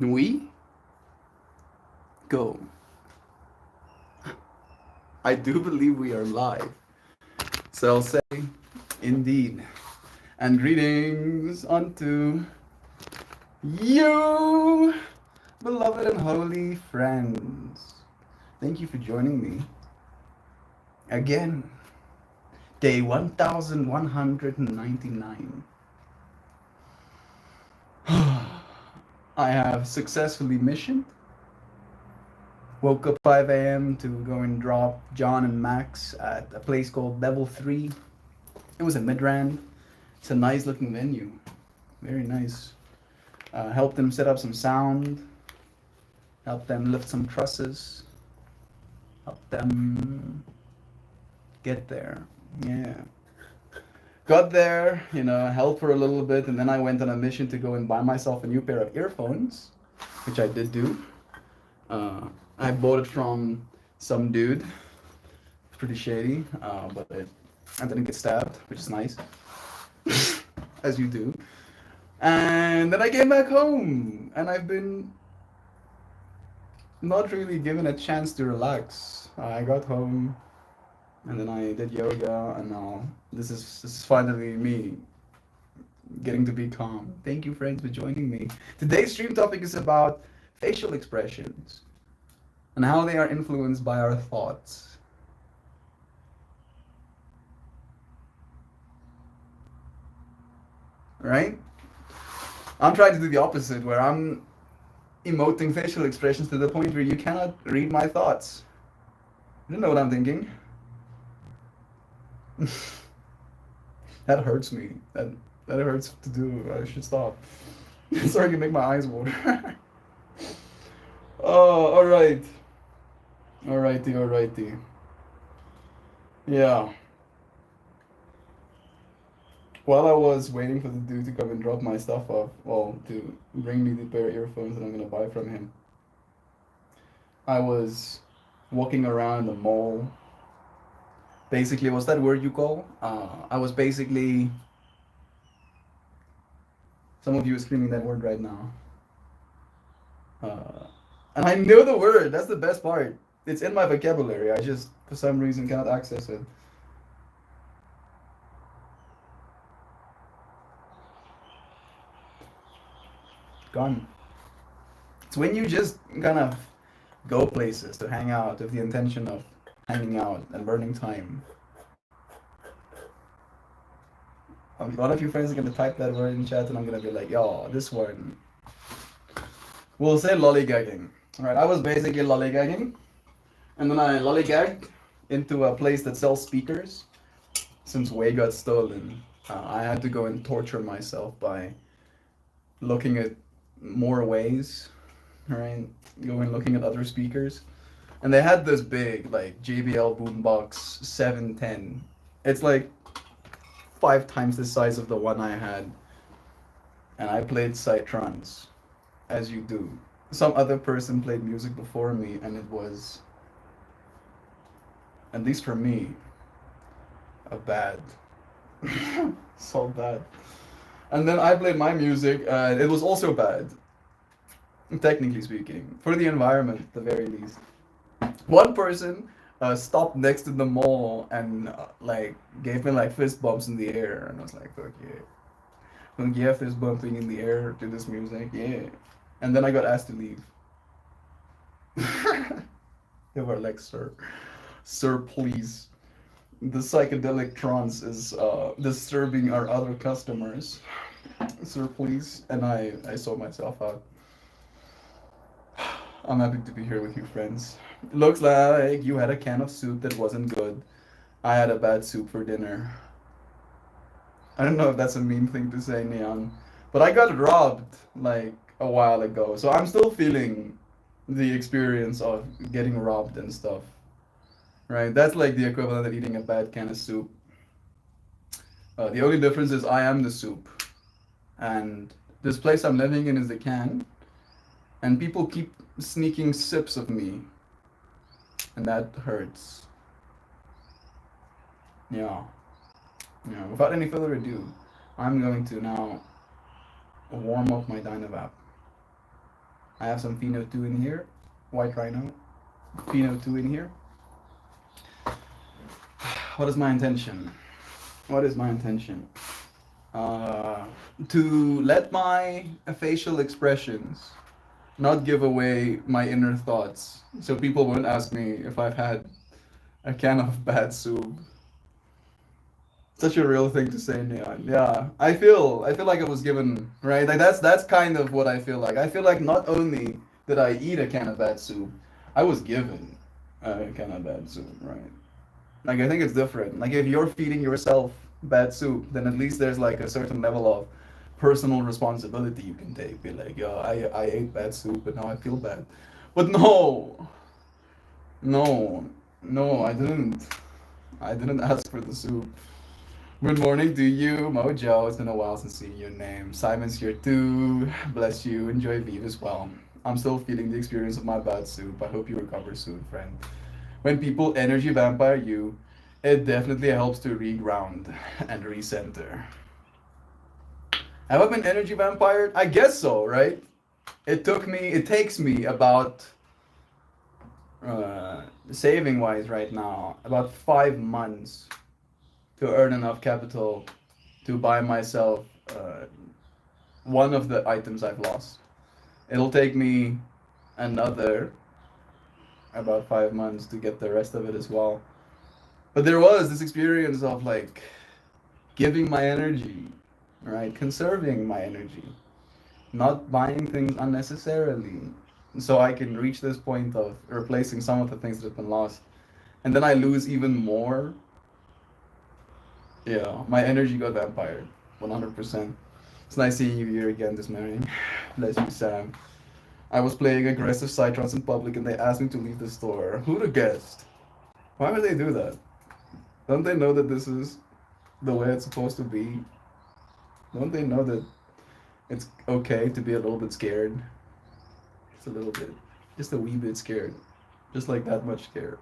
We go. I do believe we are live. So I'll say, indeed. And greetings unto you, beloved and holy friends. Thank you for joining me again. Day 1199. I have successfully missioned. Woke up 5 a.m. to go and drop John and Max at a place called Level 3. It was in Midrand. It's a nice looking venue. Very nice. Helped them set up some sound. Helped them lift some trusses. Helped them get there. Yeah. Got there, helped for a little bit, and then I went on a mission to go and buy myself a new pair of earphones, which I did do. I bought it from some dude. Pretty shady, but I didn't get stabbed, which is nice, as you do. And then I came back home, and I've been not really given a chance to relax. I got home, and then I did yoga, and now this is finally me getting to be calm. Thank you, friends, for joining me. Today's stream topic is about facial expressions and how they are influenced by our thoughts. Right? I'm trying to do the opposite, where I'm emoting facial expressions to the point where you cannot read my thoughts. You don't know what I'm thinking. That hurts me. That hurts to do. I should stop. It's starting to make my eyes water. Oh, alright. Alrighty. Yeah. While I was waiting for the dude to come and drop my stuff off, well, to bring me the pair of earphones that I'm gonna buy from him, I was walking around the mall. Basically, what's that word you call? I was basically. Some of you are screaming that word right now. And I know the word. That's the best part. It's in my vocabulary. I just, for some reason, cannot access it. Gone. It's when you just kind of go places to hang out with the intention of hanging out and burning time. A lot of you friends are gonna type that word in chat, and I'm gonna be like, yo, this one. We'll say lollygagging. Alright, I was basically lollygagging, and then I lollygagged into a place that sells speakers. Since Way got stolen, I had to go and torture myself by looking at more ways, right? Going looking at other speakers. And they had this big, like, JBL Boombox 710. It's like 5 times the size of the one I had. And I played Psytrance, as you do. Some other person played music before me, and it was, at least for me, a bad. So bad. And then I played my music, and it was also bad, technically speaking, for the environment at the very least. One person stopped next to the mall and like gave me like fist bumps in the air, and I was like, fuck yeah. When you have fist bumping in the air to this music, yeah. And then I got asked to leave. They were like, sir, please. The psychedelic trance is disturbing our other customers. Sir, please. And I saw myself out. I'm happy to be here with you, friends. Looks like you had a can of soup that wasn't good. I had a bad soup for dinner. I don't know if that's a mean thing to say, Neon, but I got robbed like a while ago, so I'm still feeling the experience of getting robbed and stuff. Right? That's like the equivalent of eating a bad can of soup. The only difference is I am the soup, and this place I'm living in is the can, and people keep sneaking sips of me, and that hurts. Yeah. Without any further ado, I'm going to now warm up my Dynavap. I have some Pheno 2 in here. White Rhino. Pheno 2 in here. What is my intention? What is my intention? To let my facial expressions not give away my inner thoughts, so people won't ask me if I've had a can of bad soup. Such a real thing to say, Neon. Yeah, I feel like I was given, right. Like that's kind of what I feel like. I feel like not only did I eat a can of bad soup, I was given a can of bad soup, right? Like I think it's different. Like if you're feeding yourself bad soup, then at least there's like a certain level of personal responsibility you can take. Be like, yo, I ate bad soup and now I feel bad. But no, no, no, I didn't. I didn't ask for the soup. Good morning to you, Mojo. It's been a while since seeing your name. Simon's here too. Bless you. Enjoy Vive as well. I'm still feeling the experience of my bad soup. I hope you recover soon, friend. When people energy vampire you, it definitely helps to reground and recenter. Have I been energy vampired? I guess so, right? It takes me about, saving wise right now, about 5 months to earn enough capital to buy myself one of the items I've lost. It'll take me another about 5 months to get the rest of it as well. But there was this experience of like giving my energy, right? Conserving my energy, not buying things unnecessarily. So I can reach this point of replacing some of the things that have been lost. And then I lose even more. Yeah, my energy got vampired. 100%. It's nice seeing you here again this morning. Bless you, Sam. I was playing aggressive Cytrons in public and they asked me to leave the store. Who'd have guessed? Why would they do that? Don't they know that this is the way it's supposed to be? Don't they know that it's okay to be a little bit scared? Just a little bit. Just a wee bit scared. Just like that much scared.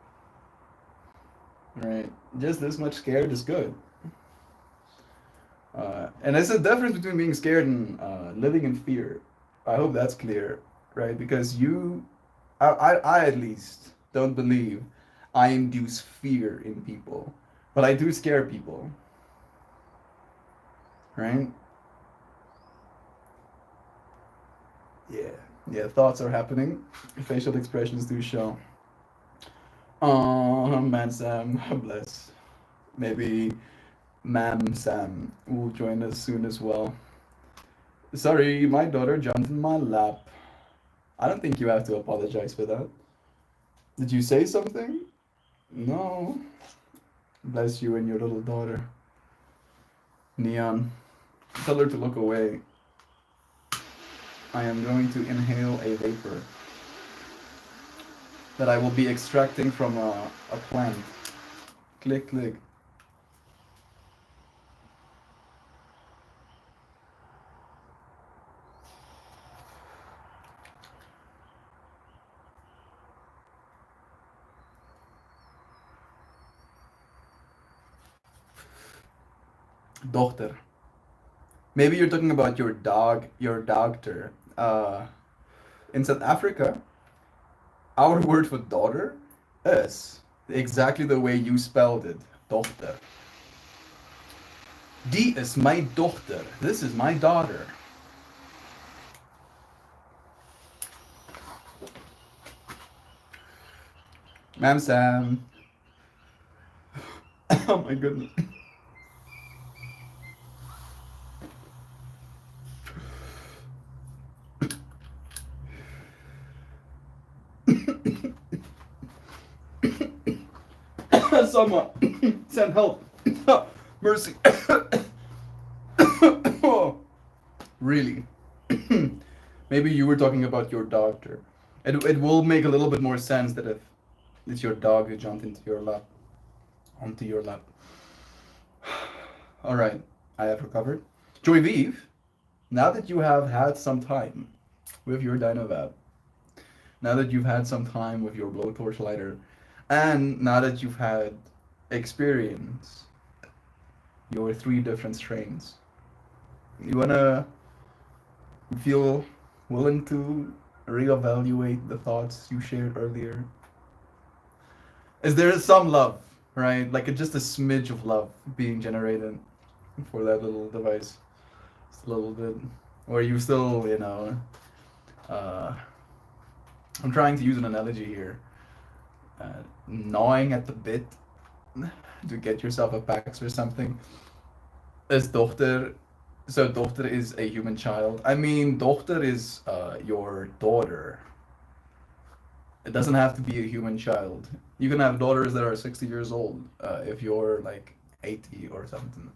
Right? Just this much scared is good. And there's a difference between being scared and living in fear. I hope that's clear, right? Because I at least don't believe I induce fear in people, but I do scare people, right? Yeah, yeah. Thoughts are happening. Facial expressions do show. Oh, man, Sam, bless. Maybe Ma'am Sam will join us soon as well. Sorry, my daughter jumped in my lap. I don't think you have to apologize for that. Did you say something? No. Bless you and your little daughter. Neon, tell her to look away. I am going to inhale a vapor that I will be extracting from a plant. Click, click. Dochter. Maybe you're talking about your dog, your doctor. In South Africa, our word for daughter is exactly the way you spelled it. Dochter. Die is my dochter. This is my daughter. Ma'am Sam. Oh my goodness. Someone send help. Mercy. Oh, really? Maybe you were talking about your doctor. It will make a little bit more sense that if it's your dog who jumped into your lap, onto your lap. All right, I have recovered. Joy Vive, now that you have had some time with your Dynavap, now that you've had some time with your blowtorch lighter, and now that you've had experience your 3 different strains, you wanna feel willing to reevaluate the thoughts you shared earlier? Is there some love, right? Like just a smidge of love being generated for that little device? Just a little bit. Or you still, uh, I'm trying to use an analogy here. Gnawing at the bit to get yourself a PAX or something. Is dochter, so dochter is a human child. I mean, dochter is your daughter. It doesn't have to be a human child. You can have daughters that are 60 years old if you're like 80 or something.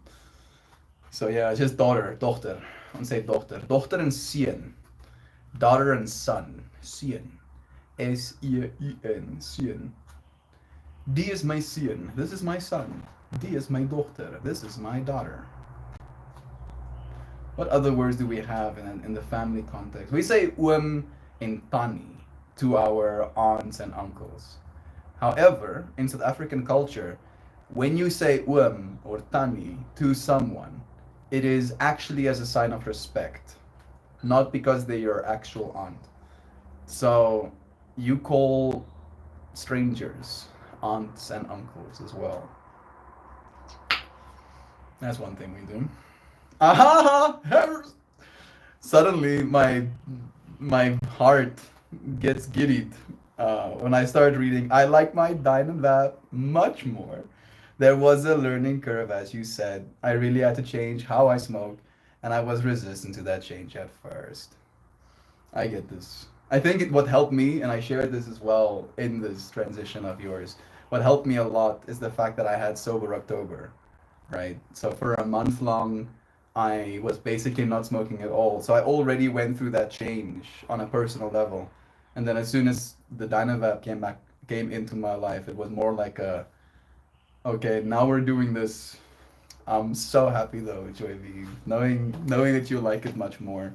So yeah, it's just daughter, dochter. And say dochter. Dochter and sien. Daughter and son. Sien. S-I-I-N. Sien. Die is my sien. This is my son. Die is my dochter. This is my daughter. What other words do we have in the family context? We say in tani to our aunts and uncles. However, in South African culture, when you say or tani to someone, it is actually as a sign of respect, not because they're your actual aunt. So you call strangers aunts and uncles as well. That's one thing we do. Aha! Suddenly, my heart gets giddied when I start reading. I like my Dynavap much more. There was a learning curve, as you said. I really had to change how I smoke, and I was resistant to that change at first. I get this. I think what helped me, and I shared this as well in this transition of yours, what helped me a lot is the fact that I had sober October, right? So for a month long, I was basically not smoking at all. So I already went through that change on a personal level. And then as soon as the Dynavap came into my life, it was more like a, okay, now we're doing this. I'm so happy though, Joy V. Knowing that you like it much more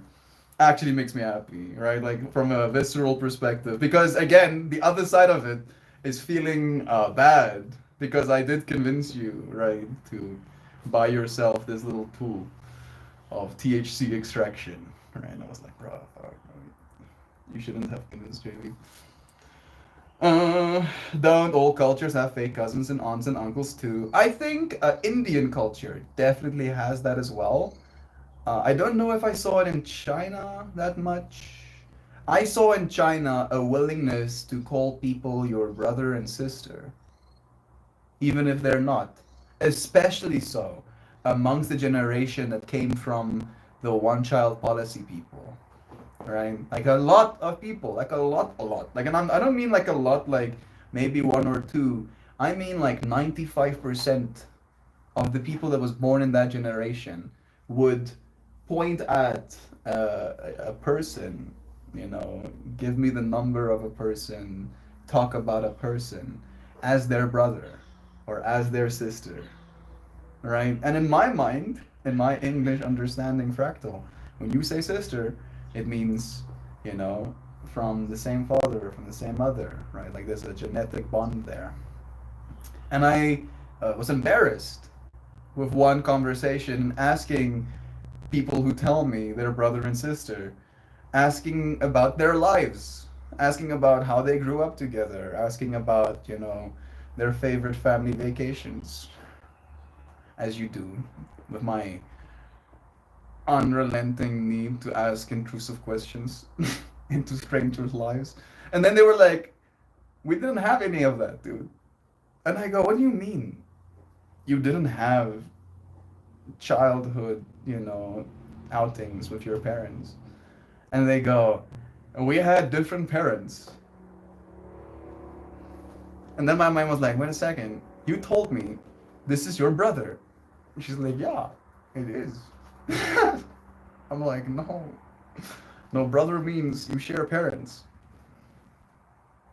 actually makes me happy, right? Like from a visceral perspective. Because again, the other side of it is feeling bad because I did convince you, right, to buy yourself this little tool of THC extraction, right? And I was like, bro, fuck, you shouldn't have convinced JV. Don't all cultures have fake cousins and aunts and uncles too? I think Indian culture definitely has that as well. I don't know if I saw it in China that much. I saw in China a willingness to call people your brother and sister, even if they're not. Especially so amongst the generation that came from the one child policy people, right? Like a lot of people, like a lot. Like, and I don't mean like a lot, like maybe one or two. I mean like 95% of the people that was born in that generation would point at a person, give me the number of a person, talk about a person as their brother or as their sister, right? And in my mind, in my English understanding fractal, when you say sister, it means, from the same father, from the same mother, right? Like there's a genetic bond there. And I was embarrassed with one conversation asking people who tell me they're brother and sister, asking about their lives, asking about how they grew up together, asking about, their favorite family vacations, as you do with my unrelenting need to ask intrusive questions into strangers' lives. And then they were like, we didn't have any of that, dude. And I go, what do you mean? You didn't have childhood, outings with your parents? And they go, we had different parents. And then my mind was like, wait a second, you told me this is your brother. And she's like, yeah, it is. I'm like, no. No, brother means you share parents.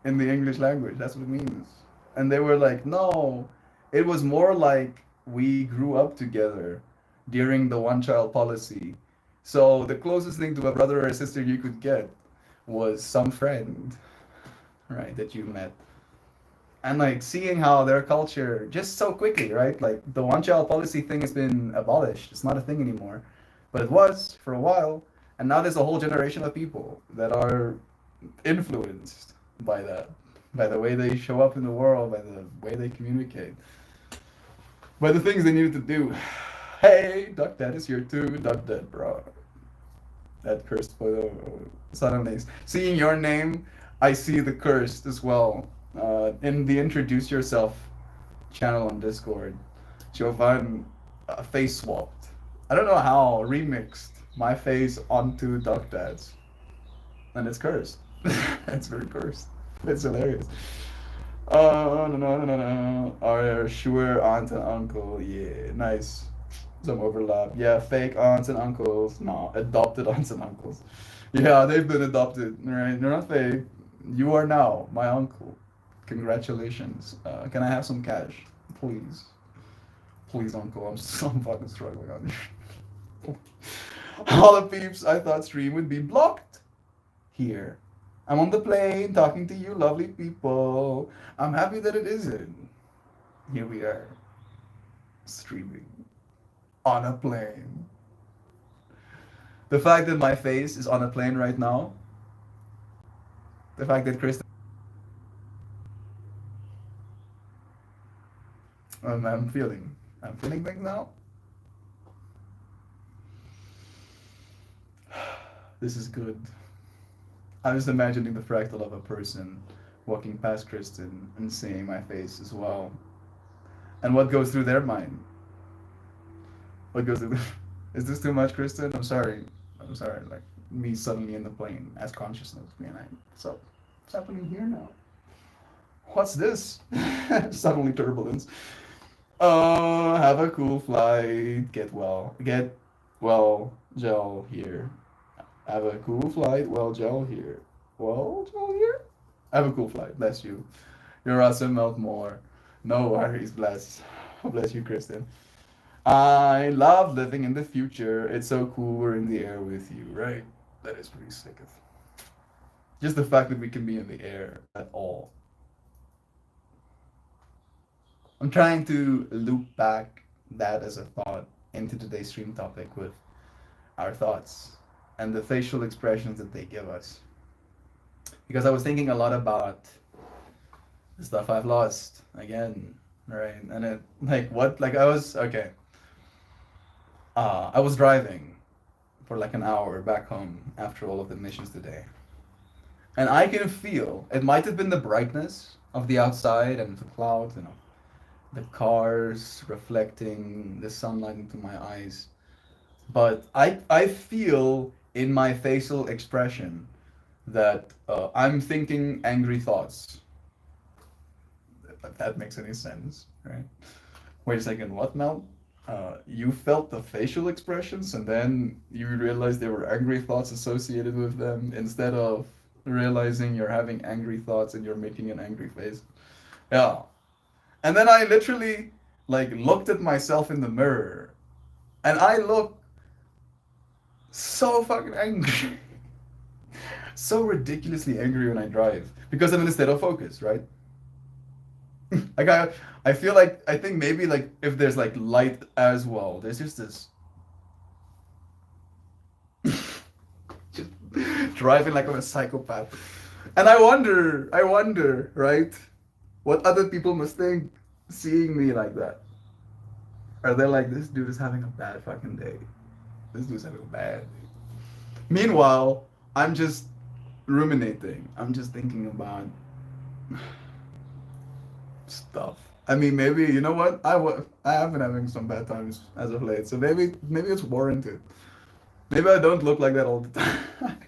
In the English language, that's what it means. And they were like, no, it was more like we grew up together during the one child policy. So the closest thing to a brother or a sister you could get was some friend, right, that you met. And like seeing how their culture just so quickly, right? Like the one child policy thing has been abolished. It's not a thing anymore. But it was for a while. And now there's a whole generation of people that are influenced by that, by the way they show up in the world, by the way they communicate, by the things they needed to do. Hey, Duck Dad is here too. Duck Dad, bro. That cursed photo. Suddenly, seeing your name, I see the cursed as well. In the introduce yourself channel on Discord, Jovan face swapped. I don't know how remixed my face onto Duck Dad's, and it's cursed. It's very cursed. It's hilarious. Oh no no no no no! Our sure aunt and uncle, yeah, nice. Some overlap. Yeah, fake aunts and uncles. No, adopted aunts and uncles. Yeah, they've been adopted, right? They're not fake. You are now my uncle. Congratulations. Can I have some cash, please? Please, uncle. I'm fucking struggling on this. All the peeps, I thought stream would be blocked. Here. I'm on the plane talking to you lovely people. I'm happy that it isn't. Here we are. Streaming. On a plane. The fact that my face is on a plane right now. The fact that Chris. I'm feeling. I'm feeling things now. This is good. I'm just imagining the fractal of a person walking past Kristen and seeing my face as well. And what goes through their mind? What goes through? Is this too much, Kristen? I'm sorry. I'm sorry. Like me suddenly in the plane as consciousness. So what's happening here now? What's this? Suddenly turbulence. Have a cool flight. Get well. Gel here. Have a cool flight. Well, Gel here. Well, Gel here. Have a cool flight. Bless you. You're awesome. Melt more. No worries. Bless. Bless you, Kristen. I love living in the future. It's so cool we're in the air with you, right? That is pretty sick. Just the fact that we can be in the air at all. I'm trying to loop back that as a thought into today's stream topic with our thoughts and the facial expressions that they give us. Because I was thinking a lot about the stuff I've lost again, right? And it, like, what? Like, I was, okay. I was driving for like an hour back home after all of the missions today. And I can feel, it might have been the brightness of the outside and the clouds, the cars reflecting the sunlight into my eyes. But I feel in my facial expression that I'm thinking angry thoughts. If that makes any sense, right? Wait a second, what, Mel? You felt the facial expressions and then you realized there were angry thoughts associated with them instead of realizing you're having angry thoughts and you're making an angry face. Yeah. And then I literally like looked at myself in the mirror and I look so fucking angry. So ridiculously angry when I drive because I'm in a state of focus, right? Like I feel like I think maybe like if there's like light as well, there's just this just driving like I'm a psychopath. And I wonder, right? What other people must think seeing me like that. Are they like, this dude is having a bad fucking day? This dude's having a bad day. Meanwhile, I'm just ruminating. I'm just thinking about stuff. I mean, maybe, you know what? I have been having some bad times as of late, so maybe it's warranted. Maybe I don't look like that all the time.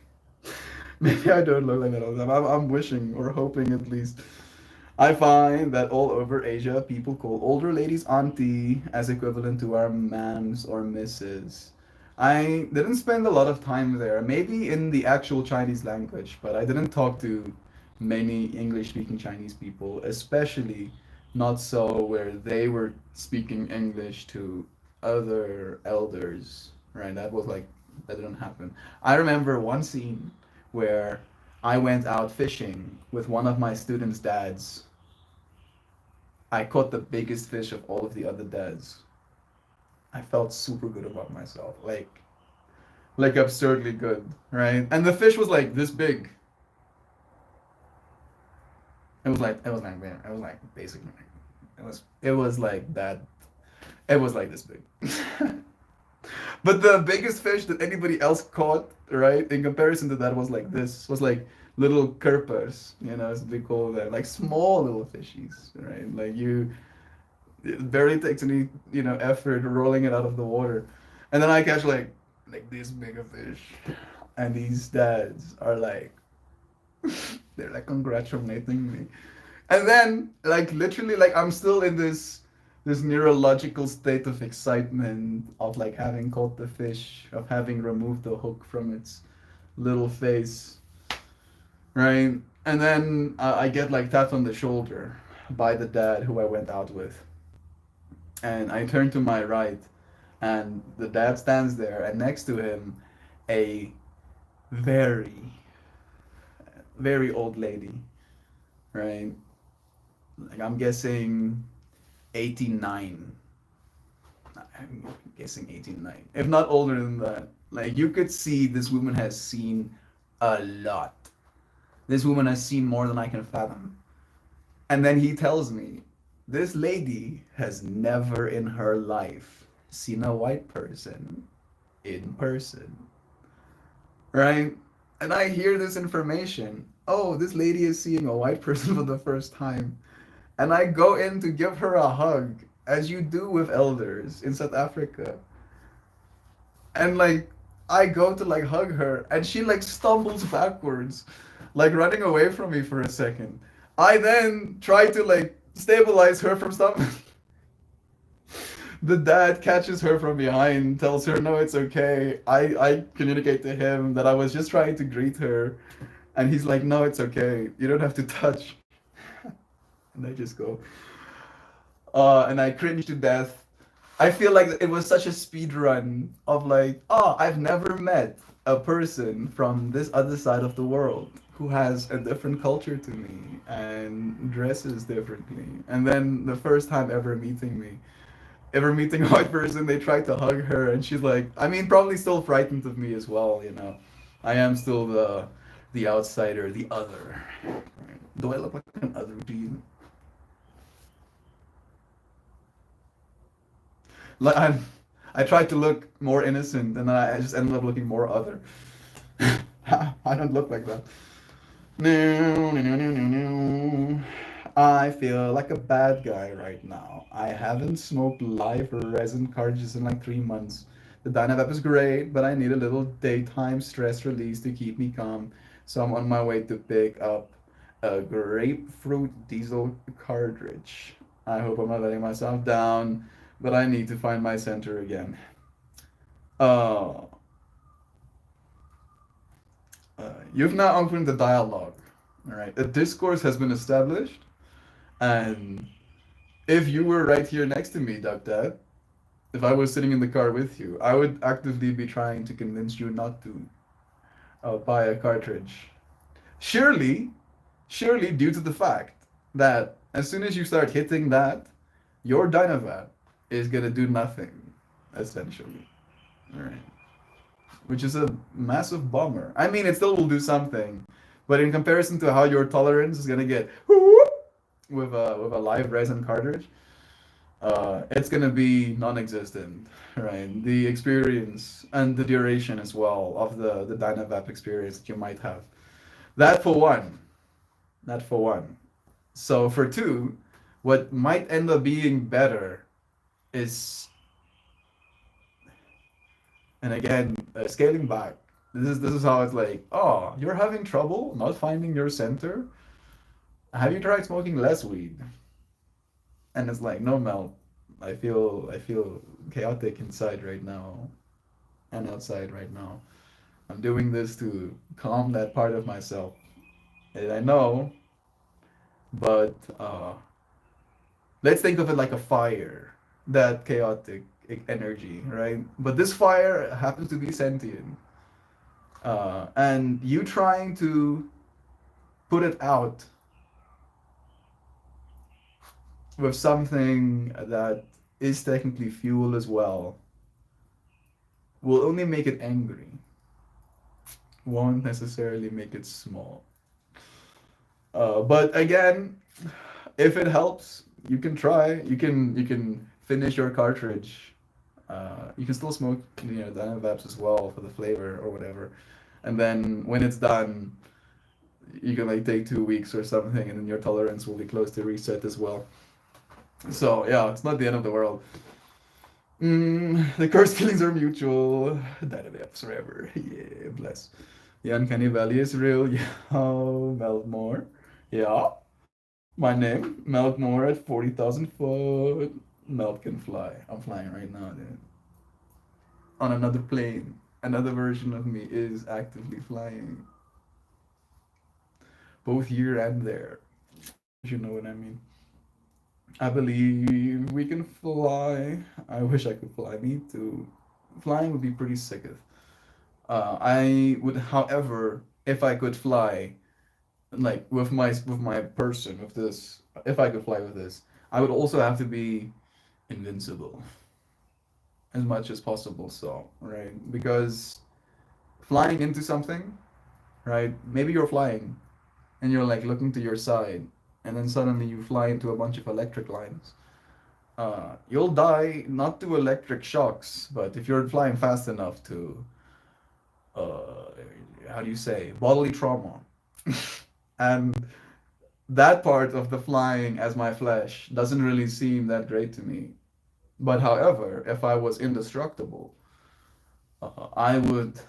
Maybe I don't look like that all the time. I'm wishing or hoping at least. I find that all over Asia, people call older ladies auntie as equivalent to our mams or misses. I didn't spend a lot of time there, maybe in the actual Chinese language, but I didn't talk to many English-speaking Chinese people, especially not so where they were speaking English to other elders, right? That didn't happen. I remember one scene where I went out fishing with one of my students' dads. I caught the biggest fish of all of the other dads. I felt super good about myself, like absurdly good, right? And the fish was like this big. Man, it was like basically it was like that. It was like this big. But the biggest fish that anybody else caught, right, in comparison to that was like this, was like little kerpers, as we call them, like small little fishies, right? Like it barely takes any, effort rolling it out of the water. And then I catch like this big a fish. And these dads are like, they're like congratulating me. And then, like literally, like I'm still in this neurological state of excitement of like having caught the fish, of having removed the hook from its little face, right? And then I get like tapped on the shoulder by the dad who I went out with, and I turn to my right, and the dad stands there, and next to him, a very, very old lady, right? Like I'm guessing 89. I'm guessing 89. If not older than that. Like you could see this woman has seen a lot. This woman has seen more than I can fathom. And then he tells me, this lady has never in her life seen a white person in person. Right? And I hear this information. Oh, this lady is seeing a white person for the first time. And I go in to give her a hug, as you do with elders in South Africa. And like, I go to like hug her, and she like stumbles backwards, like running away from me for a second. I then try to like stabilize her from stumbling. The dad catches her from behind, tells her, no, it's okay. I communicate to him that I was just trying to greet her. And he's like, no, it's okay. You don't have to touch. And I just go. And I cringe to death. I feel like it was such a speed run of like, oh, I've never met a person from this other side of the world who has a different culture to me and dresses differently. And then the first time ever meeting a white person, they tried to hug her, and she's like, I mean, probably still frightened of me as well. I am still the outsider, the other. Do I look like an other to you? Like I tried to look more innocent, and I just ended up looking more other. I don't look like that. No, no, no, no, no, no. I feel like a bad guy right now. I haven't smoked live resin cartridges in like 3 months. The Dynavap is great, but I need a little daytime stress release to keep me calm. So I'm on my way to pick up a grapefruit diesel cartridge. I hope I'm not letting myself down, but I need to find my center again. Uh, you've now opened the dialogue. All right, a discourse has been established, and if you were right here next to me, Duck Dad, if I was sitting in the car with you, I would actively be trying to convince you not to buy a cartridge. Surely, surely due to the fact that as soon as you start hitting that, your Dynavap is gonna do nothing, essentially. All right. Which is a massive bummer. I mean, it still will do something, but in comparison to how your tolerance is gonna get with a live resin cartridge, it's gonna be non-existent, right? The experience and the duration as well of the Dynavap experience that you might have. That for one. That for one. So for two, what might end up being better is, and again, scaling back. This is how it's like. Oh, you're having trouble not finding your center. Have you tried smoking less weed? And it's like, no, Mel. I feel chaotic inside right now, and outside right now. I'm doing this to calm that part of myself. And I know, but let's think of it like a fire. That chaotic energy, right? But this fire happens to be sentient. And you trying to put it out with something that is technically fuel as well will only make it angry, won't necessarily make it small. But again, if it helps, you can try. You can finish your cartridge. You can still smoke, the Dynavapes as well for the flavor or whatever. And then when it's done, you can like take 2 weeks or something, and then your tolerance will be close to reset as well. So yeah, it's not the end of the world. The cursed feelings are mutual. Dynavapes forever. Yeah, bless. The uncanny valley is real. Yeah, oh, Meltmore. Yeah. My name, Meltmore at 40,000 foot. Melt can fly. I'm flying right now, dude. On another plane. Another version of me is actively flying. Both here and there. If you know what I mean. I believe we can fly. I wish I could fly. Me too. Flying would be pretty sick. I would, however, if I could fly, like with my person, with this, if I could fly with this, I would also have to be invincible as much as possible. So, right, because flying into something, right? Maybe you're flying and you're like looking to your side, and then suddenly you fly into a bunch of electric lines. You'll die not to electric shocks, but if you're flying fast enough to, uh, how do you say, bodily trauma. And that part of the flying as my flesh doesn't really seem that great to me. But however, if I was indestructible, I would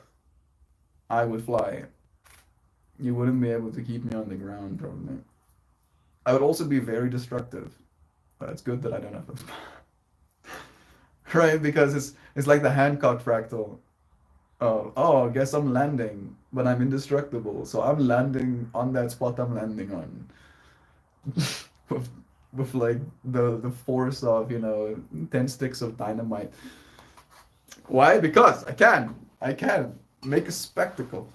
fly. You wouldn't be able to keep me on the ground, probably. I would also be very destructive. But it's good that I don't have those. Right? Because it's like the Hancock fractal. I guess I'm landing, but I'm indestructible. So I'm landing on that spot I'm landing on. with with like the force of, 10 sticks of dynamite. Why? Because I can make a spectacle.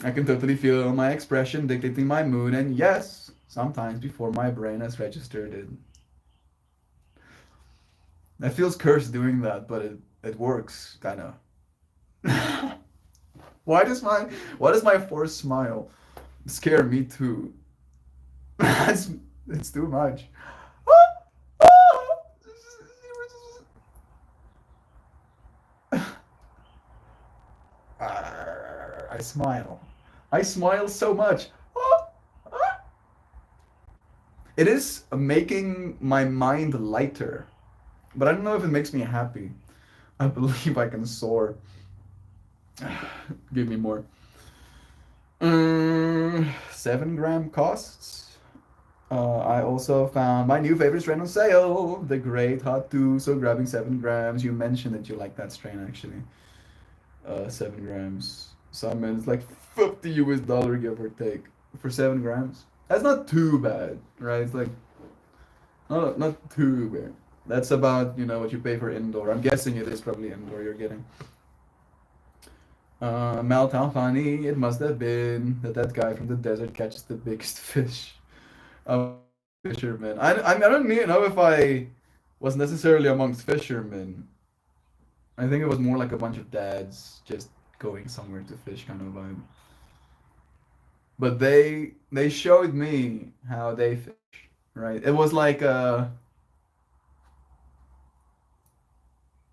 I can totally feel my expression dictating my mood, and yes, sometimes before my brain has registered it. It feels cursed doing that, but it works, kind of. Why does my forced smile scare me too? it's, it's too much. I smile. I smile so much. It is making my mind lighter, but I don't know if it makes me happy. I believe I can soar. Give me more. 7 gram costs. I also found my new favorite strain on sale, the Great Hot 2. So grabbing 7 grams. You mentioned that you like that strain actually. 7 grams. Some it's like 50 US dollar give or take for 7 grams. That's not too bad, right? It's like not too bad. That's about what you pay for indoor. I'm guessing it is probably indoor you're getting. Melt, how funny it must have been that guy from the desert catches the biggest fish. Um, Fisherman. I don't even know if I was necessarily amongst fishermen. I think it was more like a bunch of dads just going somewhere to fish kind of vibe. But they showed me how they fish, right? It was like a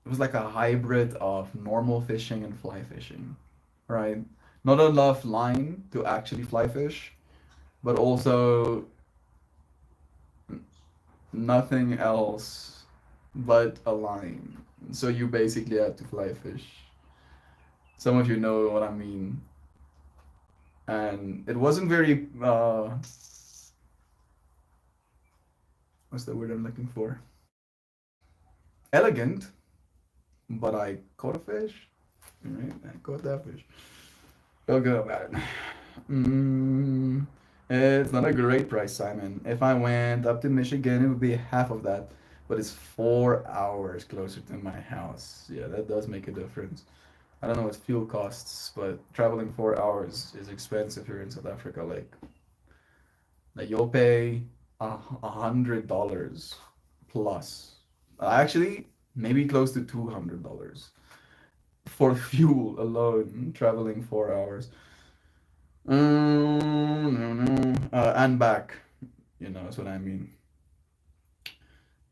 hybrid of normal fishing and fly fishing, right? Not enough line to actually fly fish, but also nothing else but a line. So you basically have to fly fish. Some of you know what I mean. And it wasn't very what's the word I'm looking for? Elegant, but I caught a fish. Right? I caught that fish. Feel good about it. Mm, it's not a great price, Simon. If I went up to Michigan, it would be half of that, but it's 4 hours closer to my house. Yeah, that does make a difference. I don't know what fuel costs, but traveling 4 hours is expensive here in South Africa. Like you'll pay $100 plus. Actually, maybe close to $200 for fuel alone, traveling 4 hours. No, no. And back. You know, that's what I mean.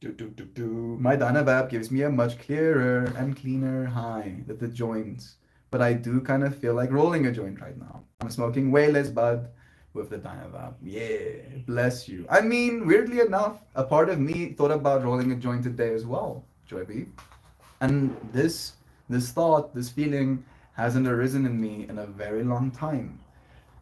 My Dynavap gives me a much clearer and cleaner high than the joints, but I do kind of feel like rolling a joint right now. I'm smoking way less bud with the Dynavap. Yeah, bless you. I mean, weirdly enough, a part of me thought about rolling a joint today as well, Joy. And this thought, this feeling hasn't arisen in me in a very long time.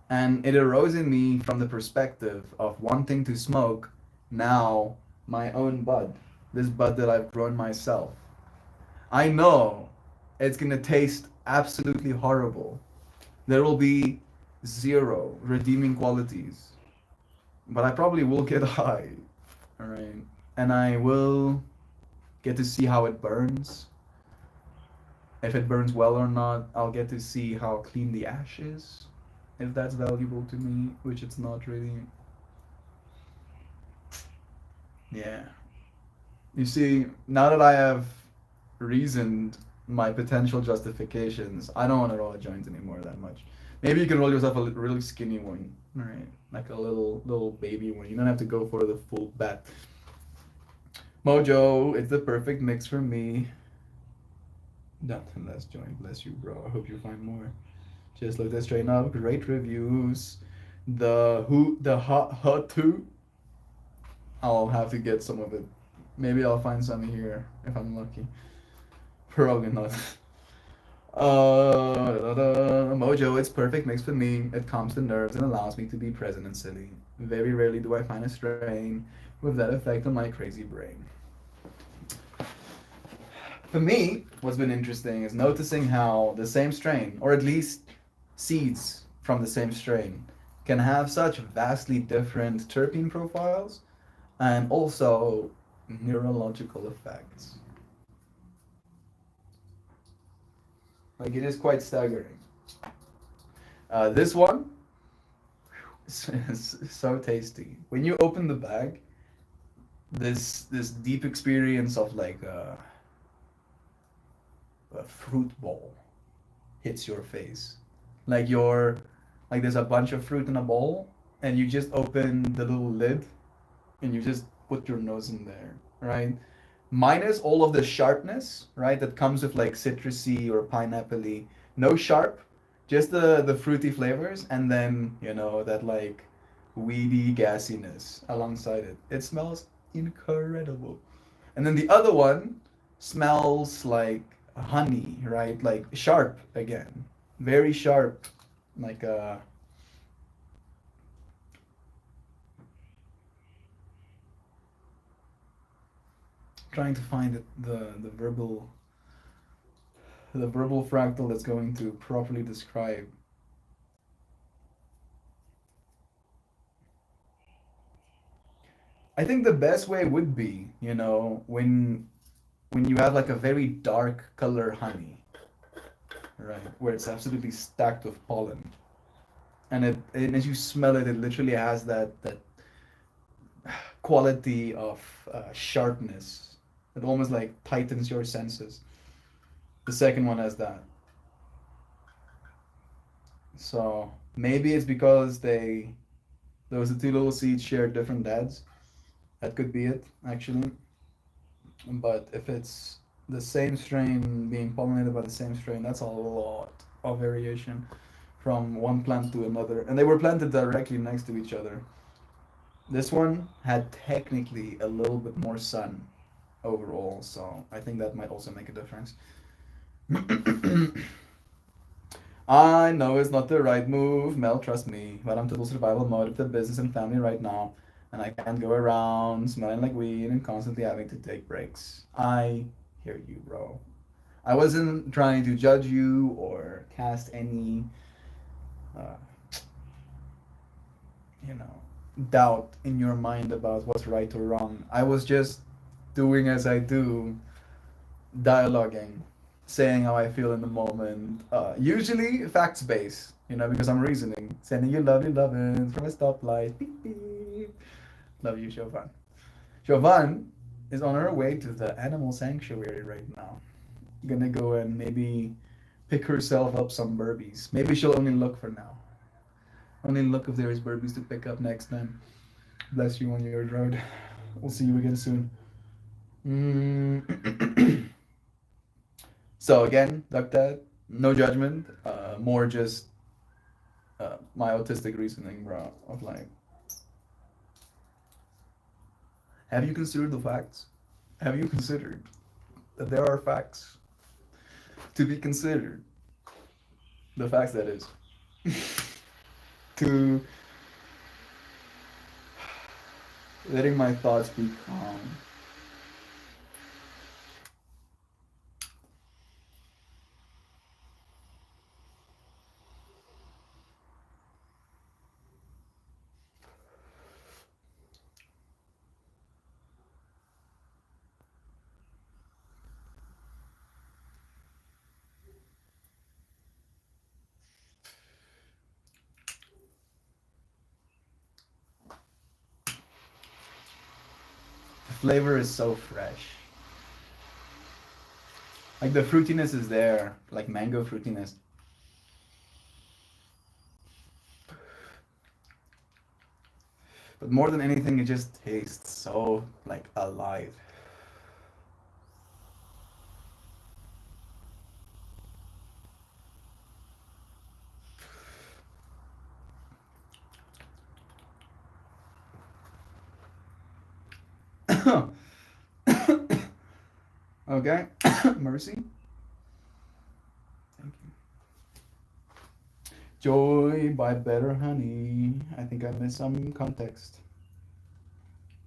And it arose in me from the perspective of wanting to smoke now my own bud, this bud that I've grown myself. I know it's gonna taste absolutely horrible. There will be zero redeeming qualities, but I probably will get high, all right? And I will get to see how it burns. If it burns well or not, I'll get to see how clean the ash is, if that's valuable to me, which it's not really. Yeah. You see, now that I have reasoned my potential justifications, I don't want to roll a joint anymore that much. Maybe you can roll yourself a really skinny one, right? Like a little baby one. You don't have to go for the full bat. Mojo, it's the perfect mix for me. Nothing less joint, bless you, bro. I hope you find more. Just look this straight up. Great reviews. The hot two. I'll have to get some of it. Maybe I'll find some here if I'm lucky. Probably not. Mojo, it's perfect mix for me. It calms the nerves and allows me to be present and silly. Very rarely do I find a strain with that effect on my crazy brain. For me, what's been interesting is noticing how the same strain, or at least seeds from the same strain, can have such vastly different terpene profiles and also neurological effects. Like it is quite staggering. This one is so tasty. When you open the bag, this deep experience of like a fruit bowl hits your face. Like you're like there's a bunch of fruit in a bowl, and you just open the little lid, and you just put your nose in there, right? Minus all of the sharpness, right, that comes with like citrusy or pineapple-y. No sharp, just the fruity flavors, and then that like weedy gassiness alongside it. It smells incredible. And then the other one smells like honey, right? Like sharp again, very sharp, like trying to find the verbal fractal that's going to properly describe. I think the best way would be, when you have like a very dark color honey, right, where it's absolutely stacked with pollen, and as you smell it, it literally has that quality of sharpness. It almost like tightens your senses. The second one has that. So maybe it's because those two little seeds share different dads. That could be it, actually. But if it's the same strain being pollinated by the same strain, that's a lot of variation from one plant to another. And they were planted directly next to each other. This one had technically a little bit more sun overall, so I think that might also make a difference. I know it's not the right move, Mel, trust me, but I'm total survival mode of the business and family right now, and I can't go around smelling like weed and constantly having to take breaks. I hear you, bro. I wasn't trying to judge you or cast any, uh, you know, doubt in your mind about what's right or wrong. I was just doing as I do, dialoguing, saying how I feel in the moment. Usually facts based, because I'm reasoning. Sending you lovely lovins from a stoplight. Beep, beep. Love you, Jovan. Jovan is on her way to the animal sanctuary right now. Gonna go and maybe pick herself up some burpees. Maybe she'll only look for now. Only luck if there is Burpees to pick up next time. Bless you on your road. We'll see you again soon. Mm. So again, Duck Dad, no judgment. More just my autistic reasoning, bro. Of like, have you considered the facts? Have you considered that there are facts to be considered? The facts, that is. To letting my thoughts be calm. The flavor is so fresh. Like the fruitiness is there, like mango fruitiness. But more than anything, it just tastes so like alive. Okay, Mercy. Thank you. Joy by Better Honey. I think I missed some context.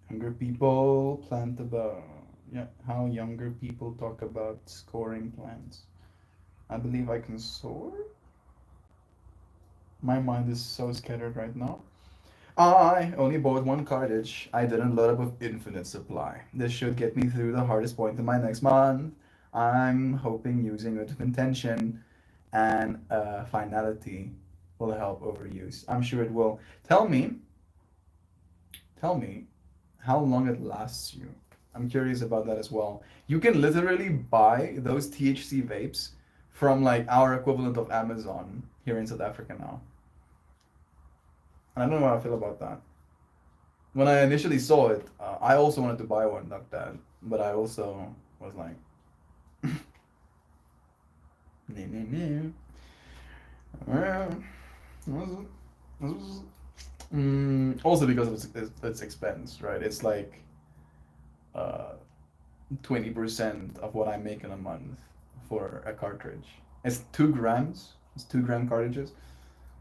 Younger people plant about, yeah, how younger people talk about scoring plants. I believe I can soar. My mind is so scattered right now. I only bought one cartridge. I didn't load up with infinite supply. This should get me through the hardest point in my next month. I'm hoping using it with intention and finality will help overuse. I'm sure it will. Tell me how long it lasts you. I'm curious about that as well. You can literally buy those THC vapes from like our equivalent of Amazon here in South Africa now. And I don't know how I feel about that. When I initially saw it, I also wanted to buy one like that, but I also was like, nee, nee, nee. Also because of its expense, right? It's like 20% of what I make in a month for a cartridge. It's 2 grams. It's 2 gram cartridges.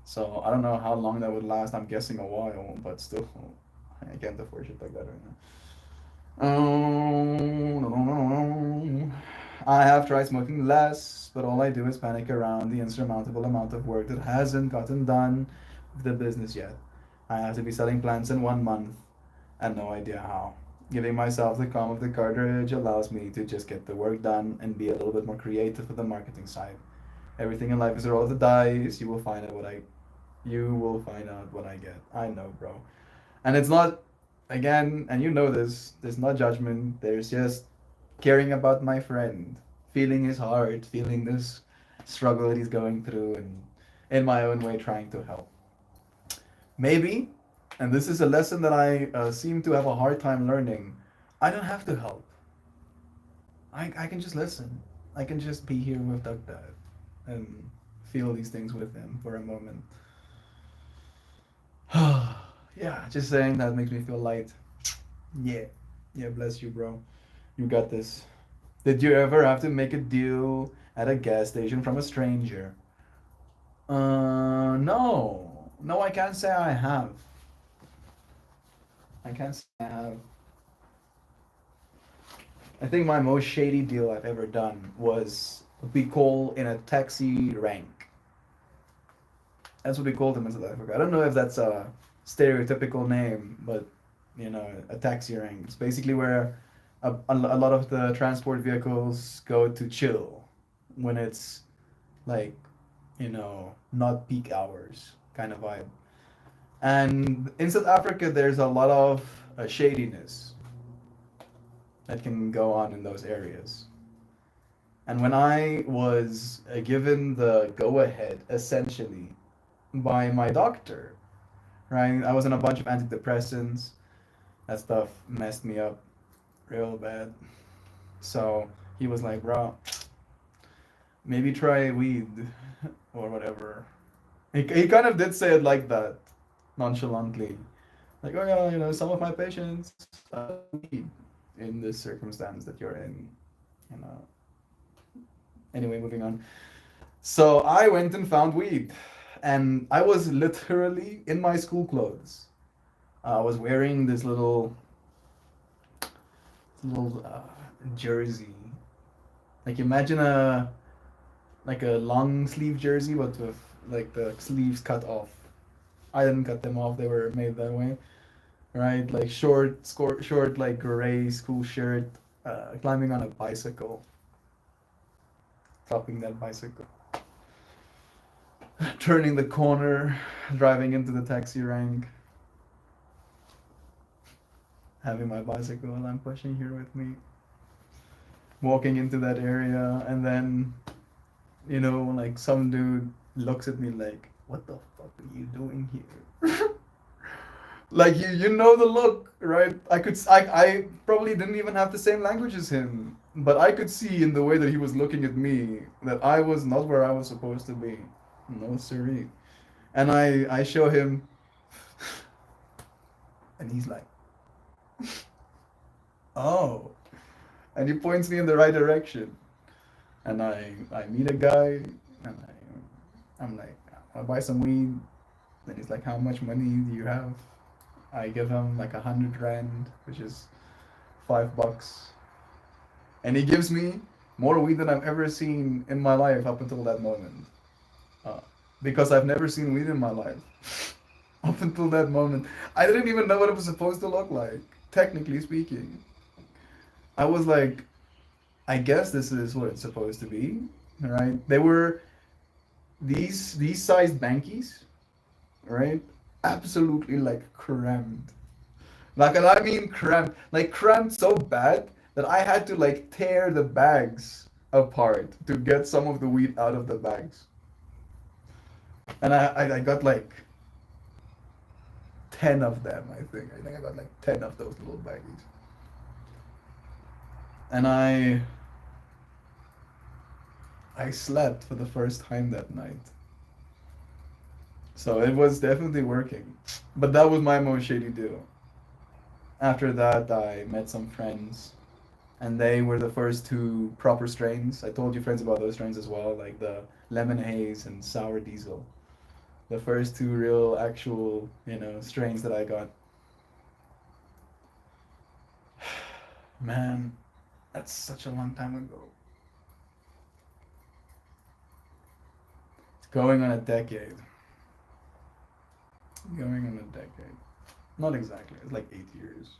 So I don't know how long that would last. I'm guessing a while, but still, I can't afford shit like that right now. I have tried smoking less, but all I do is panic around the insurmountable amount of work that hasn't gotten done with the business yet. I have to be selling plants in 1 month and no idea how. Giving myself the calm of the cartridge allows me to just get the work done and be a little bit more creative with the marketing side. Everything in life is a roll of the dice. You will find out what I get. I know, bro. And it's not, again, and you know this, there's no judgment. There's just caring about my friend, feeling his heart, feeling this struggle that he's going through, and in my own way trying to help. Maybe, and this is a lesson that I seem to have a hard time learning, I don't have to help. I can just listen. I can just be here with Doug Dad and feel these things with him for a moment. Yeah, just saying that makes me feel light. Yeah. Yeah, bless you, bro. You got this. Did you ever have to make a deal at a gas station from a stranger? No. No, I can't say I have. I can't say I have. I think my most shady deal I've ever done was what we call in a taxi rank. That's what we called them in South Africa. I don't know if that's a stereotypical name, but a taxi rank. It's basically where a lot of the transport vehicles go to chill when it's like, not peak hours kind of vibe. And in South Africa, there's a lot of shadiness that can go on in those areas. And when I was given the go ahead, essentially, by my doctor, right? I was on a bunch of antidepressants. That stuff messed me up real bad. So he was like, bro, maybe try weed or whatever. He kind of did say it like that, nonchalantly. Like, oh yeah, some of my patients weed in this circumstance that you're in, you know. Anyway, moving on. So I went and found weed, and I was literally in my school clothes. I was wearing this little jersey. Like imagine a long sleeve jersey, but with like the sleeves cut off. I didn't cut them off; they were made that way, right? Like short like gray school shirt, climbing on a bicycle, topping that bicycle, turning the corner, driving into the taxi rank, having my bicycle while I'm pushing here with me, walking into that area, and then, like some dude looks at me like, "What the fuck are you doing here?" Like you know the look, right? I probably didn't even have the same language as him, but I could see in the way that he was looking at me that I was not where I was supposed to be. No siree. And I show him, and he's like, "Oh," and he points me in the right direction. And I meet a guy, and I'm like, "I'll buy some weed." Then he's like, "How much money do you have?" I give him like 100 rand, which is $5, and he gives me more weed than I've ever seen in my life up until that moment. Uh, because I've never seen weed in my life. Up until that moment, I didn't even know what it was supposed to look like. Technically speaking, I was like, I guess this is what it's supposed to be, right? They were these sized bankies, right? Absolutely like crammed. Like, and I mean crammed, like crammed so bad that I had to like tear the bags apart to get some of the weed out of the bags. And I got like 10 of them, I think. I think I got like 10 of those little baggies. And I slept for the first time that night. So it was definitely working. But that was my most shady deal. After that, I met some friends, and they were the first two proper strains. I told you friends about those strains as well, like the lemon haze and sour diesel. The first two real, actual, strains that I got. Man, that's such a long time ago. It's going on a decade. Going on a decade. Not exactly. It's like 8 years.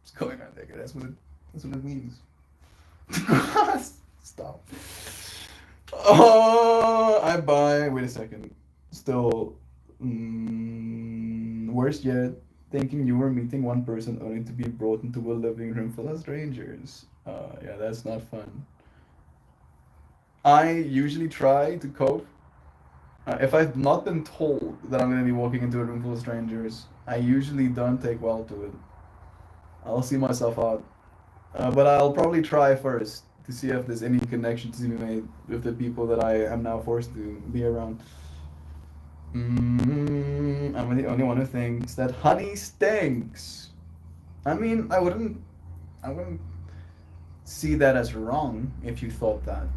It's going on a decade. That's what it means. Stop. Oh, I buy. Wait a second. Still, worse yet, thinking you were meeting one person only to be brought into a living room full of strangers. Yeah, that's not fun. I usually try to cope. If I've not been told that I'm going to be walking into a room full of strangers, I usually don't take well to it. I'll see myself out. But I'll probably try first to see if there's any connection to be made with the people that I am now forced to be around. I'm the only one who thinks that honey stinks. I mean, I wouldn't see that as wrong if you thought that,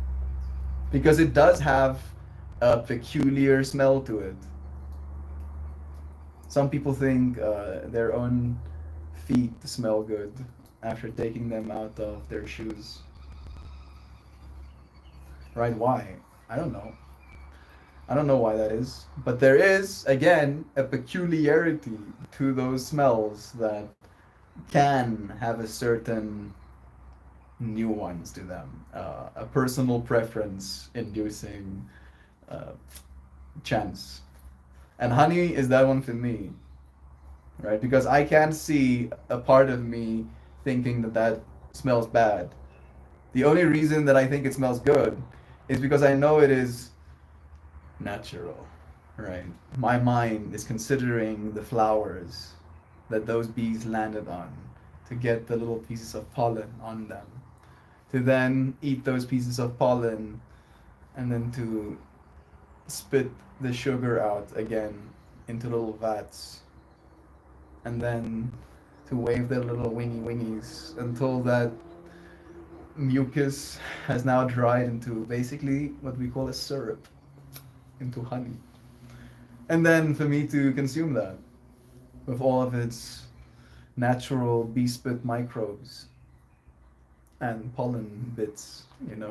because it does have a peculiar smell to it. Some people think their own feet smell good after taking them out of their shoes. Right? Why? I don't know. I don't know why that is. But there is, again, a peculiarity to those smells that can have a certain nuance to them, a personal preference inducing uh, chance. And honey is that one for me, right? Because I can't see a part of me thinking that that smells bad. The only reason that I think it smells good is because I know it is natural. right? My mind is considering the flowers that those bees landed on to get the little pieces of pollen on them, to then eat those pieces of pollen and then to spit the sugar out again into little vats and then to wave their little wingies until that mucus has now dried into basically what we call a syrup, into honey. And then for me to consume that with all of its natural bee spit microbes and pollen bits,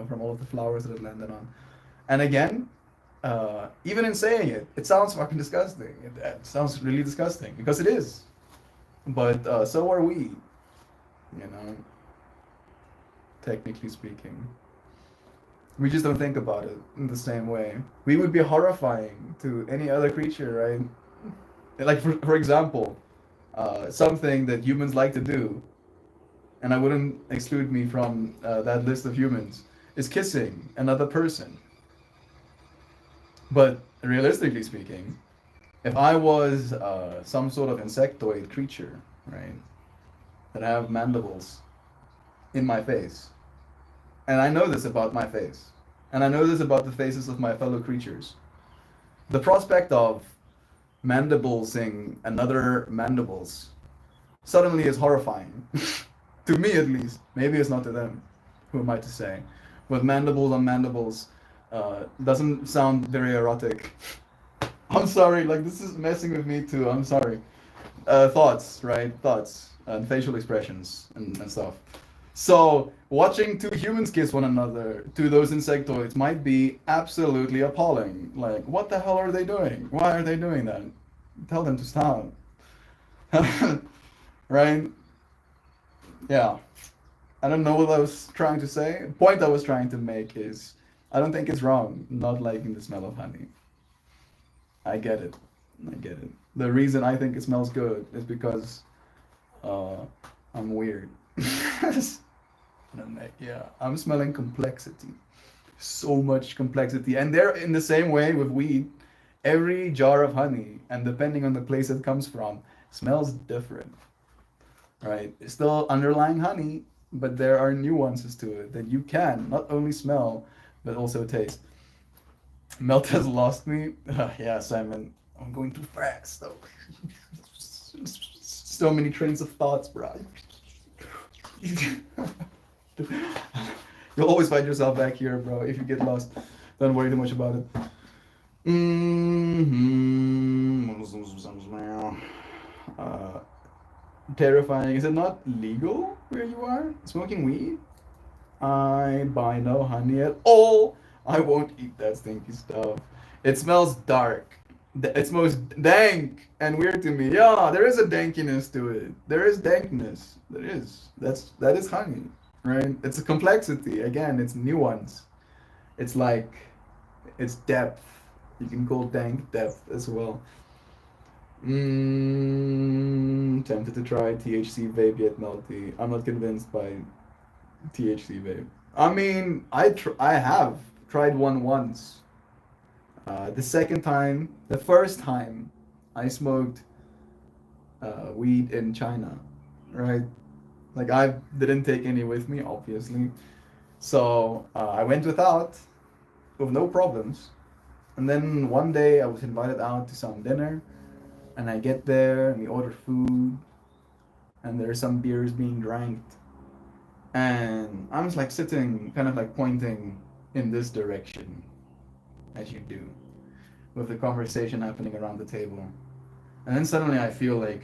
from all of the flowers that it landed on. And again, even in saying it, it sounds fucking disgusting. It sounds really disgusting because it is. But so are we, technically speaking. We just don't think about it in the same way. We would be horrifying to any other creature, right? Like, for example, something that humans like to do, and I wouldn't exclude me from that list of humans, is kissing another person. But realistically speaking, if I was some sort of insectoid creature, right, that have mandibles in my face, and I know this about my face, and I know this about the faces of my fellow creatures, the prospect of mandibulesing another mandibles suddenly is horrifying. To me at least. Maybe it's not to them. Who am I to say? But mandibles on mandibles doesn't sound very erotic. I'm sorry, like this is messing with me too. I'm sorry. Thoughts, right? Thoughts and facial expressions and stuff. So watching two humans kiss one another to those insectoids might be absolutely appalling. Like, what the hell are they doing? Why are they doing that? Tell them to stop. Right? Yeah. I don't know what I was trying to say. The point I was trying to make is I don't think it's wrong not liking the smell of honey. I get it. I get it. The reason I think it smells good is because I'm weird. And I'm like, yeah, I'm smelling complexity. So much complexity. And they're in the same way with weed. Every jar of honey, and depending on the place it comes from, smells different. Right? It's still underlying honey, but there are nuances to it that you can not only smell, but also taste. Melt has lost me. Yeah, Simon, I'm going too fast though. So many trains of thoughts, bro. You'll always find yourself back here, bro. If you get lost, don't worry too much about it. Terrifying. Is it not legal where you are? Smoking weed? I buy no honey at all. I won't eat that stinky stuff. It smells dark. It smells dank and weird to me. Yeah, there is a dankiness to it. There is dankness. There is. That is honey, right? It's a complexity. Again, it's nuance. It's like it's depth. You can call dank depth as well. Tempted to try THC vape yet melty. I'm not convinced by THC vape. I mean, I have tried one once. The first time, I smoked weed in China, right? Like I didn't take any with me, obviously. So I went without, with no problems. And then one day I was invited out to some dinner, and I get there and we order food, and there's some beers being drank, and I'm just like sitting, kind of like pointing in this direction, as you do, with the conversation happening around the table, and then suddenly I feel like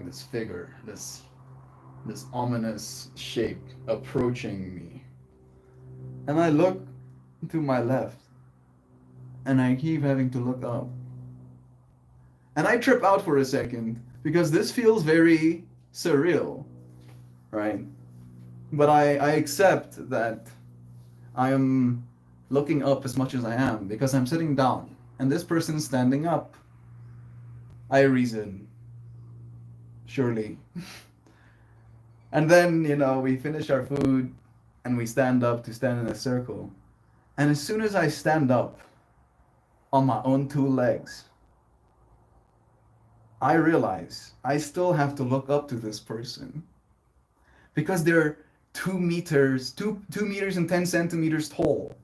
this figure, this ominous shape approaching me, and I look to my left, and I keep having to look up, and I trip out for a second because this feels very surreal, right? But I accept that I am looking up as much as I am because I'm sitting down and this person's standing up. I reason, surely. And then, we finish our food and we stand up to stand in a circle. And as soon as I stand up, on my own two legs, I realize I still have to look up to this person because they're 2 meters, 2 meters and 10 centimeters tall.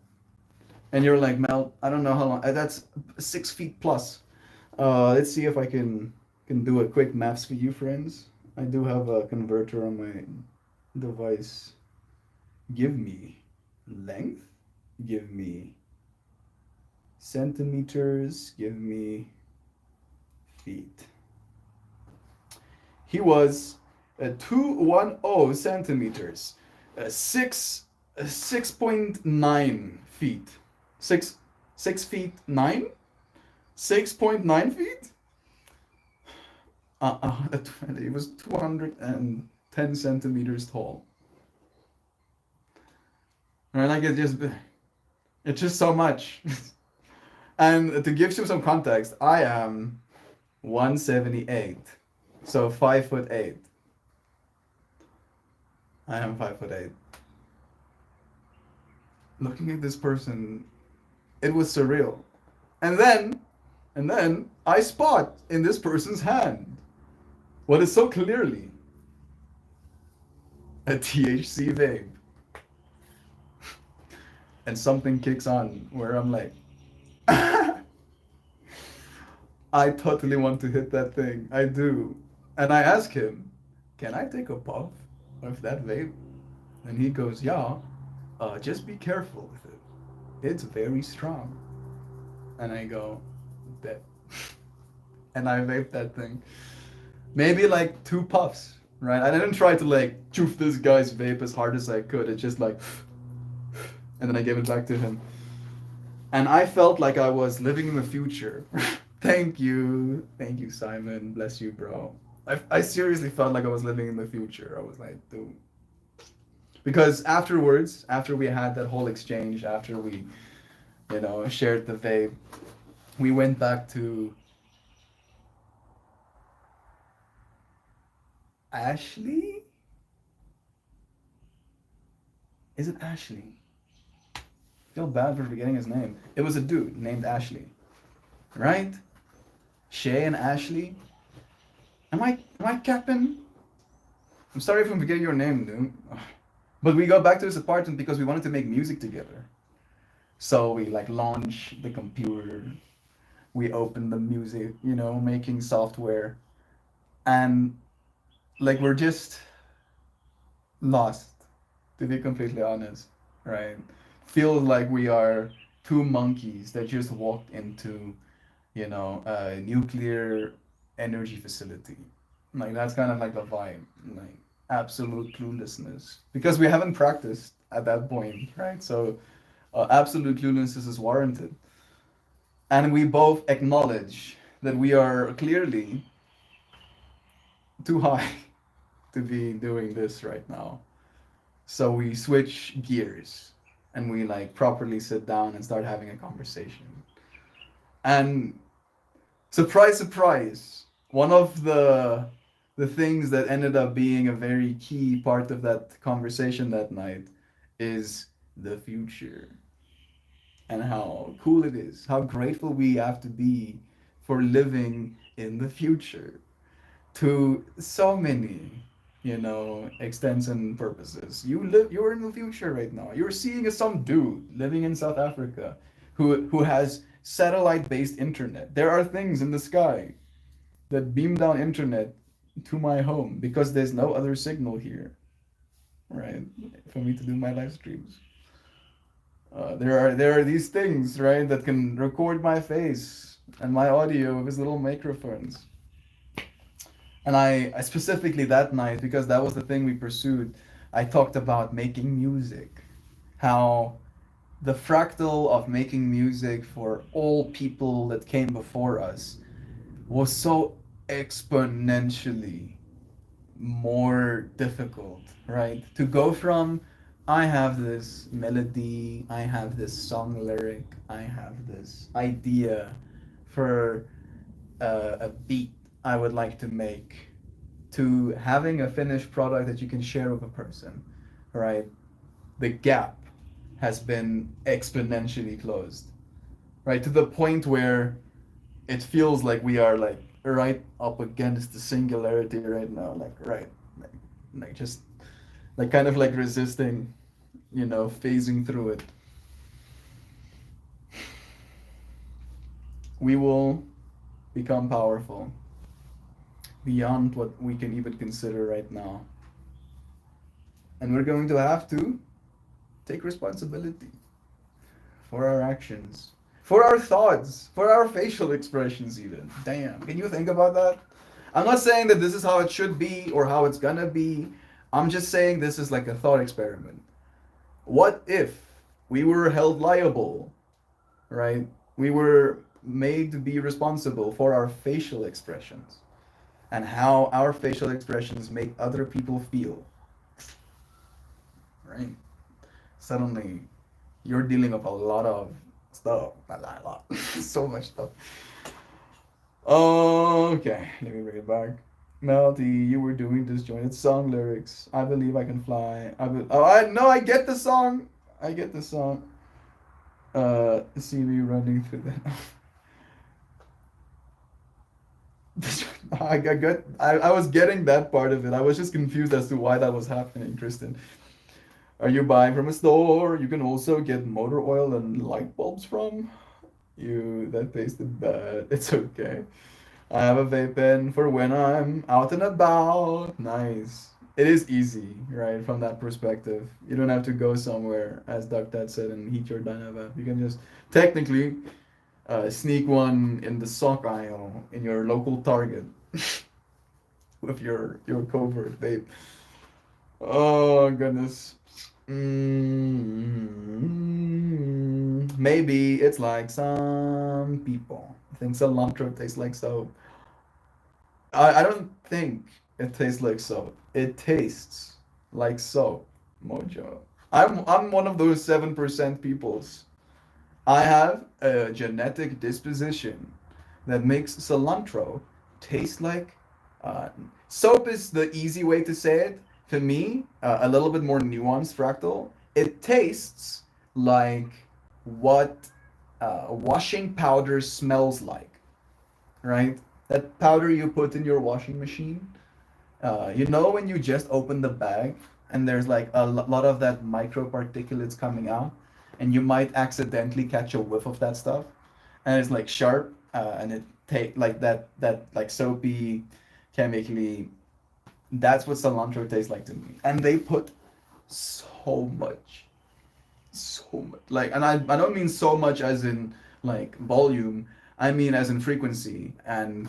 And you're like, Mel, I don't know how long. That's 6 feet plus. Let's see if I can do a quick maths for you, friends. I do have a converter on my device. Give me length. Give me centimeters. Give me feet. He was 210 centimeters, 6.9 feet, 6 feet 9, 6.9 feet. It was 210 centimeters tall. And like it's just so much. And to give you some context, I am 178, so 5'8". I am 5'8". Looking at this person, it was surreal. And then I spot in this person's hand what is so clearly a THC vape. And something kicks on where I'm like, I totally want to hit that thing. I do. And I ask him, can I take a puff of that vape? And he goes, yeah, just be careful with it. It's very strong. And I go, bet. And I vape that thing. Maybe like 2 puffs, right? I didn't try to like choof this guy's vape as hard as I could. It's just like, and then I gave it back to him. And I felt like I was living in the future. Thank you, Simon. Bless you, bro. I seriously felt like I was living in the future. I was like, dude. Because afterwards, after we had that whole exchange, after we, shared the vape, we went back to Ashley? Is it Ashley? I feel bad for forgetting his name. It was a dude named Ashley. Right? Shay and Ashley? Am I capping? I'm sorry if I'm forgetting your name, dude. But we got back to this apartment because we wanted to make music together. So we launched the computer. We opened the music, making software. And we're just lost, to be completely honest, right? Feels like we are 2 monkeys that just walked into, a nuclear energy facility. That's kind of the vibe, absolute cluelessness. Because we haven't practiced at that point, right? So absolute cluelessness is warranted. And we both acknowledge that we are clearly too high to be doing this right now. So we switch gears and we properly sit down and start having a conversation. And surprise, surprise, one of the things that ended up being a very key part of that conversation that night is the future. And how cool it is, how grateful we have to be for living in the future to so many, extents and purposes. You're in the future right now. You're seeing some dude living in South Africa who has satellite-based internet. There are things in the sky that beam down internet to my home because there's no other signal here, right? For me to do my live streams. There are these things, right, that can record my face and my audio with his little microphones. And I specifically that night, because that was the thing we pursued, I talked about making music. How the fractal of making music for all people that came before us was so exponentially more difficult, right? To go from, I have this melody, I have this song lyric, I have this idea for a beat I would like to make, to having a finished product that you can share with a person, right? The gap has been exponentially closed. right? To the point where it feels like we are like right up against the singularity right now, like right, like, like just like kind of like resisting, phasing through it. We will become powerful beyond what we can even consider right now. And we're going to have to take responsibility for our actions, for our thoughts, for our facial expressions, even. Damn, can you think about that? I'm not saying that this is how it should be or how it's gonna be. I'm just saying this is like a thought experiment. What if we were held liable, right? We were made to be responsible for our facial expressions and how our facial expressions make other people feel, right? Suddenly, you're dealing with a lot of stuff. A lot. So much stuff. Okay, let me bring it back. Melody, you were doing disjointed song lyrics. I believe I can fly. Oh, I know. I get the song. I get the song. See me running through the. I was getting that part of it. I was just confused as to why that was happening, Tristan. Are you buying from a store you can also get motor oil and light bulbs from? That tasted bad. It's okay. I have a vape pen for when I'm out and about. Nice. It is easy, right? From that perspective. You don't have to go somewhere, as Dad said, and heat your Dynavap. You can just technically sneak one in the sock aisle in your local Target with your covert vape. Oh goodness. Maybe it's like some people think cilantro tastes like soap. I don't think it tastes like soap. It tastes like soap, Mojo. I'm one of those 7% peoples. I have a genetic disposition that makes cilantro taste like uh, soap is the easy way to say it. To me, a little bit more nuanced, fractal. It tastes like what washing powder smells like, right? That powder you put in your washing machine. When you just open the bag and there's like a lot of that microparticulates coming out, and you might accidentally catch a whiff of that stuff, and it's like sharp, and it take like that like soapy, chemically. That's what cilantro tastes like to me, and they put so much, so much. Like, and I don't mean so much as in like volume. I mean as in frequency and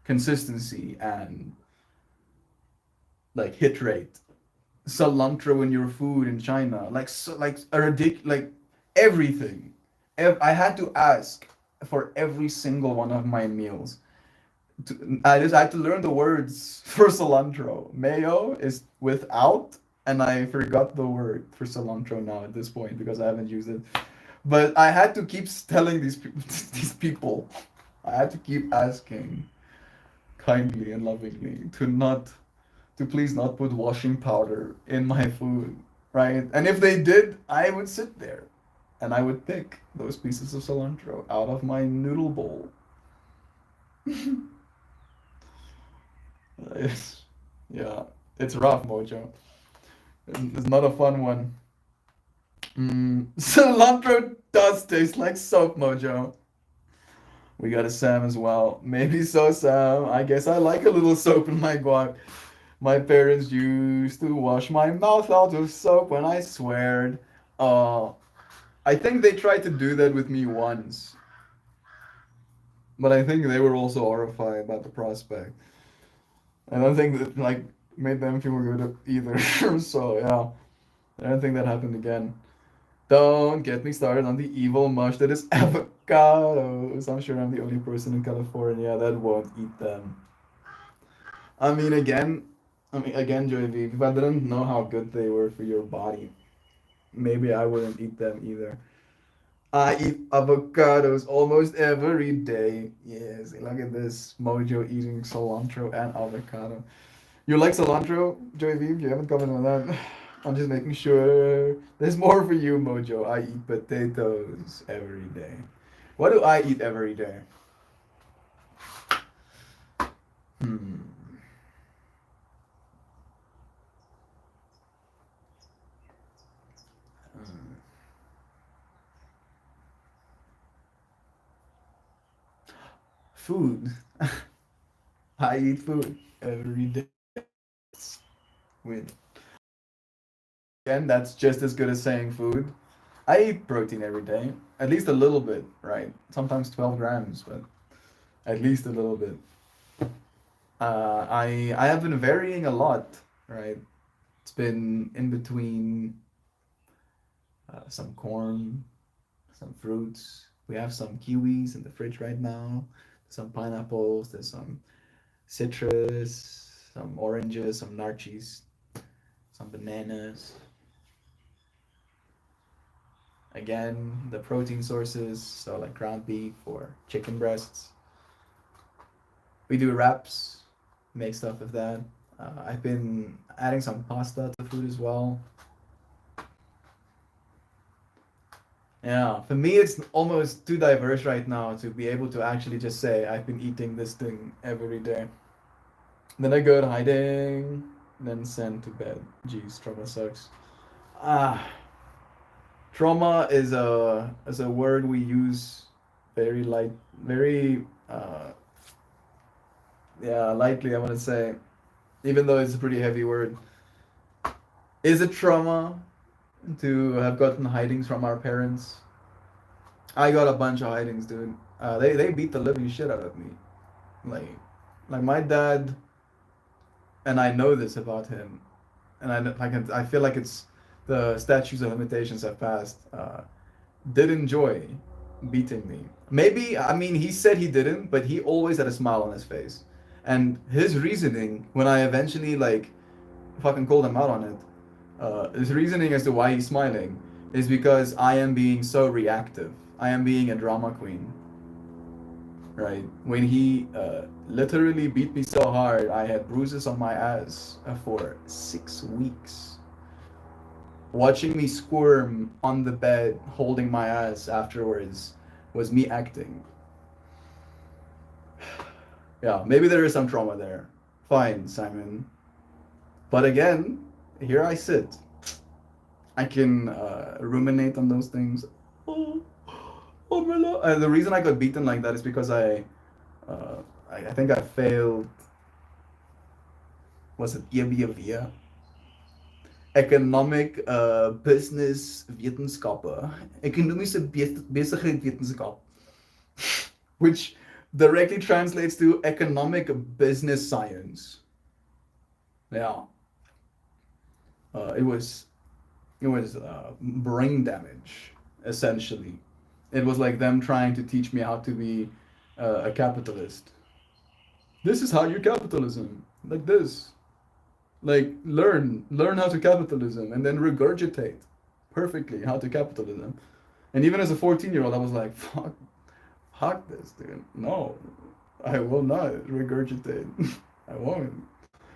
consistency and like hit rate. Cilantro in your food in China, like so, like a like everything. I had to ask for every single one of my meals. I just had to learn the words for cilantro. Mayo is without, and I forgot the word for cilantro now at this point because I haven't used it. But I had to keep telling these people, these people, I had to keep asking kindly and lovingly to please not put washing powder in my food, right? And if they did, I would sit there and I would pick those pieces of cilantro out of my noodle bowl. It's, yeah, it's rough, Mojo. It's not a fun one. Cilantro does taste like soap, Mojo. We got a Sam as well. Maybe so, Sam. I guess I like a little soap in my guac. My parents used to wash my mouth out with soap when I sweared. Uh, I think they tried to do that with me once, but I think they were also horrified about the prospect. I don't think that like made them feel good either. So yeah, I don't think that happened again. Don't get me started on the evil mush that is avocados. I'm sure I'm the only person in California that won't eat them. I mean, again, Joy V, if I didn't know how good they were for your body, maybe I wouldn't eat them either. I eat avocados almost every day. Yes, look at this Mojo eating cilantro and avocado. You like cilantro, Joy V? You haven't commented on that. I'm just making sure. There's more for you, Mojo. I eat potatoes every day. What do I eat every day? Hmm. Hmm. Food. I eat food every day. Win. Again, that's just as good as saying food. I eat protein every day, at least a little bit, right? Sometimes 12 grams, but at least a little bit. I have been varying a lot, right? It's been in between some corn, some fruits. We have some kiwis in the fridge right now, some pineapples, there's some citrus, some oranges, some narchis, some bananas. Again, the protein sources, so like ground beef or chicken breasts. We do wraps, make stuff with that. I've been adding some pasta to food as well. Yeah, for me, it's almost too diverse right now to be able to actually just say I've been eating this thing every day. Then I go to hiding, then send to bed. Jeez, trauma sucks. Ah, trauma is a word we use very light, very yeah, lightly. I want to say, even though it's a pretty heavy word. Is it trauma to have gotten hidings from our parents? I got a bunch of hidings, dude. They beat the living shit out of me. Like like my dad, and I know this about him, and I feel like it's the statutes of limitations have passed. Did enjoy beating me. Maybe, I mean, he said he didn't, but he always had a smile on his face. And his reasoning, when I eventually like fucking called him out on it, his reasoning as to why he's smiling is because I am being so reactive. I am being a drama queen, right? When he literally beat me so hard, I had bruises on my ass for 6 weeks. Watching me squirm on the bed, holding my ass afterwards, was me acting. Yeah, maybe there is some trauma there. Fine, Simon. But again, here I sit. I can ruminate on those things. Oh, oh my lord. The reason I got beaten like that is because uh, I think I failed. Was it EBV? Economic Business Wetenskappe. Economische Besigheidwetenskap. Which directly translates to economic business science. Yeah. It was brain damage, essentially. It was like them trying to teach me how to be a capitalist. This is how you capitalism, like this. Like learn how to capitalism, and then regurgitate perfectly how to capitalism. And even as a 14-year-old, I was like, fuck this, dude. No, I will not regurgitate. I won't.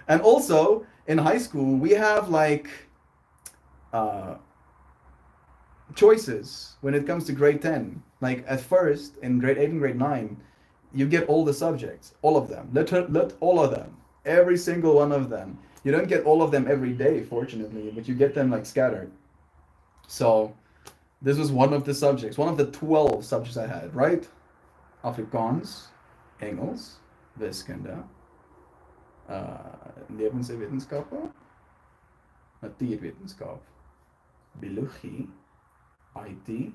And also in high school, we have like uh, choices when it comes to grade 10. Like at first, in grade 8 and grade 9, you get all the subjects, all of them. Let all of them, every single one of them. You don't get all of them every day, fortunately, but you get them like scattered. So this was one of the subjects, one of the 12 subjects I had, right? Afrikaans, Engels, wiskunde, lewenswetenskappe, natuurwetenskap, biologie, IT,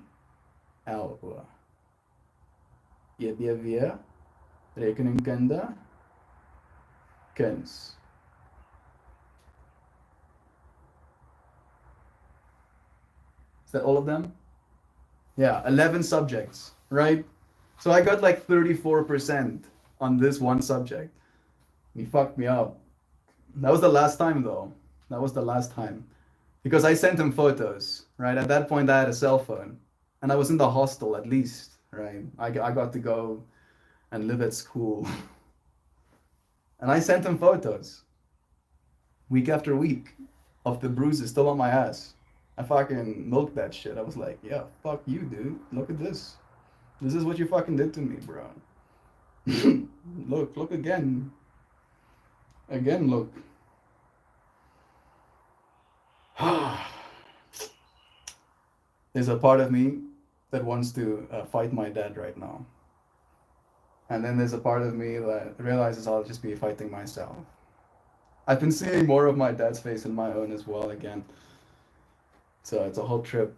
LO, EBW, rekeningkunde, kuns. Is that all of them? Yeah, 11 subjects, right? So I got like 34% on this one subject. He fucked me up. That was the last time though. That was the last time. Because I sent him photos, right? At that point, I had a cell phone. And I was in the hostel at least, right? I got to go and live at school. And I sent him photos week after week of the bruises still on my ass. I fucking milked that shit. I was like, yeah, fuck you, dude. Look at this. This is what you fucking did to me, bro. Look again. Again, look. There's a part of me that wants to fight my dad right now. And then there's a part of me that realizes I'll just be fighting myself. I've been seeing more of my dad's face in my own as well again. So it's a whole trip.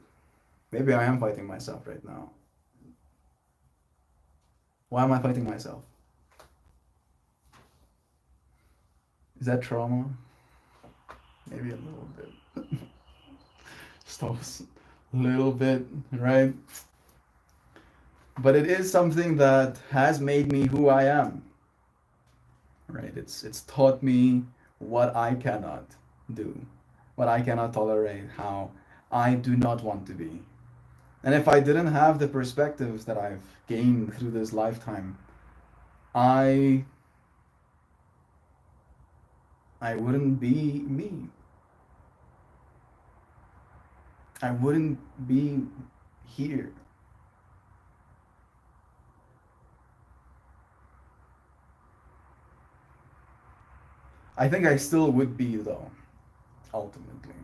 Maybe I am fighting myself right now. Why am I fighting myself? Is that trauma? Maybe a little bit. Just a little bit, right? But it is something that has made me who I am. Right? It's taught me what I cannot do, what I cannot tolerate, how I do not want to be. And if I didn't have the perspectives that I've gained through this lifetime, I wouldn't be me. I wouldn't be here. I think I still would be though, ultimately.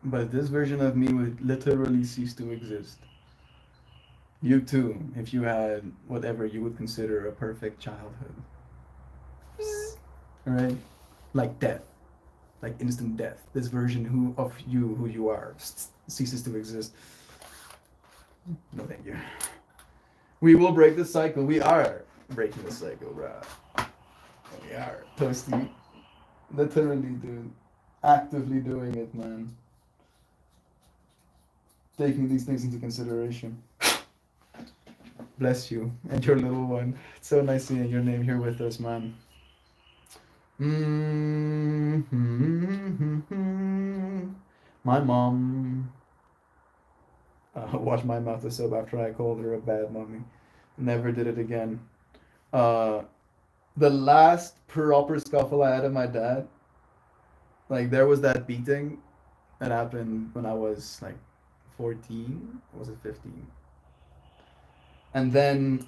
But this version of me would literally cease to exist. You too, if you had whatever you would consider a perfect childhood. Right? Like death. Like instant death. This version of you, who you are, ceases to exist. No thank you. We will break the cycle. We are breaking the cycle, bro. We are. Toasty. Literally, dude. Actively doing it, man. Taking these things into consideration. Bless you and your little one. It's so nice seeing your name here with us, man. My mom washed my mouth with soap after I called her a bad mommy. Never did it again. The last proper scuffle I had with my dad, like there was that beating that happened when I was like 14, or was it 15? And then,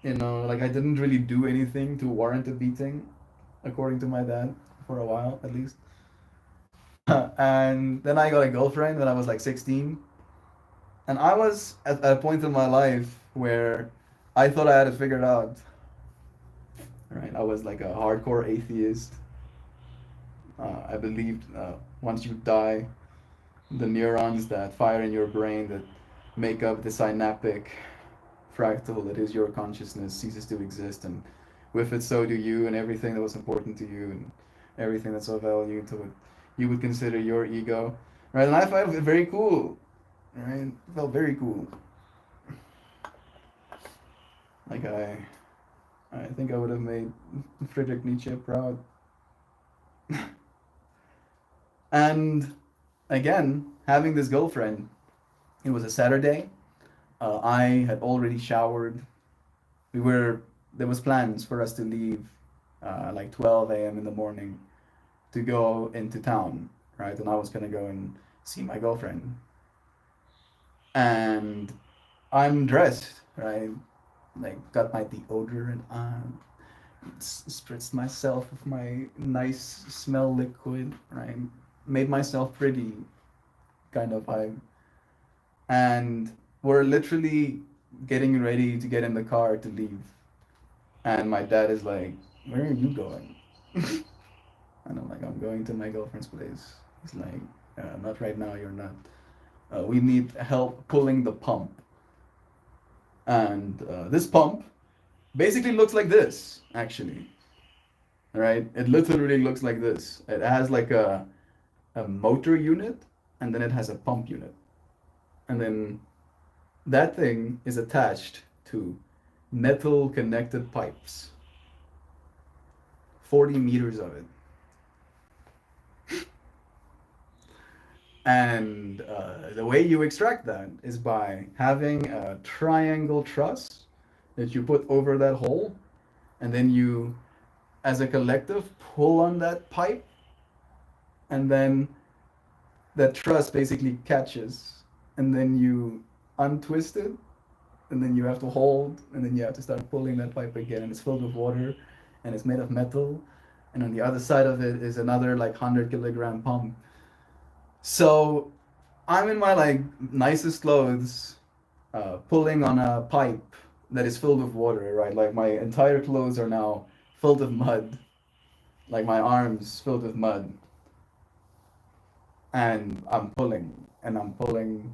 like I didn't really do anything to warrant a beating, according to my dad, for a while at least. And then I got a girlfriend when I was like 16. And I was at a point in my life where I thought I had it figured out. Right? I was like a hardcore atheist. I believed once you die, the neurons that fire in your brain that make up the synaptic fractal that is your consciousness ceases to exist, and with it so do you, and everything that was important to you and everything that's of value to what you would consider your ego, right? And I found it very cool, right? It felt very cool. Like I think I would have made Friedrich Nietzsche proud. And again, having this girlfriend, it was a Saturday. I had already showered. There was plans for us to leave like 12 a.m. in the morning to go into town, right? And I was gonna go and see my girlfriend. And I'm dressed, right? Like got my deodorant on, spritzed myself with my nice smell liquid, right? Made myself pretty, kind of vibe. And we're literally getting ready to get in the car to leave. And my dad is like, "Where are you going?" And I'm like, "I'm going to my girlfriend's place." He's like, "Not right now, you're not. We need help pulling the pump." And this pump basically looks like this, actually. Right? It literally looks like this. It has like a motor unit, and then it has a pump unit. And then that thing is attached to metal connected pipes. 40 meters of it. And the way you extract that is by having a triangle truss that you put over that hole, and then you, as a collective, pull on that pipe, and then that truss basically catches, and then you untwist it, and then you have to hold, and then you have to start pulling that pipe again, and it's filled with water, and it's made of metal, and on the other side of it is another like 100 kilogram pump. So I'm in my like nicest clothes, pulling on a pipe that is filled with water, right? Like my entire clothes are now filled with mud, like my arms filled with mud, and I'm pulling and I'm pulling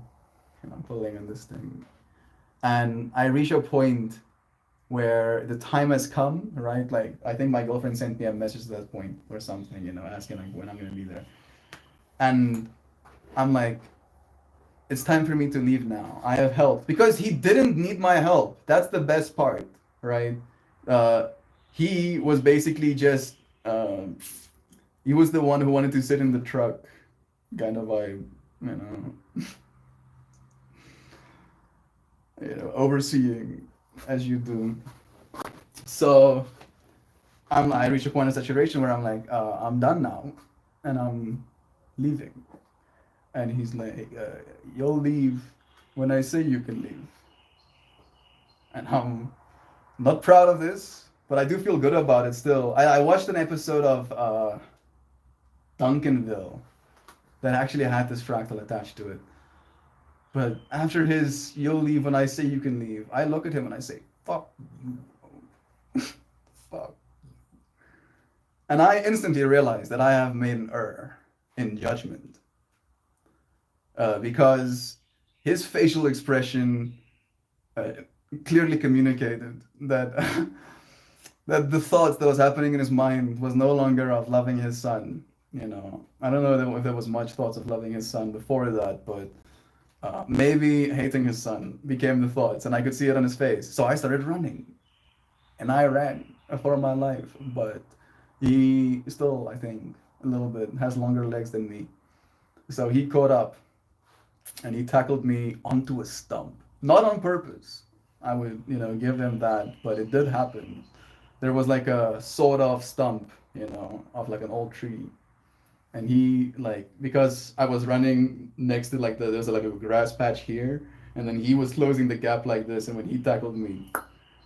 and I'm pulling on this thing, and I reach a point where the time has come, right? Like I think my girlfriend sent me a message at that point or something, asking like when I'm gonna be there, and I'm like, it's time for me to leave now. I have help because he didn't need my help. That's the best part, right? Uh, he was basically just he was the one who wanted to sit in the truck, kind of vibe, you know, overseeing as you do. So I reach a point of saturation where I'm like, I'm done now, and I'm leaving. And he's like, you'll leave when I say you can leave. And I'm not proud of this, but I do feel good about it still. I watched an episode of Duncanville that actually had this fractal attached to it. But after his, you'll leave when I say you can leave, I look at him and I say, fuck you. Fuck. And I instantly realize that I have made an error in judgment. Because his facial expression clearly communicated that that the thoughts that was happening in his mind was no longer of loving his son. I don't know if there was much thoughts of loving his son before that, but maybe hating his son became the thoughts, and I could see it on his face. So I started running, and I ran for my life. But he still, I think, a little bit has longer legs than me. So he caught up, and he tackled me onto a stump. Not on purpose. I would, give him that, but it did happen. There was like a sawed off stump, of like an old tree. And he, like, because I was running next to like there's like a grass patch here, and then he was closing the gap like this, and when he tackled me,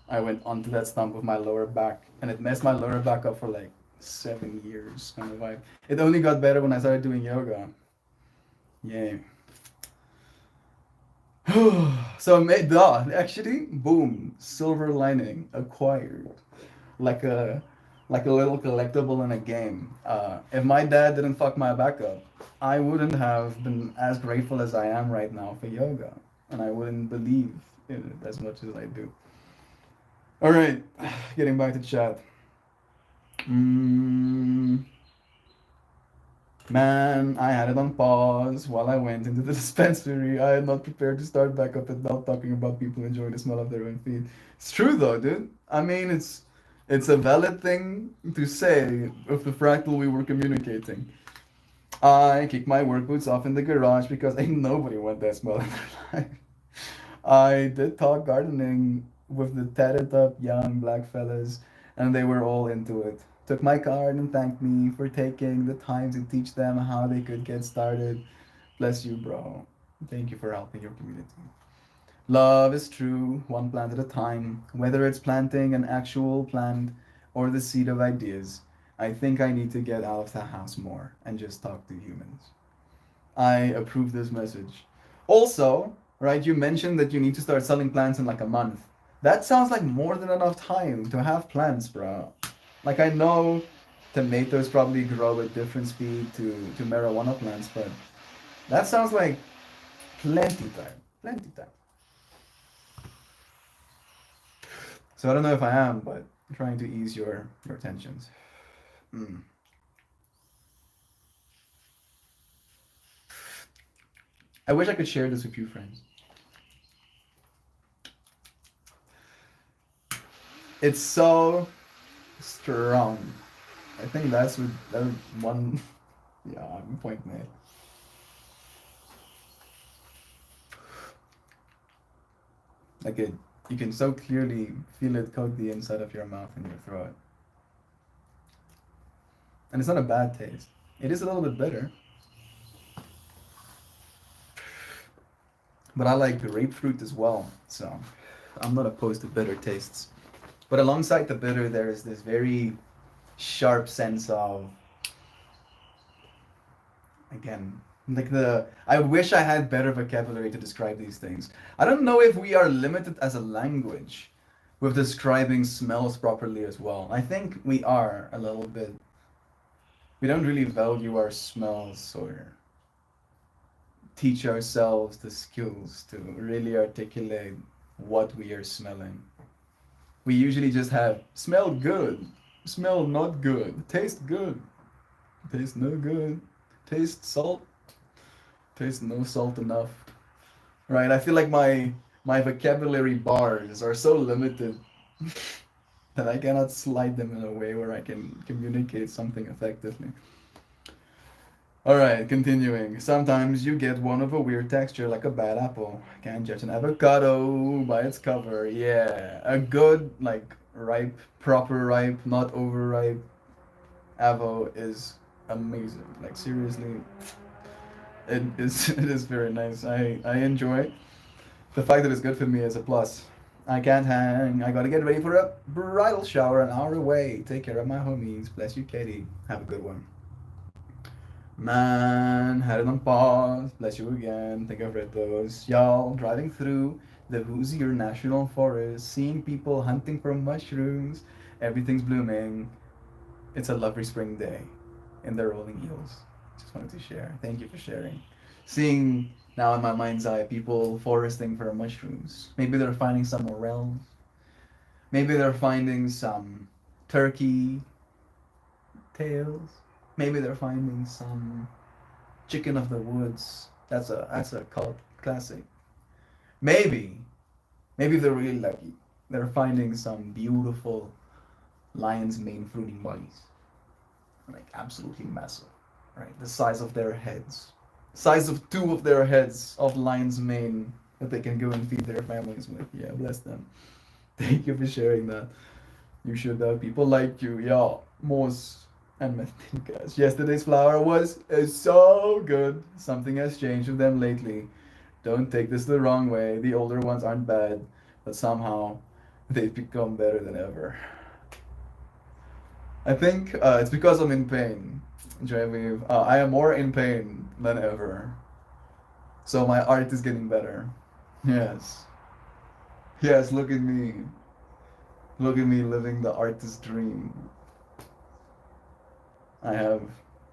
I went onto that stump with my lower back, and it messed my lower back up for like 7 years kind of vibe. It only got better when I started doing yoga. Yeah. So actually, boom, silver lining acquired, like a little collectible in a game. If my dad didn't fuck my back up, I wouldn't have been as grateful as I am right now for yoga, and I wouldn't believe in it as much as I do. All right, getting back to chat. Man, I had it on pause while I went into the dispensary. I am not prepared to start back up without talking about people enjoying the smell of their own feet. It's true though, dude. I mean, it's a valid thing to say of the fractal we were communicating. I kicked my work boots off in the garage because ain't nobody want that smell in their life. I did talk gardening with the tatted up young black fellas, and they were all into it. Took my card and thanked me for taking the time to teach them how they could get started. Bless you, bro. Thank you for helping your community. Love is true, one plant at a time, whether it's planting an actual plant or the seed of ideas. I think I need to get out of the house more and just talk to humans. I approve this message. Also, right, you mentioned that you need to start selling plants in like a month. That sounds like more than enough time to have plants, bro. Like I know tomatoes probably grow at different speed to marijuana plants, but that sounds like plenty time. Plenty time. So I don't know if I am, but I'm trying to ease your tensions. I wish I could share this with you, friends. It's so strong. I think that's one. Yeah, point made. Like you can so clearly feel it coat the inside of your mouth and your throat. And it's not a bad taste. It is a little bit bitter. But I like grapefruit as well, so I'm not opposed to bitter tastes. But alongside the bitter, there is this very sharp sense of, again, like I wish I had better vocabulary to describe these things. I don't know if we are limited as a language with describing smells properly as well. I think we are a little bit. We don't really value our smells or teach ourselves the skills to really articulate what we are smelling. We usually just have smell good, smell not good, taste good, taste no good, taste salt, taste no salt enough. Right? I feel like my vocabulary bars are so limited that I cannot slide them in a way where I can communicate something effectively. All right, continuing. Sometimes you get one of a weird texture like a bad apple. Can't judge an avocado by its cover. Yeah, a good, like, ripe, proper ripe, not overripe avo is amazing. Like, seriously, it is very nice. I enjoy. The fact that it's good for me is a plus. I can't hang. I gotta get ready for a bridal shower an hour away. Take care of my homies. Bless you, Katie. Have a good one. Man, had it on pause. Bless you again. Think I've read those. Y'all, driving through the Hoosier National Forest, seeing people hunting for mushrooms. Everything's blooming. It's a lovely spring day in the rolling hills. Just wanted to share. Thank you for sharing. Seeing now in my mind's eye people foresting for mushrooms. Maybe they're finding some morels. Maybe they're finding some turkey tails. Maybe they're finding some chicken of the woods. That's a cult classic. Maybe if they're really lucky, they're finding some beautiful lion's mane fruiting bodies. Like absolutely massive. Right? The size of their heads. Size of two of their heads of lion's mane that they can go and feed their families with. Yeah, bless them. Thank you for sharing that. You should have people like you. Yeah, Moz and Methinkas. Yesterday's flower was so good. Something has changed with them lately. Don't take this the wrong way. The older ones aren't bad, but somehow they've become better than ever. I think it's because I'm in pain, Genevieve. I am more in pain than ever. So my art is getting better. Yes. Yes, look at me. Look at me living the artist dream. I have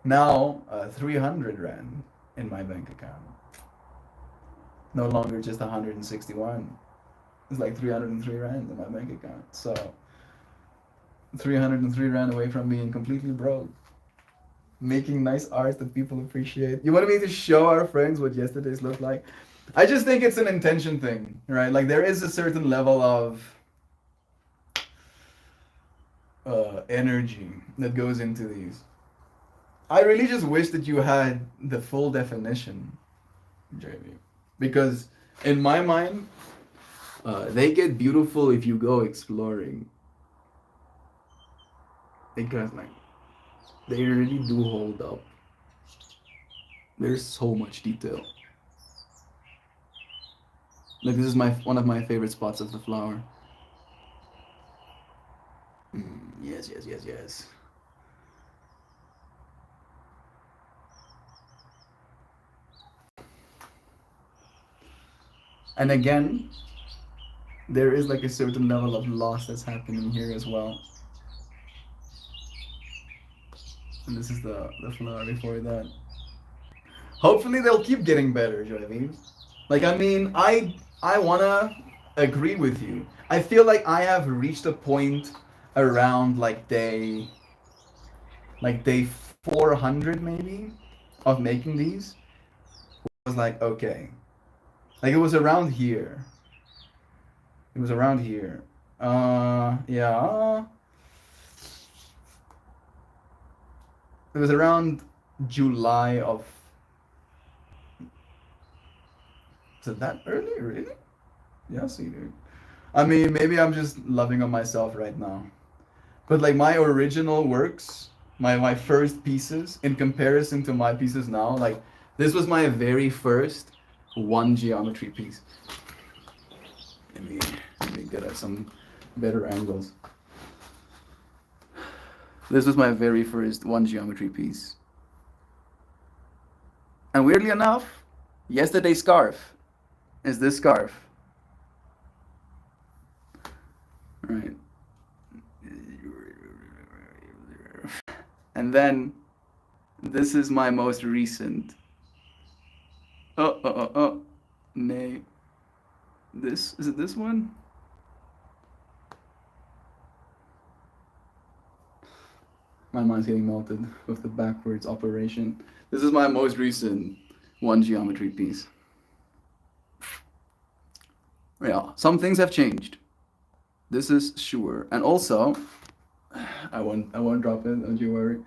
now 300 Rand in my bank account. No longer just 161. It's like 303 Rand in my bank account. So 303 Rand away from being completely broke. Making nice art that people appreciate. You wanted me to show our friends what yesterday's looked like? I just think it's an intention thing, right? Like there is a certain level of energy that goes into these. I really just wish that you had the full definition, Jamie, because in my mind, they get beautiful if you go exploring. Because like, they really do hold up. There's so much detail. Like this is one of my favorite spots of the flower. Yes. And again, there is like a certain level of loss that's happening here as well. And this is the flower before that. Hopefully they'll keep getting better, you know what I mean? Like I wanna agree with you. I feel like I have reached a point around like day 400 maybe of making these. I was like, okay. Like it was around here. Yeah. It was around July of. Is it that early? Really? Yeah, see, dude. I mean, maybe I'm just loving on myself right now. But like my original works, my first pieces, in comparison to my pieces now, like this was my very first one geometry piece. Let me get at some better angles. This was my very first one geometry piece. And weirdly enough, yesterday's scarf is this scarf. Right. And then this is my most recent. Nay. This, is it this one? My mind's getting melted with the backwards operation. This is my most recent one geometry piece. Yeah, some things have changed. This is sure. And also, I won't drop it, don't you worry.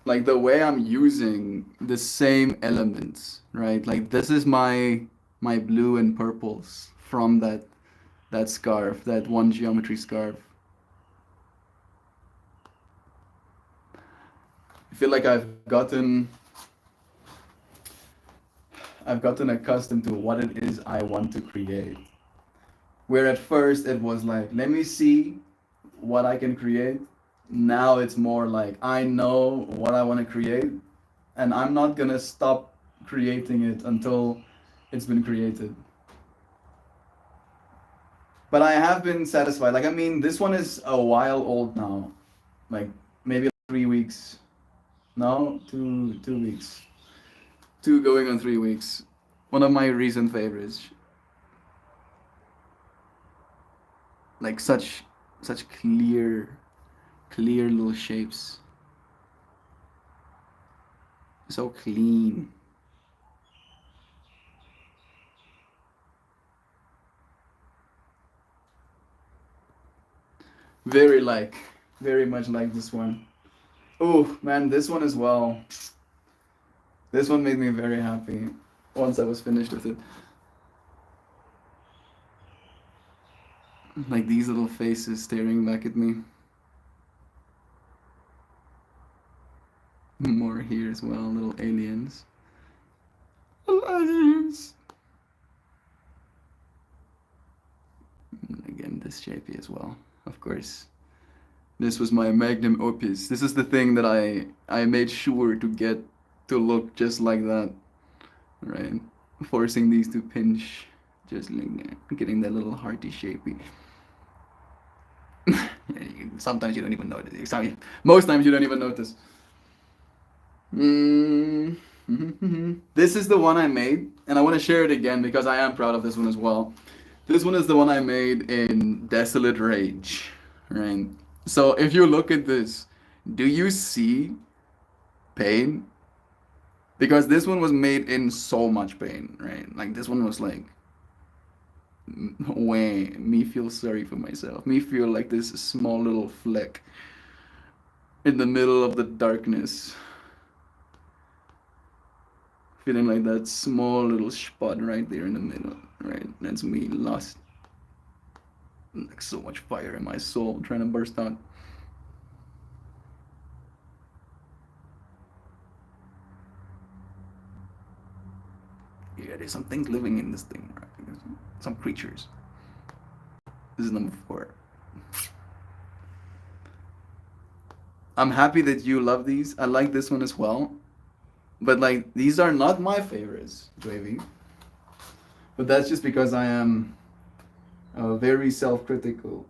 Like the way I'm using the same elements, right? Like this is my blue and purples from that scarf, that one geometry scarf. I feel like I've gotten accustomed to what it is I want to create. Where at first it was like, let me see what I can create. Now it's more like, I know what I want to create, and I'm not gonna stop creating it until it's been created. But I have been satisfied. Like, I mean, this one is a while old now. Like, maybe 3 weeks. No, 2 weeks. 2 going on 3 weeks. One of my recent favorites. Like such clear little shapes. So clean. Very much like this one. Oh man, this one as well. This one made me very happy once I was finished with it. Like these little faces staring back at me. More here as well, little aliens. Little aliens! Again, this shapey as well, of course. This was my magnum opus. This is the thing that I made sure to get to look just like that, right? Forcing these to pinch, just like getting that little hearty shapey. Sometimes you don't even notice. Most times you don't even notice. This is the one I made, and I want to share it again because I am proud of this one as well. This one is the one I made in Desolate Rage, right? So if you look at this, do you see pain? Because this one was made in so much pain, right? Like this one was like, way me feel sorry for myself. Me feel like this small little fleck in the middle of the darkness. Feeling like that small little spot right there in the middle, right? That's me lost. Like so much fire in my soul trying to burst out. Yeah, there's some things living in this thing, right? Some creatures. This is number 4. I'm happy that you love these. I like this one as well. But like, these are not my favorites, Wavy. But that's just because I am very self-critical.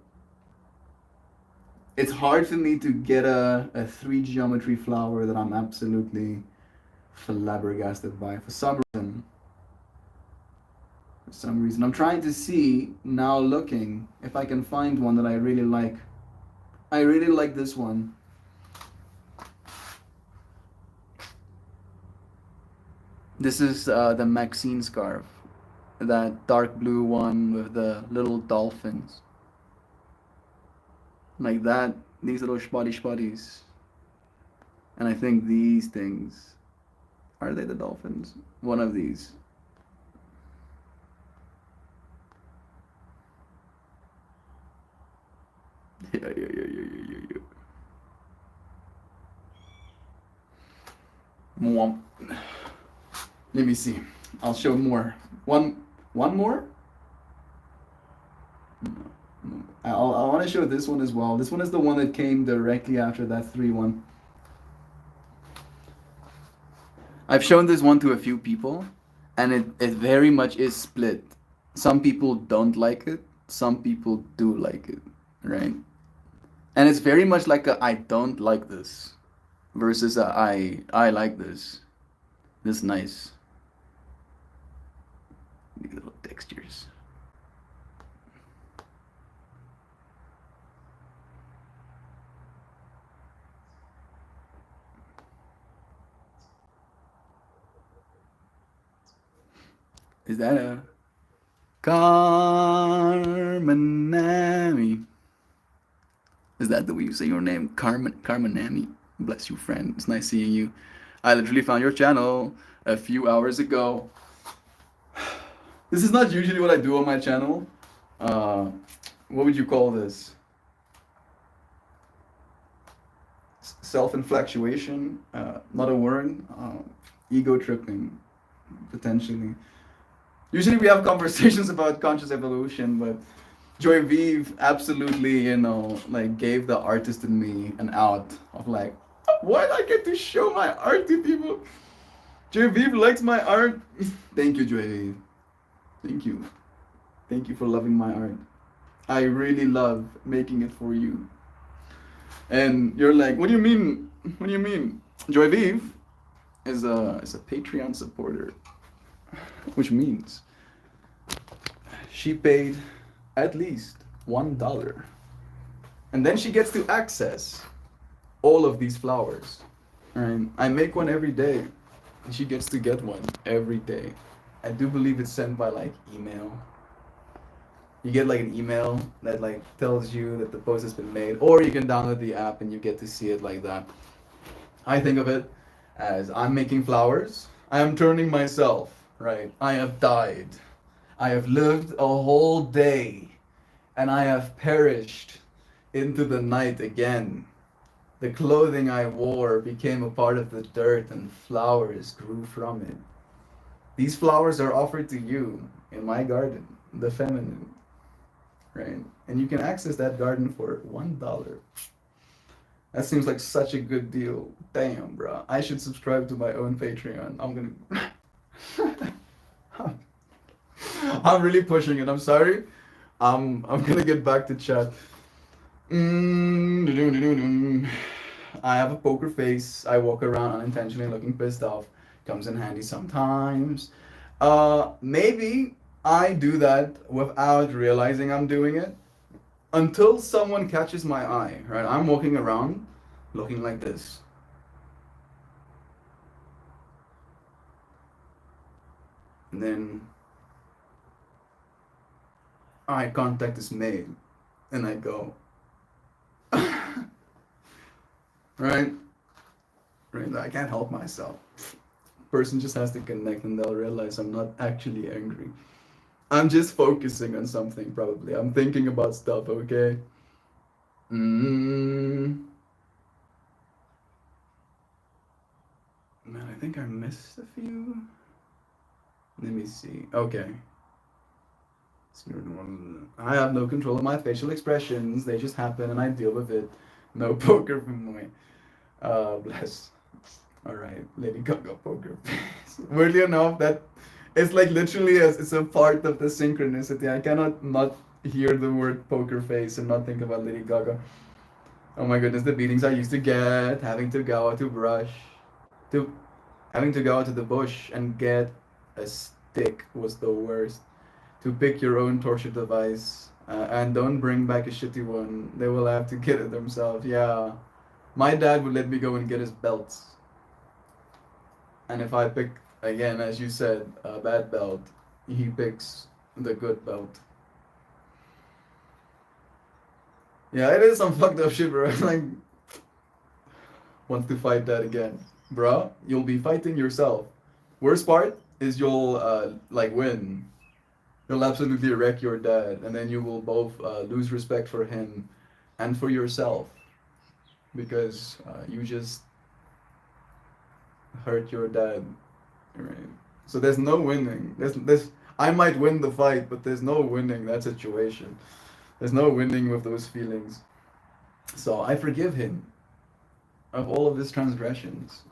It's hard for me to get a 3 geometry flower that I'm absolutely flabbergasted by for some reason. For some reason. I'm trying to see, now looking, if I can find one that I really like. I really like this one. This is the Maxine scarf. That dark blue one with the little dolphins. Like that, these little spotties. And I think these things, are they the dolphins? One of these. Yeah. Mwomp. Let me see. I'll show more. One more? No. to show this one as well. This one is the one that came directly after that 3-1. I've shown this one to a few people, and it very much is split. Some people don't like it, some people do like it, right? And it's very much like a I don't like this versus a I like this. This is nice. These little textures. Is that a Carmenami? Is that the way you say your name? Carmenami. Bless you, friend. It's nice seeing you. I literally found your channel a few hours ago. This is not usually what I do on my channel. What would you call this? Self-inflatuation, not a word. Ego tripping, potentially. Usually we have conversations about conscious evolution, but Joy Vive absolutely, like gave the artist in me an out of like, why do I get to show my art to people? Joy Vive likes my art. Thank you, Joy Vive. Thank you. Thank you for loving my art. I really love making it for you. And you're like, what do you mean? What do you mean? Joy Vive is a Patreon supporter, which means she paid at least $1, and then she gets to access all of these flowers. Right? I make one every day, and she gets to get one every day. I do believe it's sent by like email. You get like an email that like tells you that the post has been made, or you can download the app and you get to see it like that. I think of it as I'm making flowers. I am turning myself, right? I have died. I have lived a whole day, and I have perished into the night again. The clothing I wore became a part of the dirt, and flowers grew from it. These flowers are offered to you in my garden, the feminine, right? And you can access that garden for $1. That seems like such a good deal. Damn, bro. I should subscribe to my own Patreon. I'm really pushing it. I'm sorry. I'm gonna get back to chat. I have a poker face. I walk around unintentionally looking pissed off. Comes in handy sometimes. Maybe I do that without realizing I'm doing it until someone catches my eye, right? I'm walking around looking like this. And then eye contact is made, and I go, right? Right? I can't help myself. Person just has to connect, and they'll realize I'm not actually angry. I'm just focusing on something, probably. I'm thinking about stuff, okay? Man, I think I missed a few. Let me see. Okay. I have no control of my facial expressions. They just happen and I deal with it. No poker from me. Bless. Alright, Lady Gaga poker face. Weirdly enough, that it's like literally it's a part of the synchronicity. I cannot not hear the word poker face and not think about Lady Gaga. Oh my goodness, the beatings I used to get, having to go out to having to go out to the bush and get a stick was the worst. To pick your own torture device, and don't bring back a shitty one. They will have to get it themselves. Yeah, my dad would let me go and get his belts. And if I pick, again, as you said, a bad belt, he picks the good belt. Yeah, it is some fucked up shit, bro. Like, wants to fight that again. Bro, you'll be fighting yourself. Worst part is you'll, like, win. You'll absolutely wreck your dad, and then you will both lose respect for him and for yourself. Because you just hurt your dad, right? So there's no winning. I might win the fight, but there's no winning that situation. There's no winning with those feelings. So I forgive him of all of his transgressions.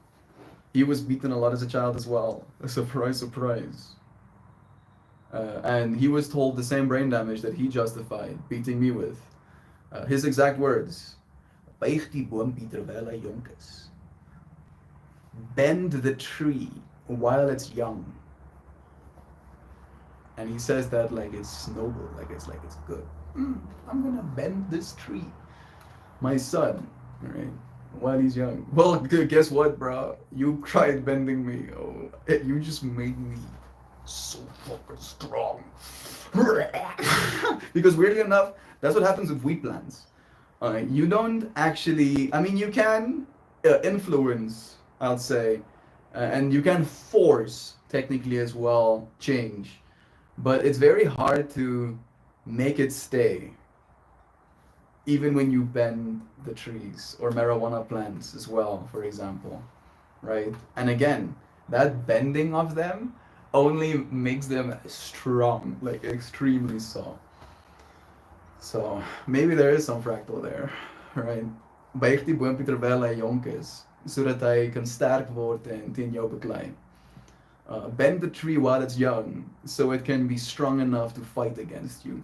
He was beaten a lot as a child as well. Surprise, surprise. And he was told the same brain damage that he justified beating me with. His exact words: "Buig die boompie terwyl hy jonk is. Bend the tree while it's young." And he says that like it's noble, like it's good. I'm gonna bend this tree, my son, right? While he's young. Well, guess what, bro? You tried bending me. Oh, you just made me so fucking strong. Because weirdly enough, that's what happens with wheat plants. You don't actually, I mean, you can influence, I'll say, and you can force, technically as well, change. But it's very hard to make it stay, even when you bend the trees or marijuana plants as well, for example, right? And again, that bending of them only makes them strong, like extremely so. So maybe there is some fractal there, right? Buig die boompie terwyl hy jonk is, sodat hy kan sterk word en teen jou beklei. Bend the tree while it's young, so it can be strong enough to fight against you.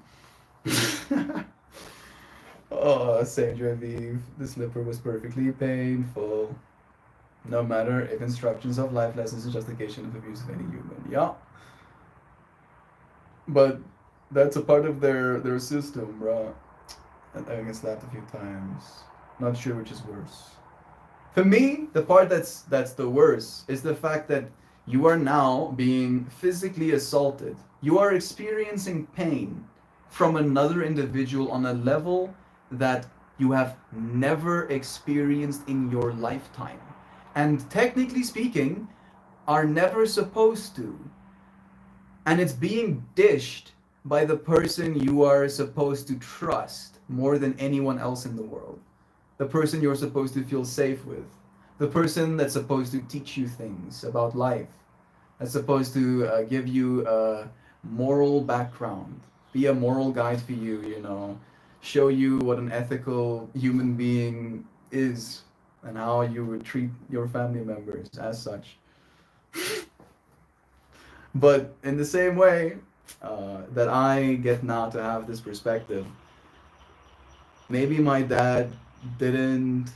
Oh, Saint Genevieve, the slipper was perfectly painful. No matter if instructions of life lessons and justification of abuse of any human. Yeah. But that's a part of their system, bro. And I get slapped a few times. Not sure which is worse. For me, the part that's the worst is the fact that you are now being physically assaulted. You are experiencing pain from another individual on a level that you have never experienced in your lifetime. And technically speaking, are never supposed to. And it's being dished by the person you are supposed to trust more than anyone else in the world. The person you're supposed to feel safe with. The person that's supposed to teach you things about life. That's supposed to give you a moral background. Be a moral guide for you, you know. Show you what an ethical human being is and how you would treat your family members as such. But in the same way that I get now to have this perspective, maybe my dad didn't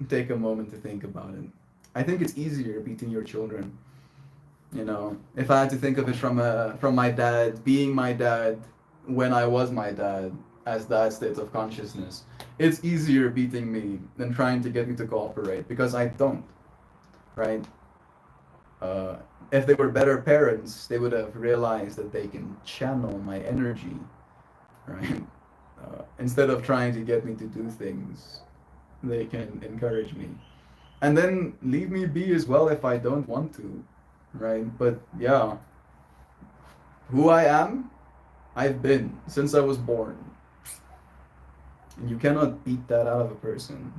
take a moment to think about it. I think it's easier beating your children. You know, if I had to think of it from my dad, being my dad when I was my dad, as that state of consciousness, it's easier beating me than trying to get me to cooperate, because I don't, right? If they were better parents, they would have realized that they can channel my energy, right? Instead of trying to get me to do things, they can encourage me. And then leave me be as well if I don't want to, right? But yeah, who I am, I've been since I was born. And you cannot beat that out of a person.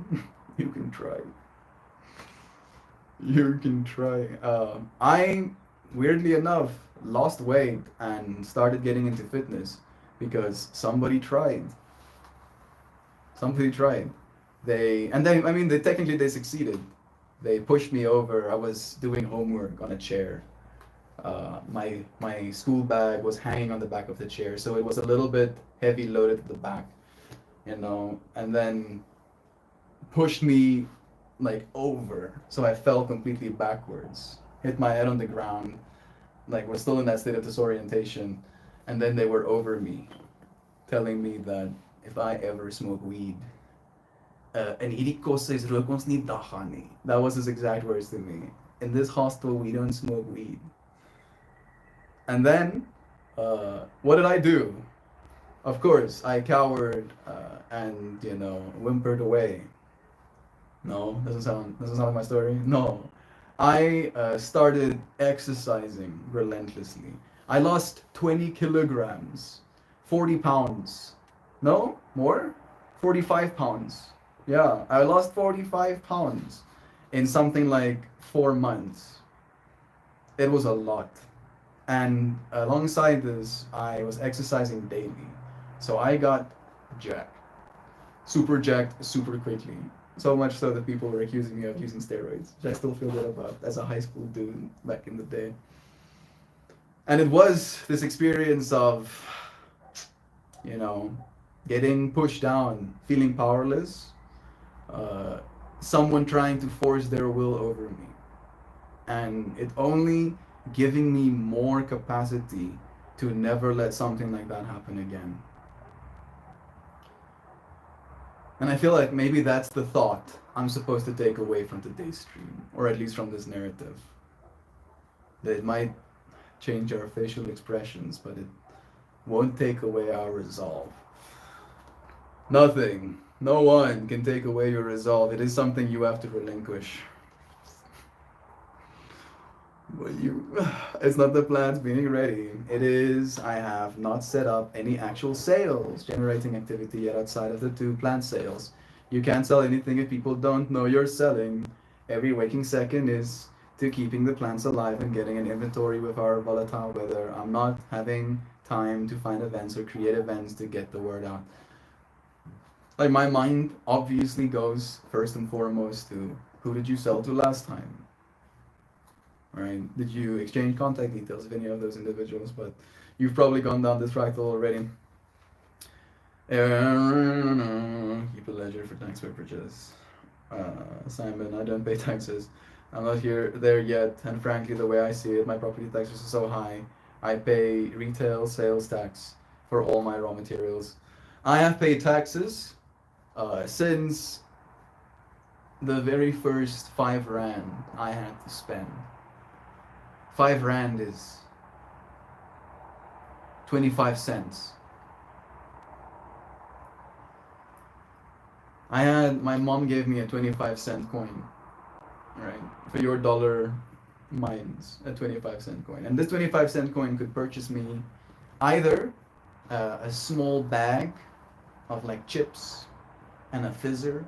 You can try. You can try. I, weirdly enough, lost weight and started getting into fitness because somebody tried. Somebody tried. They technically they succeeded. They pushed me over. I was doing homework on a chair. My school bag was hanging on the back of the chair, so it was a little bit heavy loaded at the back, you know, and then pushed me like over, so I fell completely backwards, hit my head on the ground, like was still in that state of disorientation, and then they were over me, telling me that if I ever smoke weed, in hierdie koshuis rook ons nie dagga nie. That was his exact words to me. In this hostel, we don't smoke weed. And then, what did I do? Of course, I cowered and, you know, whimpered away. No, doesn't sound like my story. No, I started exercising relentlessly. I lost 20 kilograms, 40 pounds. No, more? 45 pounds. Yeah, I lost 45 pounds in something like 4 months. It was a lot. And alongside this, I was exercising daily. So I got jacked, super jacked, super quickly. So much so that people were accusing me of using steroids, which I still feel good about as a high school dude back in the day. And it was this experience of, you know, getting pushed down, feeling powerless, uh, someone trying to force their will over me. And it only giving me more capacity to never let something like that happen again. And I feel like maybe that's the thought I'm supposed to take away from today's stream, or at least from this narrative. That it might change our facial expressions, but it won't take away our resolve. Nothing, no one can take away your resolve. It is something you have to relinquish. But it's not the plants being ready. It is, I have not set up any actual sales generating activity yet outside of the 2 plant sales. You can't sell anything if people don't know you're selling. Every waking second is to keeping the plants alive and getting an inventory with our volatile weather. I'm not having time to find events or create events to get the word out. Like, my mind obviously goes first and foremost to, who did you sell to last time? Right? Did you exchange contact details of any of those individuals? But you've probably gone down this fractal already. Keep it leisure for tax purposes. Simon, I don't pay taxes. I'm not there yet, and frankly, the way I see it, my property taxes are so high. I pay retail sales tax for all my raw materials. I have paid taxes since the very first 5 Rand I had to spend. 5 Rand is 25 cents. My mom gave me a 25-cent coin, right? For your dollar, mine's a 25-cent coin. And this 25-cent coin could purchase me either a small bag of like chips and a fizzer,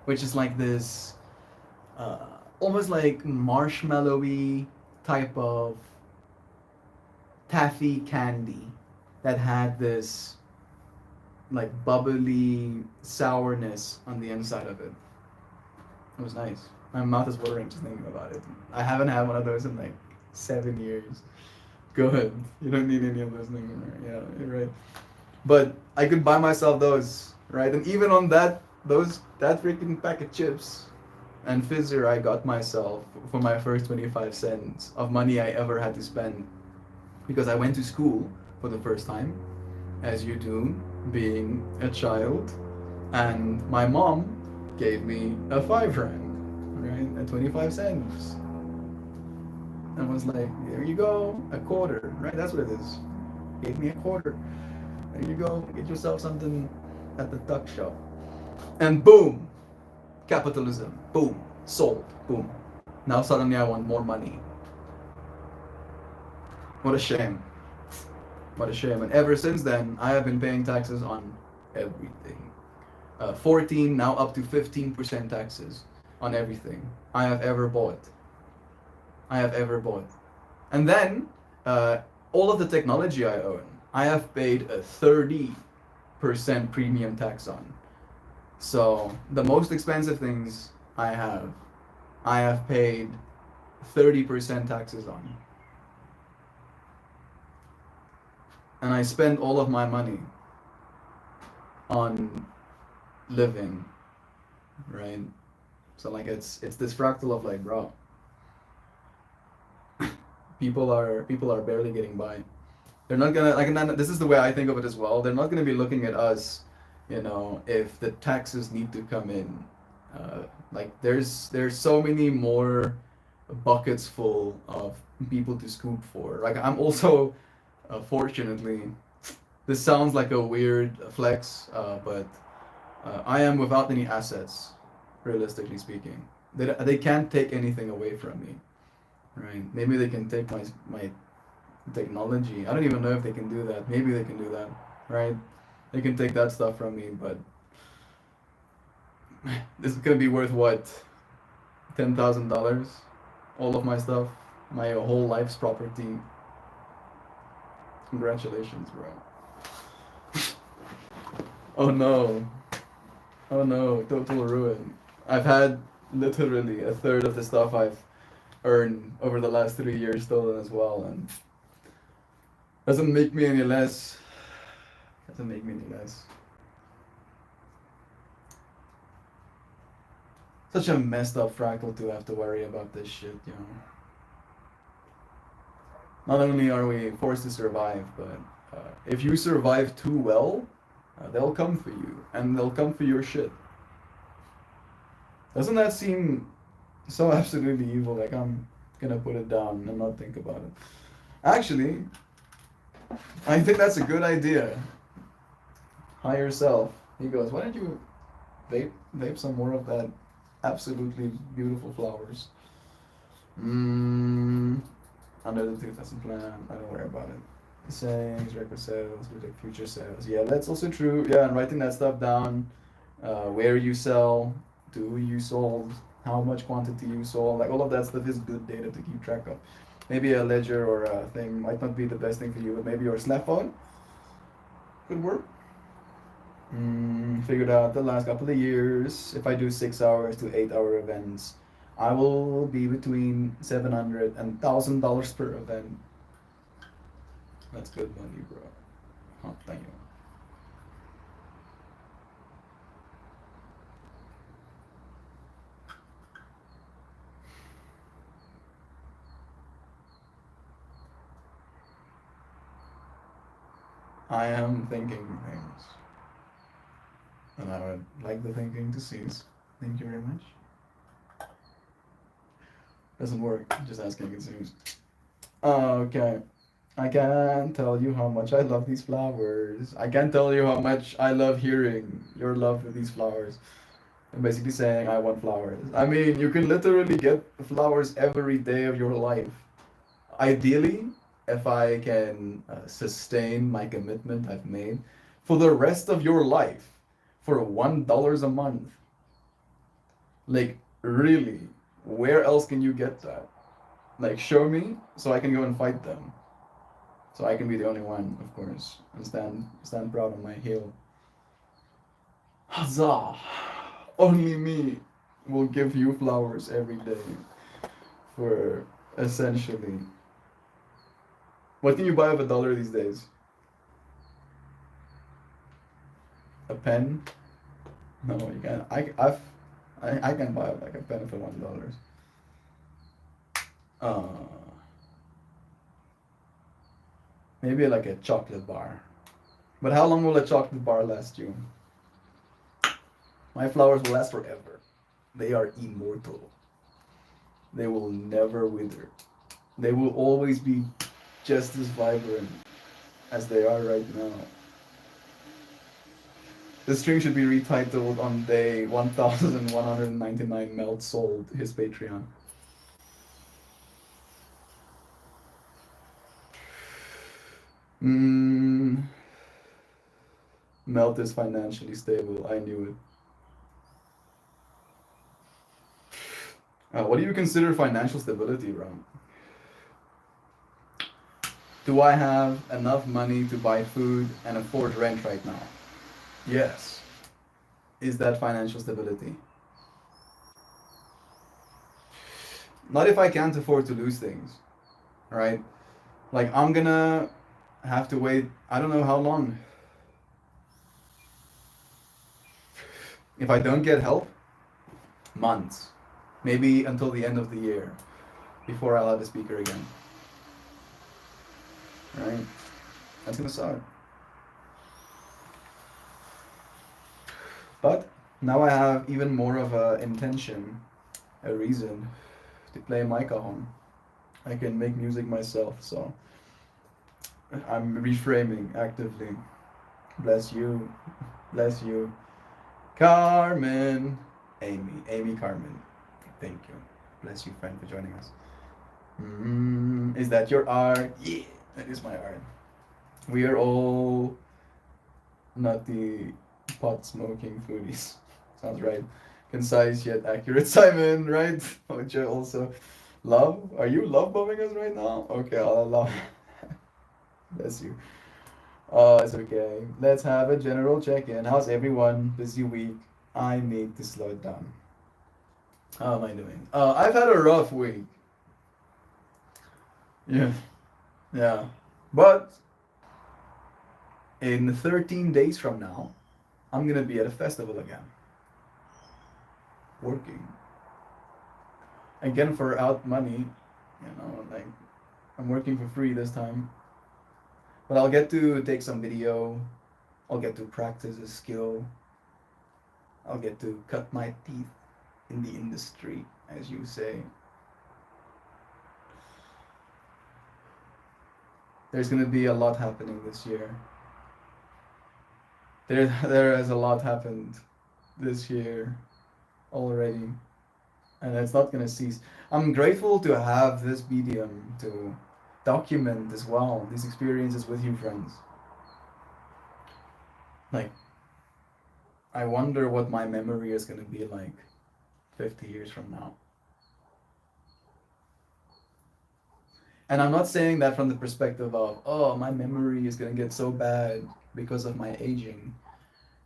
which is like this almost like marshmallowy type of taffy candy that had this like bubbly sourness on the inside of it. It was nice. My mouth is watering just thinking about it. I haven't had one of those in like 7 years. Good. You don't need any of those anymore. Yeah, you're right. But I could buy myself those, right? And even on that freaking pack of chips and fizzer I got myself for my first 25 cents of money I ever had to spend, because I went to school for the first time, as you do, being a child, and my mom gave me a 5 Rand, right? At 25 cents. And was like, there you go, a quarter, right? That's what it is. Gave me a quarter. There you go, get yourself something at the tuck shop. And boom, capitalism, boom, sold, boom. Now suddenly I want more money. What a shame. What a shame. And ever since then, I have been paying taxes on everything. 14, now up to 15% taxes on everything I have ever bought. And then, all of the technology I own, I have paid a 30% premium tax on. So, the most expensive things I have paid 30% taxes on. And I spend all of my money on living, right? So like it's this fractal of like, bro, people are barely getting by. They're not gonna like, and this is the way I think of it as well. They're not gonna be looking at us, you know, if the taxes need to come in. Like there's so many more buckets full of people to scoop for. Like I'm also, fortunately, this sounds like a weird flex, but I am without any assets, realistically speaking. They can't take anything away from me, right? Maybe they can take my technology. I don't even know if they can do that. Maybe they can do that, right? They can take that stuff from me, but this is gonna be worth what? $10,000? All of my stuff, my whole life's property. Congratulations, bro. Oh no. Oh no, total ruin. I've had literally a third of the stuff I've earned over the last 3 years stolen as well, and doesn't make me any less. Doesn't make me any less. Such a messed up fractal to have to worry about this shit, you know. Not only are we forced to survive, but if you survive too well, they'll come for you, and they'll come for your shit. Doesn't that seem so absolutely evil? Like I'm gonna put it down and not think about it. Actually, I think that's a good idea. Higher self. He goes, why don't you vape some more of that absolutely beautiful flowers? Under the 2000 plan, I don't worry about it. Sayings, record sales, predict future sales. Yeah, that's also true. Yeah, and writing that stuff down, where you sell, to who you sold, how much quantity you sold, like all of that stuff is good data to keep track of. Maybe a ledger or a thing might not be the best thing for you, but maybe your snap phone could work. Figured out the last couple of years, if I do 6 hours to 8 hour events, I will be between $700 and $1,000 per event. That's good money, bro. Oh, thank you. I am thinking things, and I would like the thinking to cease. Thank you very much. Doesn't work, just asking it seems. Okay. I can't tell you how much I love these flowers. I can't tell you how much I love hearing your love for these flowers. I'm basically saying I want flowers. I mean, you can literally get flowers every day of your life. Ideally, if I can sustain my commitment I've made for the rest of your life for $1 a month. Like, really, where else can you get that? Like, show me so I can go and fight them. So I can be the only one, of course, and stand proud on my heel. Huzzah! Only me will give you flowers every day for essentially. What can you buy with $1 these days? A pen? No, you can't. I can buy like a pen for $1. Maybe like a chocolate bar. But how long will a chocolate bar last you? My flowers will last forever. They are immortal. They will never wither. They will always be just as vibrant as they are right now. The stream should be retitled on day 1199 Melt sold his Patreon. Melt is financially stable. I knew it. What do you consider financial stability, Ron? Do I have enough money to buy food and afford rent right now? Yes. Is that financial stability? Not if I can't afford to lose things, right? Like, I'm gonna have to wait, I don't know how long. If I don't get help, months. Maybe until the end of the year before I'll have a speaker again. Right? That's gonna suck. But now I have even more of a intention, a reason to play my cajon. I can make music myself, so I'm reframing actively. Bless you. Bless you. Carmen. Amy Carmen. Thank you. Bless you, friend, for joining us. Is that your art? Yeah, that is my art. We are all nutty, pot smoking foodies. Sounds right. Concise yet accurate, Simon, right? Ocha also. Love? Are you love bombing us right now? Okay, I'll allow. Bless you. Oh, it's okay. Let's have a general check-in. How's everyone? Busy week. I need to slow it down. How am I doing? I've had a rough week. Yeah, yeah. But in 13 days from now, I'm gonna be at a festival again, working again for out money. Like I'm working for free this time, but I'll get to take some video. I'll get to practice a skill. I'll get to cut my teeth in the industry, as you say. There's gonna be a lot happening this year. There has a lot happened this year already, and it's not gonna cease. I'm grateful to have this medium to document as well these experiences with you friends. Like, I wonder what my memory is gonna be like 50 years from now. And I'm not saying that from the perspective of, oh, my memory is gonna get so bad because of my aging.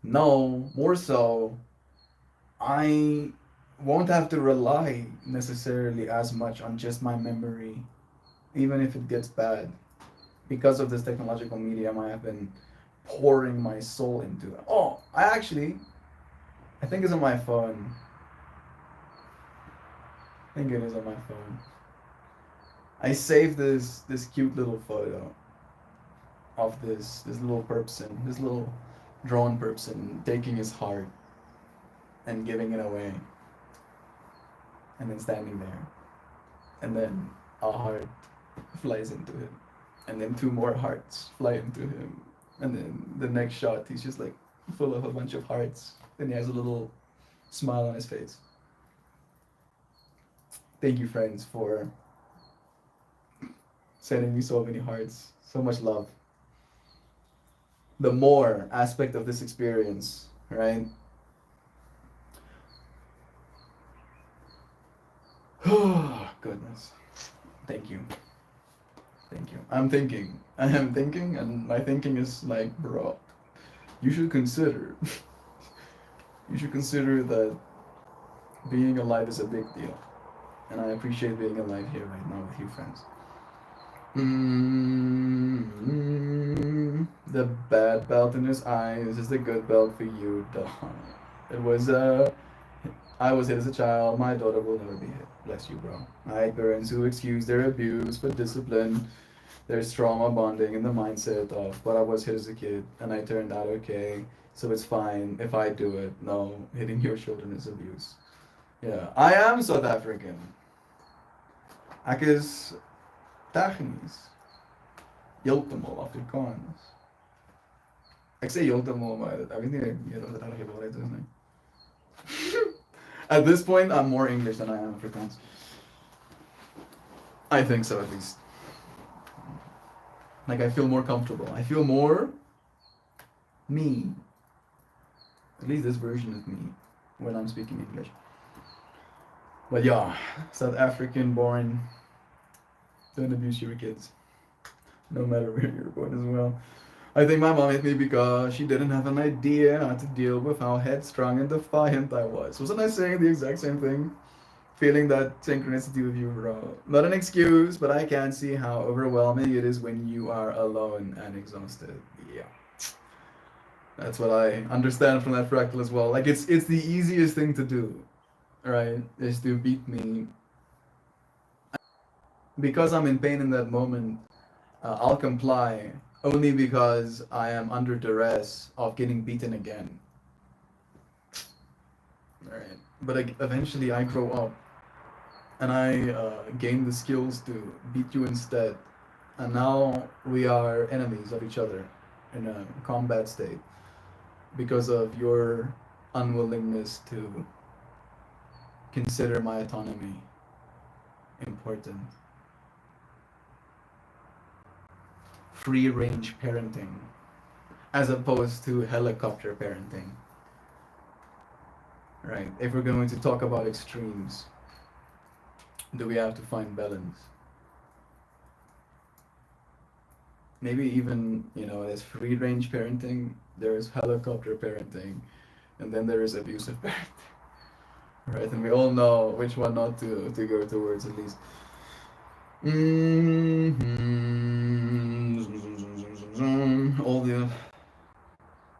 No, more so, I won't have to rely necessarily as much on just my memory, even if it gets bad. Because of this technological medium, I have been pouring my soul into it. Oh, I think it's on my phone. I think it is on my phone. I saved this cute little photo of this little person, this little drawn person taking his heart and giving it away, and then standing there, and then a heart flies into him, and then two more hearts fly into him, and then the next shot he's just like full of a bunch of hearts, and he has a little smile on his face. Thank you, friends, for sending me so many hearts, so much love. The more aspect of this experience, right? Oh, goodness. Thank you. Thank you. I am thinking, and my thinking is like, bro, you should consider, you should consider that being alive is a big deal. And I appreciate being alive here right now with you friends. The bad belt in his eyes is the good belt for you, Don. It was, I was hit as a child. My daughter will never be hit. Bless you, bro. I hate parents who excuse their abuse for discipline. There's trauma bonding in the mindset of, but I was hit as a kid and I turned out okay, so it's fine if I do it. No, hitting your children is abuse. Yeah, I am South African. Ek is tegnies heeltemal Afrikaans. Ek sê heeltemal, maar ek weet nie meer of dit reg gebruik is nie. At this point, I'm more English than I am Afrikaans. I think so, at least. Like, I feel more comfortable. I feel more me. At least this version of me when I'm speaking English. But yeah, South African born. Don't abuse your kids. No matter where you're born as well. I think my mom hit me because she didn't have an idea how to deal with how headstrong and defiant I was. Wasn't I saying the exact same thing? Feeling that synchronicity with you, bro. Not an excuse, but I can see how overwhelming it is when you are alone and exhausted. Yeah. That's what I understand from that fractal as well. Like it's the easiest thing to do, right? Is to beat me. Because I'm in pain in that moment, I'll comply only because I am under duress of getting beaten again. Right. But eventually I grow up and I gain the skills to beat you instead. And now we are enemies of each other in a combat state because of your unwillingness to consider my autonomy important. Free range parenting as opposed to helicopter parenting. Right? If we're going to talk about extremes, do we have to find balance? maybe even, there's free range parenting, there's helicopter parenting, and then there is abusive parenting, right? And we all know which one not to go towards, at least.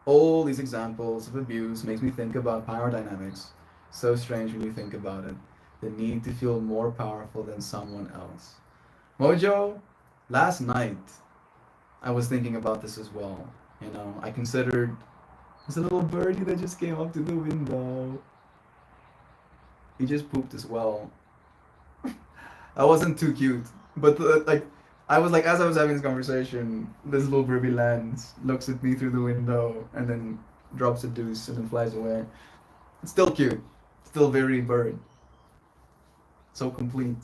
All these examples of abuse makes me think about power dynamics. So strange when you think about it. The need to feel more powerful than someone else. Mojo, last night I was thinking about this as well. I considered there's a little birdie that just came up to the window. He just pooped as well. I wasn't too cute, but like I was like, as I was having this conversation, this little birdie lands, looks at me through the window, and then drops a deuce and then flies away. It's still cute, still very bird. So complete,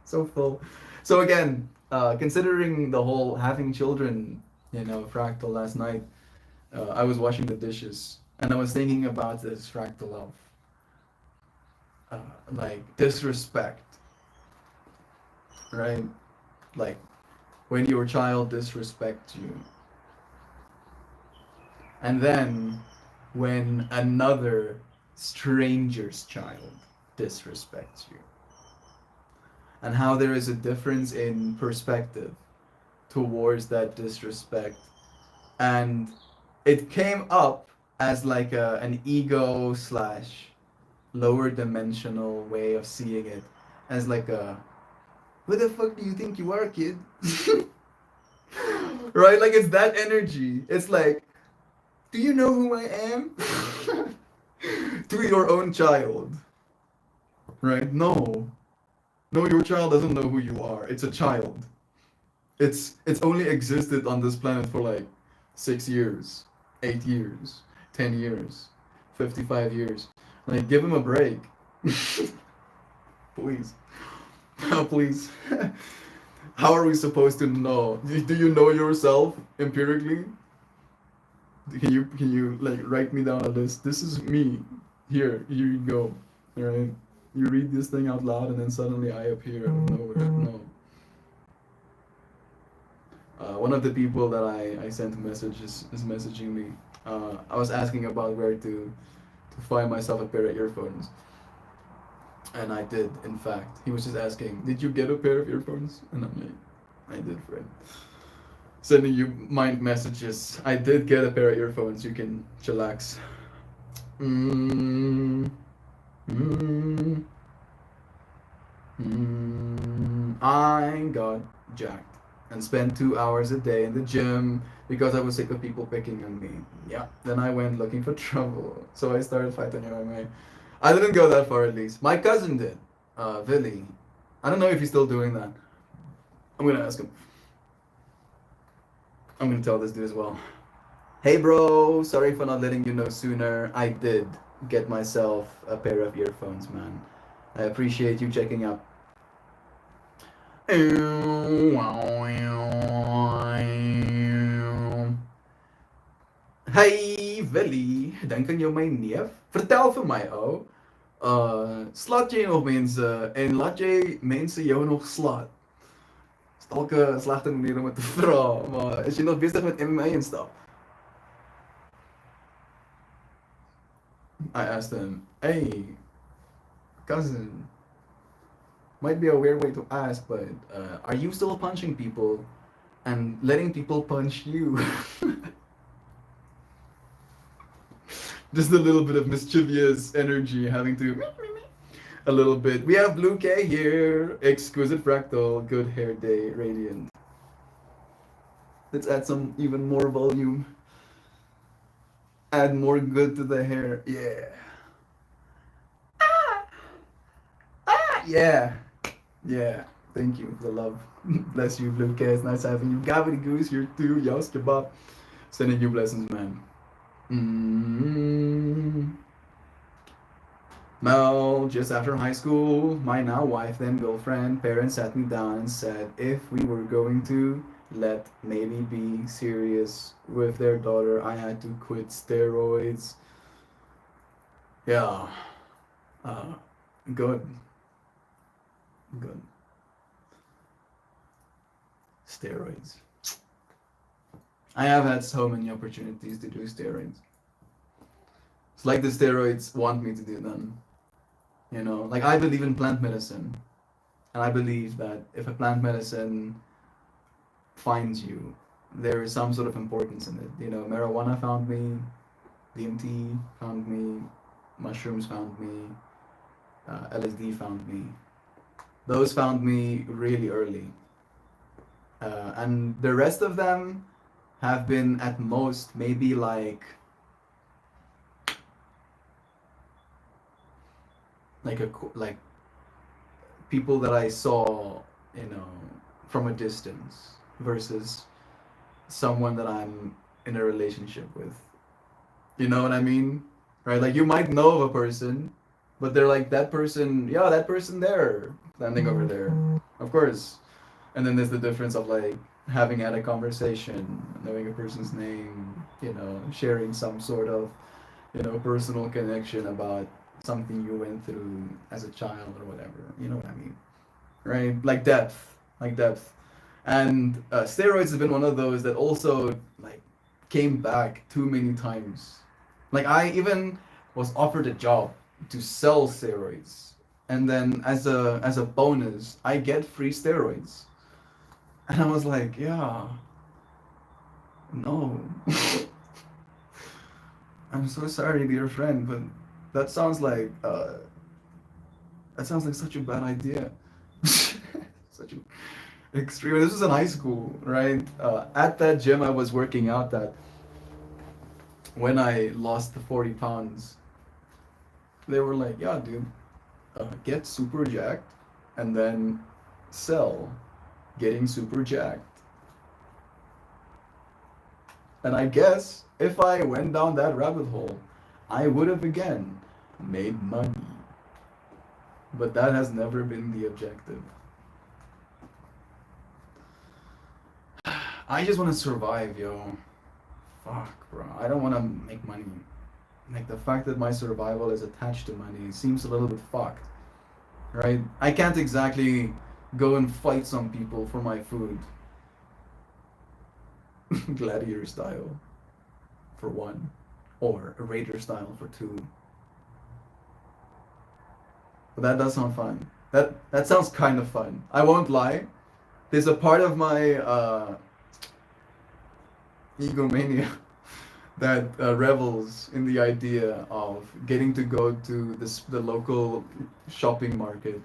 so full. So again, considering the whole having children, fractal last night, I was washing the dishes and I was thinking about this fractal of like disrespect, right? Like when your child disrespects you, and then when another stranger's child disrespects you, and how there is a difference in perspective towards that disrespect. And it came up as like an ego slash lower dimensional way of seeing it, as like a, who the fuck do you think you are, kid? Right? Like it's that energy. It's like, do you know who I am? To your own child. Right? No. No, your child doesn't know who you are. It's a child. It's only existed on this planet for like 6 years, 8 years, 10 years, 55 years. Like, give him a break. Please. Oh, please. How are we supposed to know? Do you know yourself empirically? Can you like write me down a list? This is me. Here you go. Alright? You read this thing out loud and then suddenly I appear out of nowhere. No. One of the people that I sent a message is messaging me. I was asking about where to find myself a pair of earphones. And I did, in fact. He was just asking, did you get a pair of earphones? And I'm like, I did, friend. Sending you mind messages. I did get a pair of earphones. You can chillax. I got jacked and spent 2 hours a day in the gym because I was sick of people picking on me. Yeah. Then I went looking for trouble. So I started fighting MMA. I didn't go that far, at least. My cousin did. Billy. I don't know if he's still doing that. I'm gonna ask him. I'm gonna tell this dude as well. Hey bro, sorry for not letting you know sooner. I did get myself a pair of earphones, man. I appreciate you checking up. Hey Willy, dink aan jou my neef? Vertel vir my ou. Slat jy nog mense en laat jy mense jou nog slat? Is dalk 'n slegte manier om dit te vra, maar is jy nog besig met MMA en stuff? I asked him, hey, cousin, might be a weird way to ask, but are you still punching people and letting people punch you? Just a little bit of mischievous energy, having to a little bit. We have Blue K here, exquisite fractal, good hair day, radiant. Let's add some even more volume. Add more good to the hair. Yeah. Yeah. Yeah. Thank you for the love. Bless you, Blue K. It's nice having you. Gabby Goose here too. Yos kebab. Sending you blessings, man. Mel, just after high school, my now wife, then girlfriend, parents sat me down and said if we were going to let maybe be serious with their daughter, I had to quit steroids. Yeah. Good. Good. Steroids. I have had so many opportunities to do steroids. It's like the steroids want me to do them. You know, like I believe in plant medicine, and I believe that if a plant medicine finds you, there is some sort of importance in it. You know, marijuana found me, DMT found me, mushrooms found me, LSD found me. Those found me really early. And the rest of them have been at most maybe like people that I saw, you know, from a distance versus someone that I'm in a relationship with. You know what I mean? Right? Like you might know of a person, but they're like that person, yeah, that person there, standing over there. Of course. And then there's the difference of like having had a conversation, knowing a person's name, you know, sharing some sort of, you know, personal connection about something you went through as a child or whatever. You know what I mean? Right? Like depth. And steroids have been one of those that also like came back too many times. Like I even was offered a job to sell steroids, and then as a bonus, I get free steroids. And I was like, yeah, no. I'm so sorry, dear friend, but that sounds like such a bad idea. Such an extreme. This was in high school, right? At that gym I was working out at, when I lost the 40 pounds, they were like, yeah, dude, get super jacked and then sell getting super jacked. And I guess if I went down that rabbit hole, I would have again made money. But that has never been the objective. I just want to survive, yo. Fuck, bro. I don't want to make money. Like the fact that my survival is attached to money seems a little bit fucked, right? I can't exactly go and fight some people for my food. Gladiator style, for one, or Raider style for two. But that does sound fun. That sounds kind of fun. I won't lie. There's a part of my egomania that revels in the idea of getting to go to the local shopping market,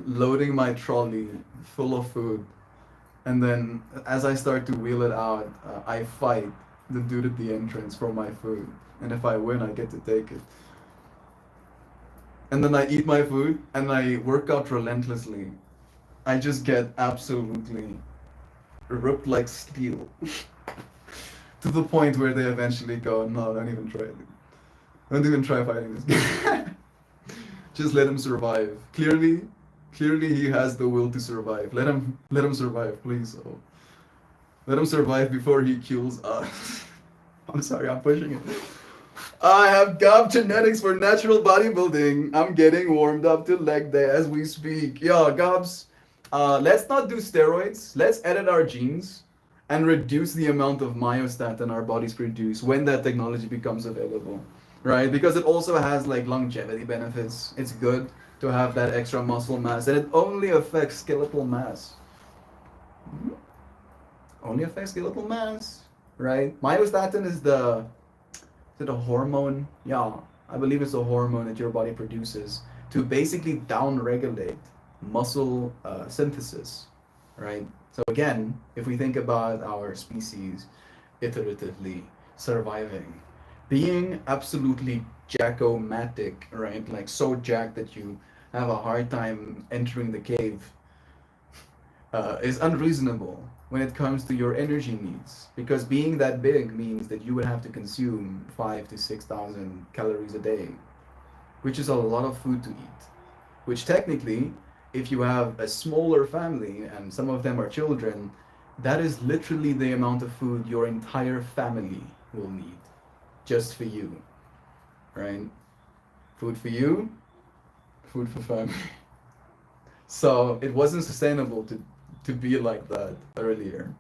loading my trolley full of food, and then as I start to wheel it out, I fight the dude at the entrance for my food, and if I win, I get to take it. And then I eat my food and I work out relentlessly. I just get absolutely ripped like steel. To the point where they eventually go, no, don't even try it. Don't even try fighting this guy. Just let him survive. Clearly he has the will to survive. Let him survive, please. Oh. Let him survive before he kills us. I'm sorry, I'm pushing it. I have GOB genetics for natural bodybuilding. I'm getting warmed up to leg day as we speak. Yeah, GOBs, let's not do steroids. Let's edit our genes and reduce the amount of myostatin our bodies produce when that technology becomes available, right? Because it also has like longevity benefits. It's good to have that extra muscle mass, and it only affects skeletal mass. Only affects skeletal mass, right? Myostatin is it a hormone? Yeah, I believe it's a hormone that your body produces to basically down-regulate muscle synthesis, right? So again, if we think about our species iteratively surviving, being absolutely jackomatic, right? Like so jacked that you have a hard time entering the cave, is unreasonable when it comes to your energy needs, because being that big means that you would have to consume 5 to 6,000 calories a day, which is a lot of food to eat, which technically, if you have a smaller family and some of them are children, that is literally the amount of food your entire family will need just for you, right? Food for you, food for family. So it wasn't sustainable to be like that earlier.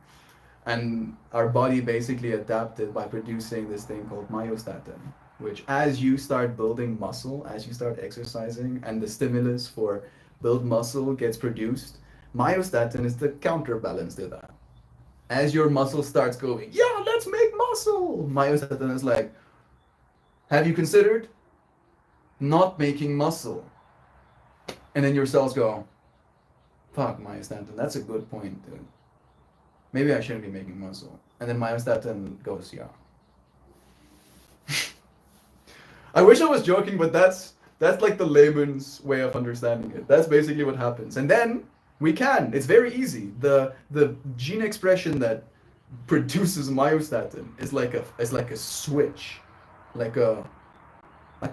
And our body basically adapted by producing this thing called myostatin, which as you start building muscle, as you start exercising, and the stimulus for build muscle gets produced, myostatin is the counterbalance to that. As your muscle starts going, yeah, let's make muscle, myostatin is like, have you considered not making muscle? And then your cells go, fuck, myostatin, that's a good point, dude. Maybe I shouldn't be making muscle. And then myostatin goes, yeah. I wish I was joking, but that's like the layman's way of understanding it. That's basically what happens. And then we can. It's very easy. The gene expression that produces myostatin is like a switch, like a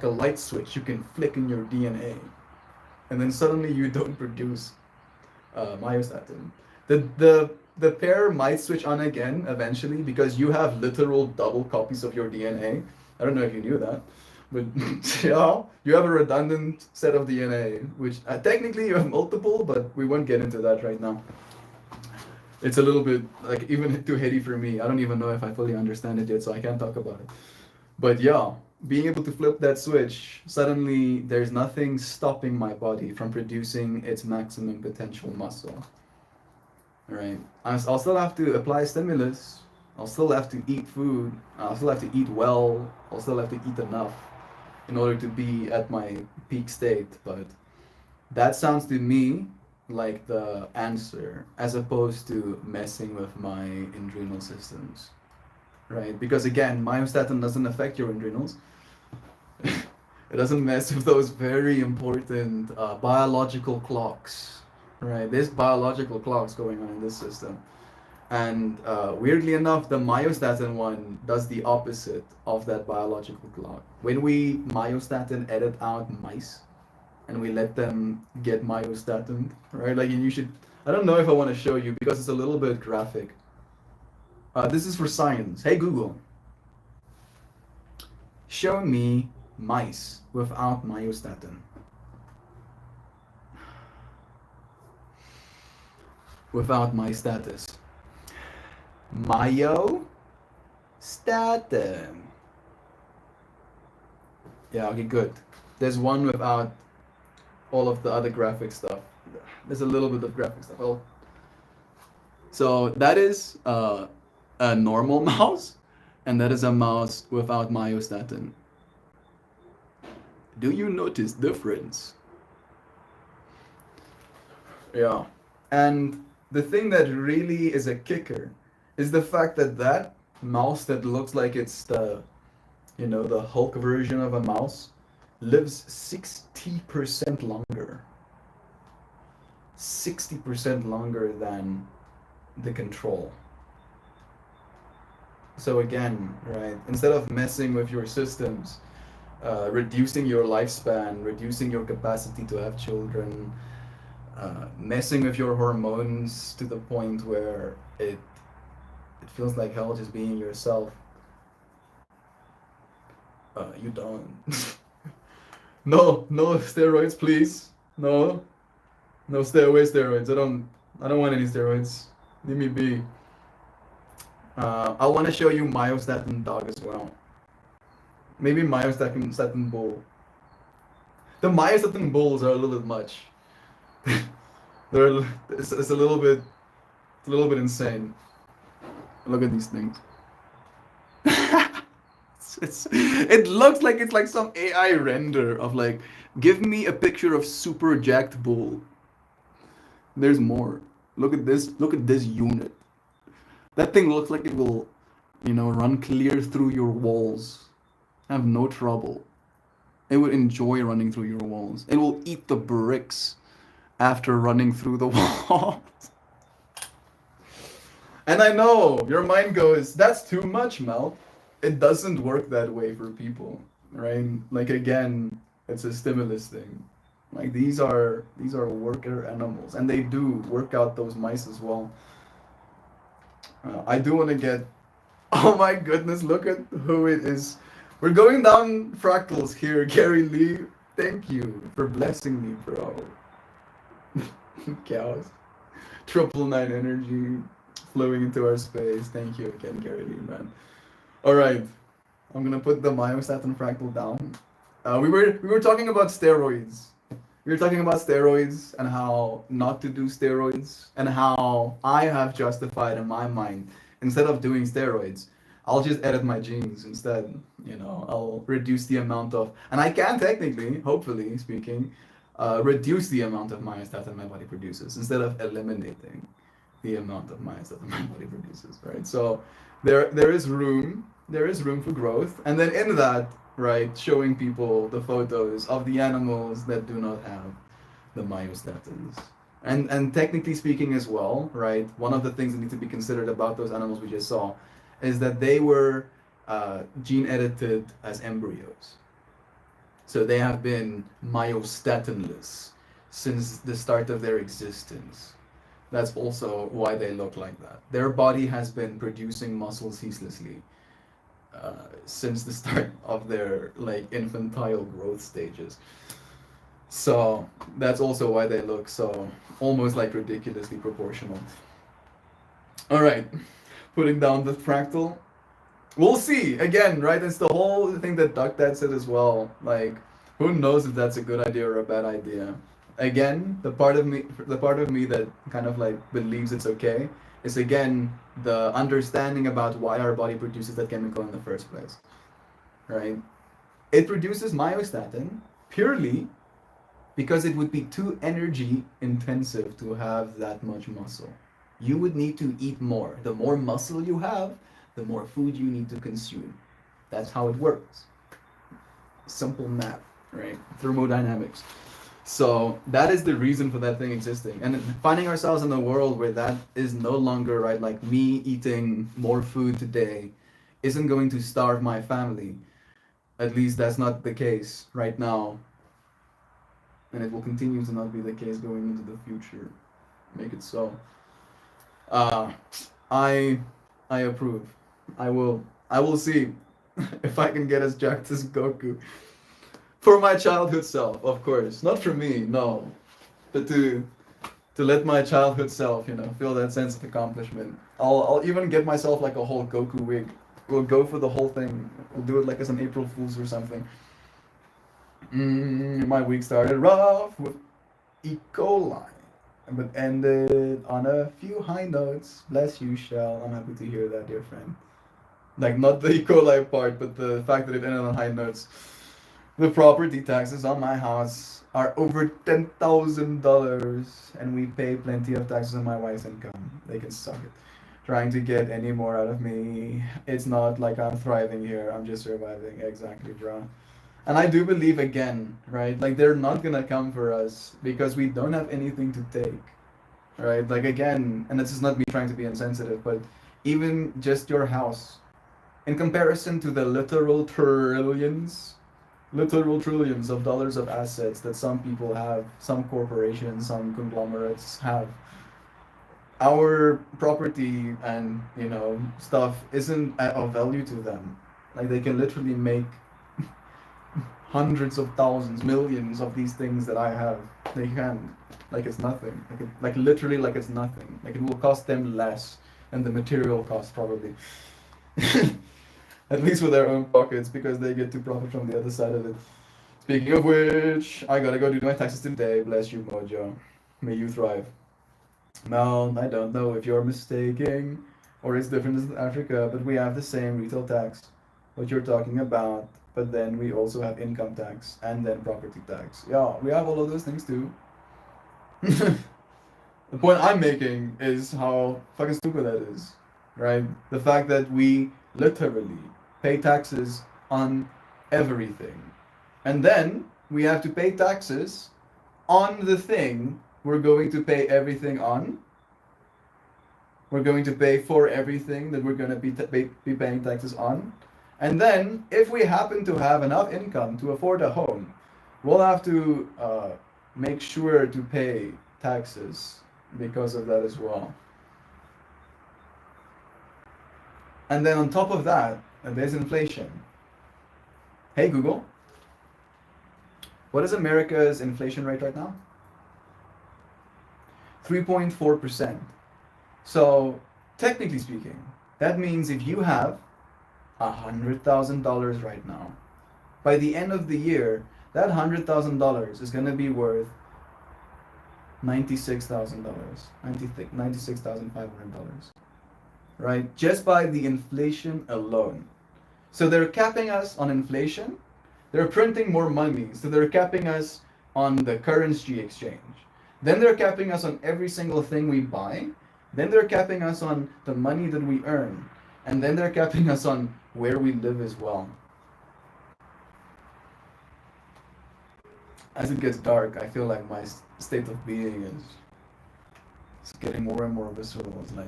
light switch you can flick in your DNA, and then suddenly you don't produce myostatin. The pair might switch on again eventually because you have literal double copies of your DNA. I don't know if you knew that, but yeah, you have a redundant set of DNA, which technically you have multiple, but we won't get into that right now. It's a little bit like even too heady for me. I don't even know if I fully understand it yet, so I can't talk about it. But yeah, being able to flip that switch, suddenly there's nothing stopping my body from producing its maximum potential muscle. Right? I'll still have to apply stimulus. I'll still have to eat food. I'll still have to eat well. I'll still have to eat enough in order to be at my peak state. But that sounds to me like the answer as opposed to messing with my adrenal systems. Right? Because again, myostatin doesn't affect your adrenals. It doesn't mess with those very important biological clocks. Right, there's biological clocks going on in this system. And weirdly enough, the myostatin one does the opposite of that biological clock. When we myostatin edit out mice and we let them get myostatin, right? Like, and you should, I don't know if I want to show you because it's a little bit graphic. This is for science. Hey Google, show me mice without myostatin. Without my status. Myostatin. Yeah, okay, good. There's one without all of the other graphic stuff. There's a little bit of graphic stuff. Oh. So that is a normal mouse, and that is a mouse without myostatin. Do you notice difference? Yeah. And the thing that really is a kicker is the fact that that mouse that looks like it's the Hulk version of a mouse lives 60% longer. 60% longer than the control. So again, right, instead of messing with your systems, reducing your lifespan, reducing your capacity to have children, messing with your hormones to the point where it feels like hell just being yourself. You don't. No steroids, please. No stay away steroids. I don't want any steroids. Leave me be. I want to show you myostatin dog as well. Maybe myostatin bull. The myostatin bulls are a little bit much. It's a little bit insane. Look at these things. It looks like it's like some AI render of like, give me a picture of super jacked bull. There's more. Look at this. Look at this unit. That thing looks like it will, run clear through your walls. Have no trouble. It would enjoy running through your walls. It will eat the bricks after running through the walls. And I know your mind goes, that's too much, Mel. It doesn't work that way for people, right? Like, again, it's a stimulus thing. Like, these are worker animals, and they do work out those mice as well. I do want to get, oh my goodness, look at who it is. We're going down fractals here, Gary Lee. Thank you for blessing me, bro. Chaos. 999 energy. flowing into our space. Thank you again, Gary Lee, man. All right, I'm gonna put the myostatin fractal down. We were talking about steroids. We were talking about steroids and how not to do steroids and how I have justified in my mind, instead of doing steroids, I'll just edit my genes instead. I'll reduce the amount of, and I can technically, hopefully speaking, reduce the amount of myostatin my body produces instead of eliminating the amount of myostatin my body produces, right? So there is room for growth, and then in that, right, showing people the photos of the animals that do not have the myostatins. And technically speaking as well, right, one of the things that need to be considered about those animals we just saw is that they were gene edited as embryos. So they have been myostatinless since the start of their existence. That's also why they look like that. Their body has been producing muscle ceaselessly since the start of their infantile growth stages. So that's also why they look so almost ridiculously proportional. All right, putting down the fractal. We'll see. Again, right? It's the whole thing that DuckDad said as well. Who knows if that's a good idea or a bad idea? Again, the part of me that kind of believes it's okay is again the understanding about why our body produces that chemical in the first place. Right? It produces myostatin purely because it would be too energy intensive to have that much muscle. You would need to eat more. The more muscle you have, the more food you need to consume. That's how it works. Simple math, right? Thermodynamics. So that is the reason for that thing existing. And finding ourselves in a world where that is no longer, right, me eating more food today isn't going to starve my family. At least that's not the case right now. And it will continue to not be the case going into the future. Make it so. I approve. I will see if I can get as jacked as Goku. For my childhood self, of course. Not for me, no. But to let my childhood self, feel that sense of accomplishment. I'll even get myself a whole Goku wig. We'll go for the whole thing. We'll do it as an April Fool's or something. My week started rough with E. coli, but ended on a few high notes. Bless you, Shell. I'm happy to hear that, dear friend. Not the E. coli part, but the fact that it ended on high notes. The property taxes on my house are over $10,000, and we pay plenty of taxes on my wife's income. They can suck it. Trying to get any more out of me. It's not like I'm thriving here. I'm just surviving. Exactly, bro. And I do believe again, right? They're not gonna come for us because we don't have anything to take, right? Again, and this is not me trying to be insensitive, but even just your house, in comparison to the literal trillions of dollars of assets that some people have, some corporations, some conglomerates have, our property and stuff isn't of value to them. They can literally make hundreds of thousands, millions of these things that I have. They can, it's nothing. Literally it's nothing. It will cost them less than the material cost probably. At least with their own pockets, because they get to profit from the other side of it. Speaking of which, I gotta go do my taxes today. Bless you, Mojo. May you thrive. Well, I don't know if you're mistaking or it's different in Africa, but we have the same retail tax, what you're talking about. But then we also have income tax and then property tax. Yeah, we have all of those things too. The point I'm making is how fucking stupid that is, right? The fact that we literally pay taxes on everything. And then we have to pay taxes on the thing we're going to pay everything on. We're going to pay for everything that we're going to be paying taxes on. And then, if we happen to have enough income to afford a home, we'll have to make sure to pay taxes because of that as well. And then on top of that, there's inflation. Hey Google, what is America's inflation rate right now? 3.4%. So technically speaking, that means if you have $100,000 right now, by the end of the year, that $100,000 is going to be worth $96,000, $96,500, right? Just by the inflation alone. So they're capping us on inflation. They're printing more money, so they're capping us on the currency exchange. Then they're capping us on every single thing we buy. Then they're capping us on the money that we earn. And then they're capping us on where we live as well. As it gets dark, I feel like my state of being is getting more and more visceral. It's like,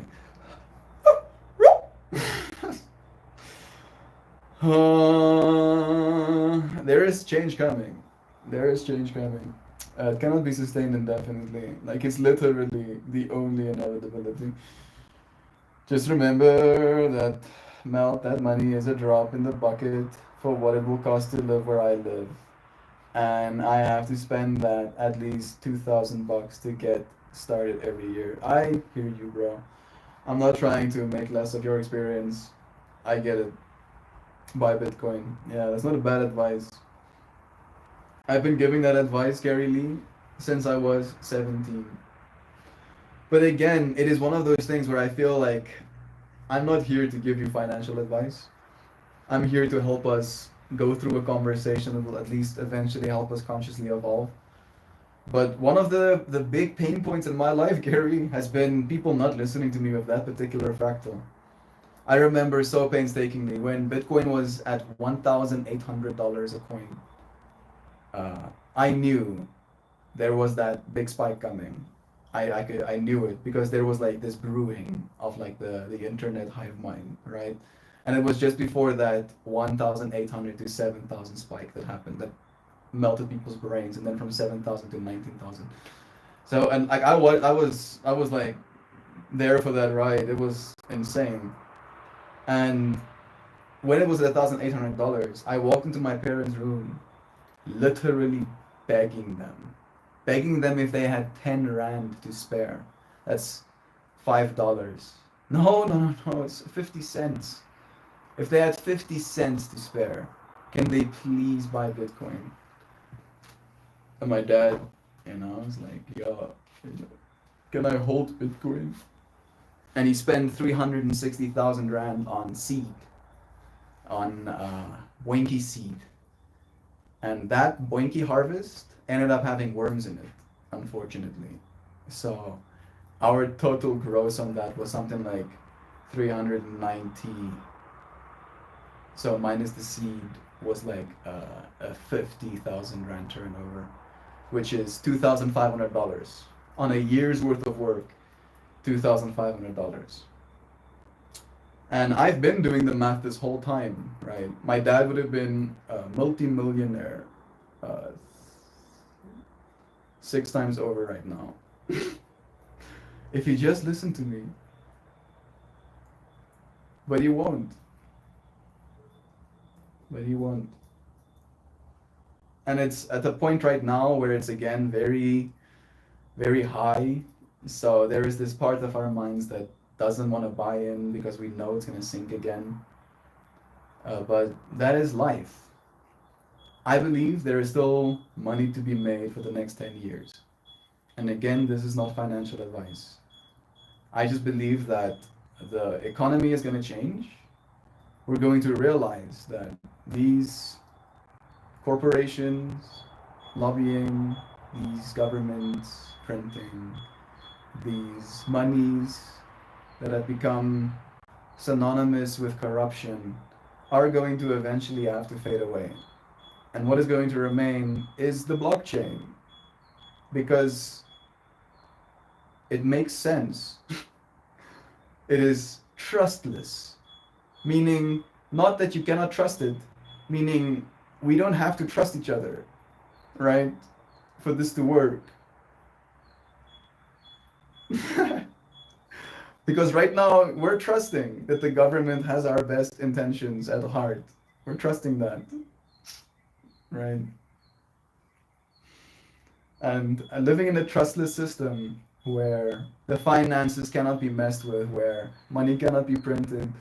there is change coming. There is change coming. It cannot be sustained indefinitely. Like, it's literally the only inevitability. Just remember that that money is a drop in the bucket for what it will cost to live where I live. And I have to spend that at least $2,000 to get started every year. I hear you, bro. I'm not trying to make less of your experience. I get it. Buy Bitcoin. Yeah, that's not a bad advice. I've been giving that advice, Gary Lee, since I was 17. But again, it is one of those things where I feel like I'm not here to give you financial advice. I'm here to help us go through a conversation that will at least eventually help us consciously evolve. But one of the big pain points in my life, Gary, has been people not listening to me with that particular fractal. I remember so painstakingly when Bitcoin was at $1,800 a coin. I knew there was that big spike coming. I knew it because there was like this brewing of like the internet hive mind, right? And it was just before that 1,800 to 7,000 spike that happened that melted people's brains, and then from 7,000 to 19,000. So, and like I was like there for that ride. It was insane. And when it was at $1,800, I walked into my parents' room, literally begging them if they had 10 rand to spare. That's $5. No, it's 50 cents. If they had 50 cents to spare, can they please buy Bitcoin? And my dad, was like, yo, can I hold Bitcoin? And he spent 360,000 rand on seed, on Boinky seed. And that Boinky harvest ended up having worms in it, unfortunately. So our total gross on that was something like 390. So minus the seed was like a 50,000 rand turnover, which is $2,500 on a year's worth of work. $2,500. And I've been doing the math this whole time, right? My dad would have been a multi-millionaire 6 times over right now. If he just listened to me. But he won't. And it's at the point right now where it's again very, very high. So there is this part of our minds that doesn't want to buy in because we know it's going to sink again. But that is life. I believe there is still money to be made for the next 10 years. And again, this is not financial advice. I just believe that the economy is going to change. We're going to realize that these corporations, lobbying, these governments, printing, these monies that have become synonymous with corruption are going to eventually have to fade away. And what is going to remain is the blockchain, because it makes sense. It is trustless, meaning not that you cannot trust it, meaning we don't have to trust each other, right, for this to work. Because right now we're trusting that the government has our best intentions at heart. We're trusting that, right? And living in a trustless system where the finances cannot be messed with, where money cannot be printed,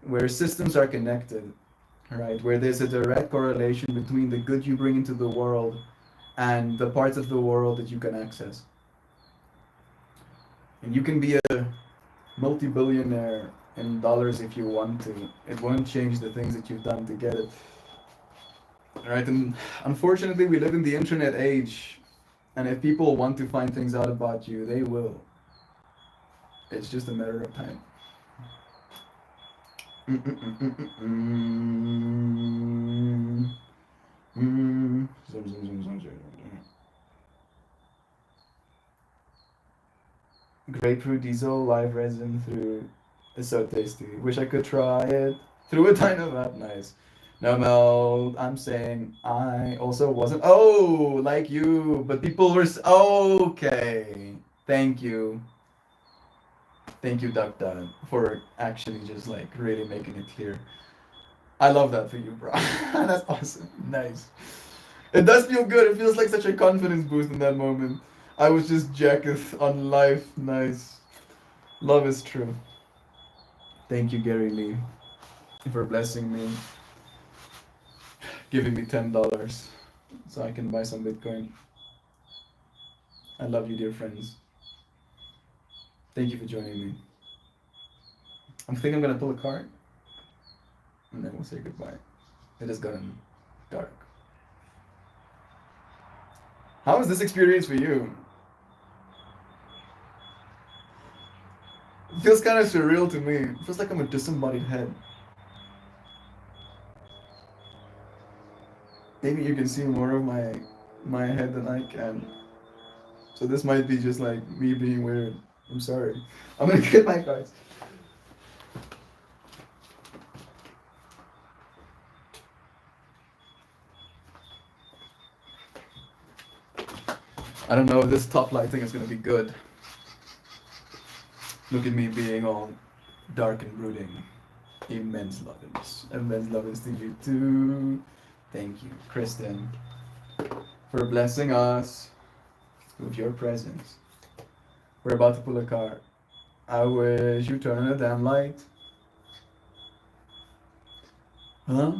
where systems are connected, right? Where there's a direct correlation between the good you bring into the world and the parts of the world that you can access. And you can be a multi-billionaire in dollars if you want to. It won't change the things that you've done to get it. Right? And unfortunately, we live in the internet age. And if people want to find things out about you, they will. It's just a matter of time. Grapefruit diesel live resin through. It's so tasty. Wish I could try it through a Dynavap. Nice. No, Mel, I'm saying I also wasn't. Oh, like you, but people were. Okay. Thank you. Thank you, Duck Dad, for actually just like really making it clear. I love that for you, bro. That's awesome. Nice. It does feel good. It feels like such a confidence boost in that moment. I was just jacked on life. Nice. Love is true. Thank you, Gary Lee, for blessing me, giving me $10 so I can buy some Bitcoin. I love you, dear friends. Thank you for joining me. I think I'm gonna pull a card, and then we'll say goodbye. It has gotten dark. How was this experience for you? It feels kind of surreal to me. It feels like I'm a disembodied head. Maybe you can see more of my head than I can. So this might be just like me being weird. I'm sorry. I'm gonna get my cards. I don't know if this top lighting is gonna be good. Look at me being all dark and brooding. Immense lovingness. Immense lovingness to you too. Thank you, Kristen, for blessing us with your presence. We're about to pull a card. I wish you turn on a damn light. Huh?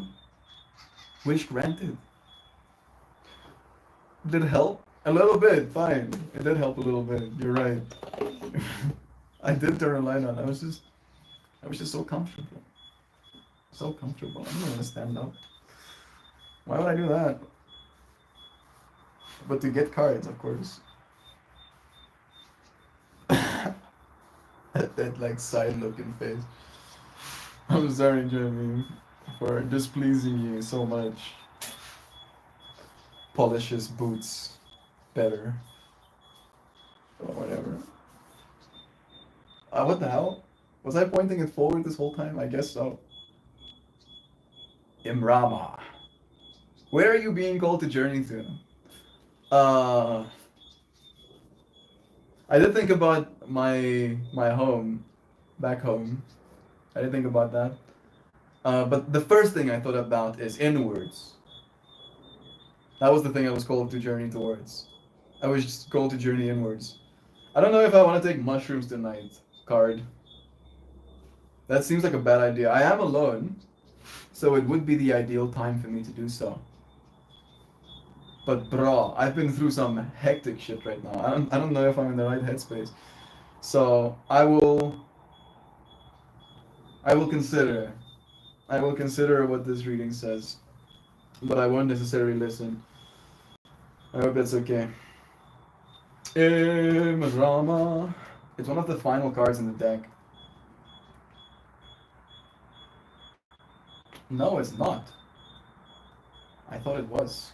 Wish granted. Did it help? A little bit, fine. It did help a little bit. You're right. I did turn a light on. I was just so comfortable. So comfortable. I'm not gonna stand up. Why would I do that? But to get cards, of course. that like side looking face. I'm sorry, Jeremy, for displeasing you so much. Polishes boots better. Or whatever. What the hell? Was I pointing it forward this whole time? I guess so. Imrama. Where are you being called to journey to? I did think about my home, back home. I did think about that. But the first thing I thought about is inwards. That was the thing I was called to journey towards. I was just called to journey inwards. I don't know if I want to take mushrooms tonight, card. That seems like a bad idea. I am alone, so it would be the ideal time for me to do so. But bro, I've been through some hectic shit right now. I don't know if I'm in the right headspace. So I will consider. I will consider what this reading says. But I won't necessarily listen. I hope that's okay. Imrama. It's one of the final cards in the deck. No, it's not. I thought it was.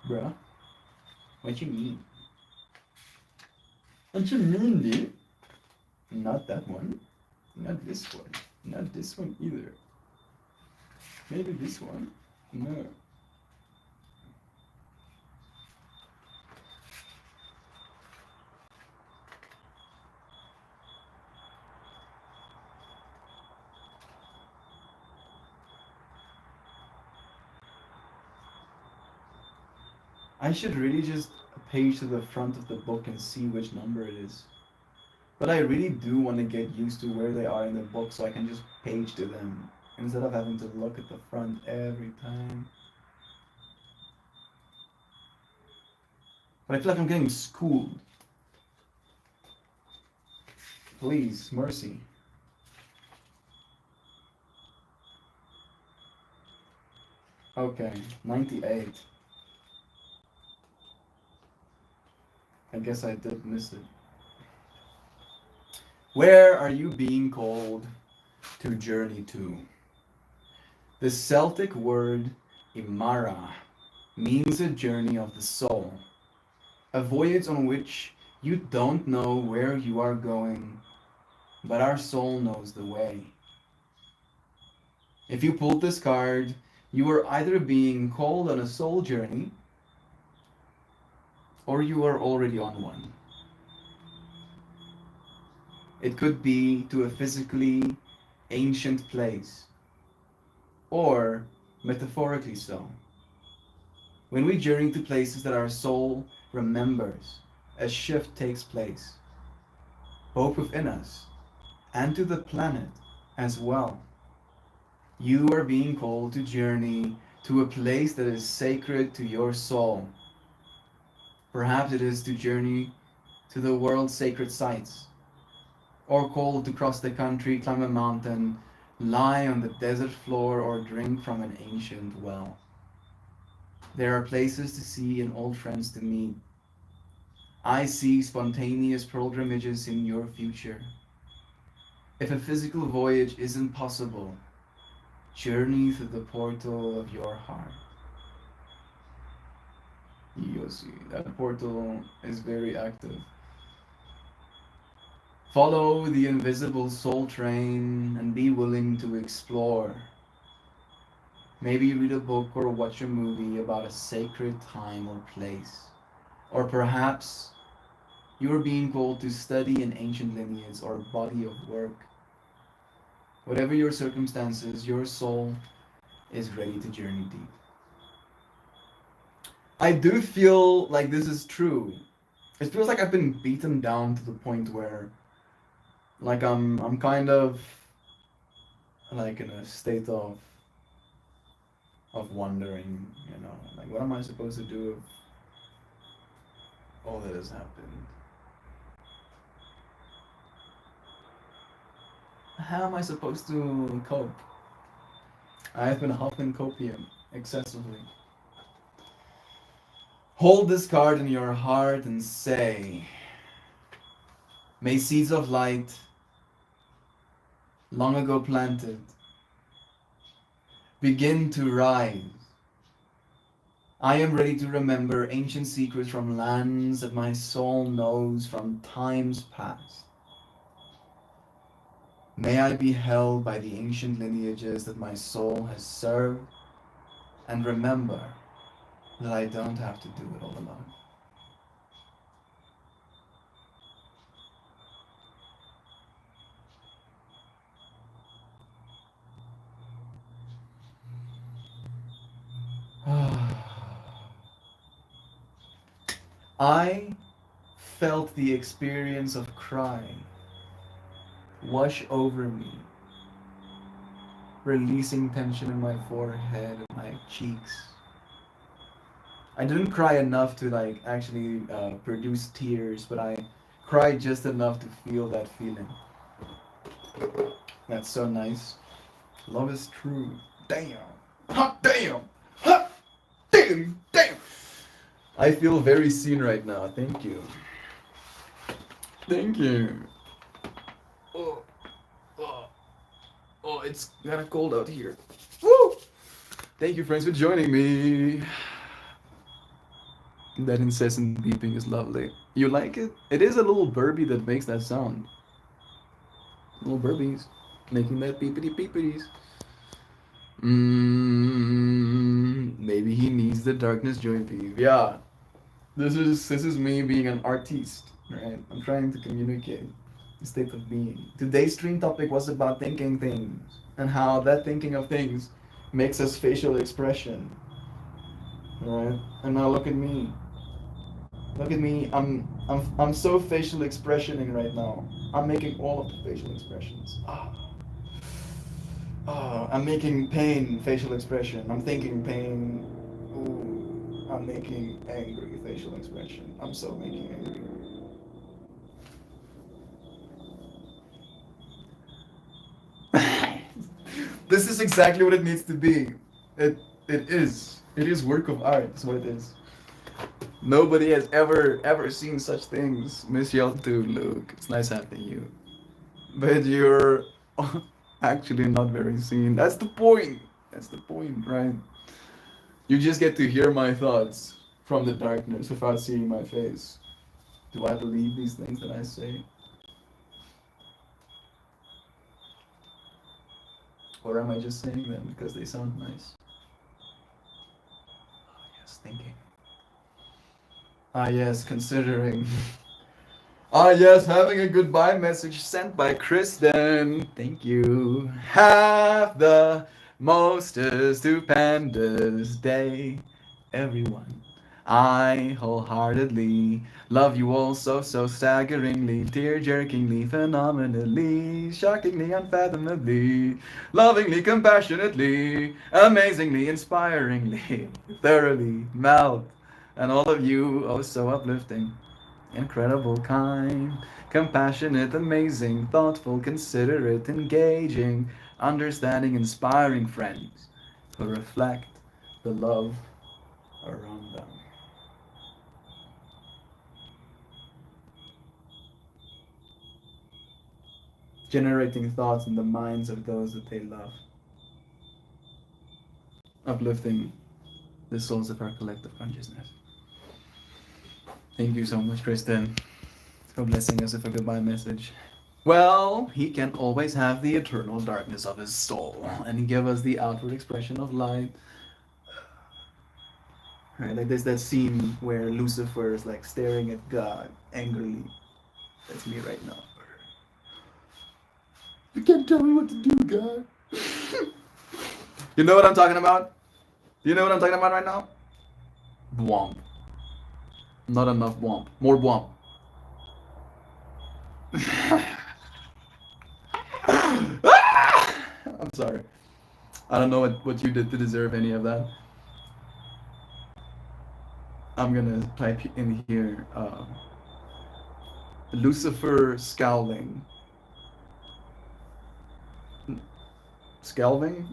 Bruh. What you mean? What you mean, dude? Not that one. Not this one. Not this one either. Maybe this one. No. I should really just page to the front of the book and see which number it is. But I really do want to get used to where they are in the book so I can just page to them instead of having to look at the front every time. But I feel like I'm getting schooled. Please, mercy. Okay, 98. I guess I did miss it. Where are you being called to journey to? The Celtic word Imara means a journey of the soul, a voyage on which you don't know where you are going, but our soul knows the way. If you pulled this card, you are either being called on a soul journey, or you are already on one. It could be to a physically ancient place, or metaphorically so. When we journey to places that our soul remembers, a shift takes place, both within us and to the planet as well. You are being called to journey to a place that is sacred to your soul. Perhaps it is to journey to the world's sacred sites, or called to cross the country, climb a mountain, lie on the desert floor, or drink from an ancient well. There are places to see and old friends to meet. I see spontaneous pilgrimages in your future. If a physical voyage isn't possible, journey through the portal of your heart. You'll see, that portal is very active. Follow the invisible soul train and be willing to explore. Maybe read a book or watch a movie about a sacred time or place. Or perhaps you are being called to study an ancient lineage or body of work. Whatever your circumstances, your soul is ready to journey deep. I do feel like this is true. It feels like I've been beaten down to the point where like I'm kind of like in a state of wondering, you know, like what am I supposed to do with all that has happened? How am I supposed to cope? I've been huffing copium excessively. Hold this card in your heart and say, may seeds of light long ago planted begin to rise. I am ready to remember ancient secrets from lands that my soul knows from times past. May I be held by the ancient lineages that my soul has served, and remember that I don't have to do it all alone. I felt the experience of crying wash over me, releasing tension in my forehead and my cheeks. I didn't cry enough to like actually produce tears, but I cried just enough to feel that feeling. That's so nice. Love is true. Damn. Hot damn. Hot damn. Damn. I feel very seen right now. Thank you. Thank you. Oh, oh, it's kind of cold out here. Woo! Thank you, friends, for joining me. That incessant beeping is lovely. You like it? It is a little burby that makes that sound. Little burpees. Making that peepity peepities. Maybe he needs the darkness joy peeve. Yeah. This is me being an artiste, right? I'm trying to communicate the state of being. Today's stream topic was about thinking things and how that thinking of things makes us facial expression. Alright? And now look at me. Look at me. I'm so facial expressioning right now. I'm making all of the facial expressions. I'm making pain facial expression. I'm thinking pain. Ooh, I'm making angry facial expression. I'm so making angry. This is exactly what it needs to be. It is. It is work of art. That's what it is. Nobody has ever seen such things. Miss Yell too, Luke. It's nice having you. But you're actually not very seen. That's the point. That's the point, right? You just get to hear my thoughts from the darkness without seeing my face. Do I believe these things that I say? Or am I just saying them because they sound nice? Oh, yes, thinking. Ah, yes, considering. Ah, yes, having a goodbye message sent by Kristen. Thank you. Have the most stupendous day, everyone. I wholeheartedly love you all so staggeringly, tear-jerkingly, phenomenally, shockingly, unfathomably, lovingly, compassionately, amazingly, inspiringly, thoroughly, melt, and all of you oh so uplifting. Incredible, kind, compassionate, amazing, thoughtful, considerate, engaging, understanding, inspiring friends who reflect the love around them. Generating thoughts in the minds of those that they love. Uplifting the souls of our collective consciousness. Thank you so much, Kristen, for blessing us with a goodbye message. Well, he can always have the eternal darkness of his soul and give us the outward expression of light. Right, like there's that scene where Lucifer is like staring at God angrily. That's me right now. You can't tell me what to do, God. You know what I'm talking about? You know what I'm talking about right now? Womp. Not enough womp. More womp. I'm sorry. I don't know what you did to deserve any of that. I'm gonna type in here Lucifer scowling. Scowling?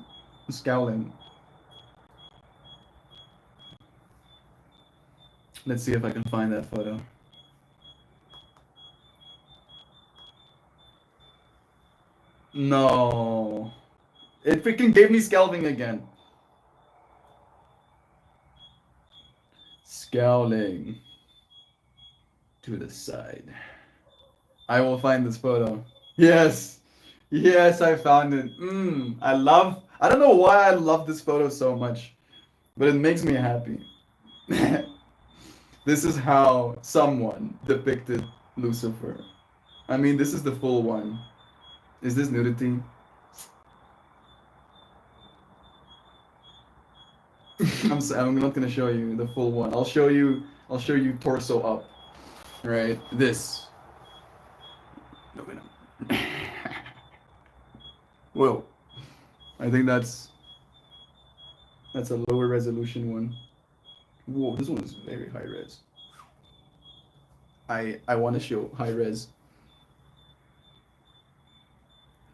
Scowling. Let's see if I can find that photo. No. It freaking gave me scowling again. Scowling to the side. I will find this photo. Yes. Yes, I found it. I don't know why I love this photo so much, but it makes me happy. This is how someone depicted Lucifer. I mean, this is the full one. Is this nudity? I'm not gonna show you the full one. I'll show you torso up. Right? This. No, wait, no. Whoa. I think that's a lower resolution one. Whoa, this one is very high res. I want to show high res.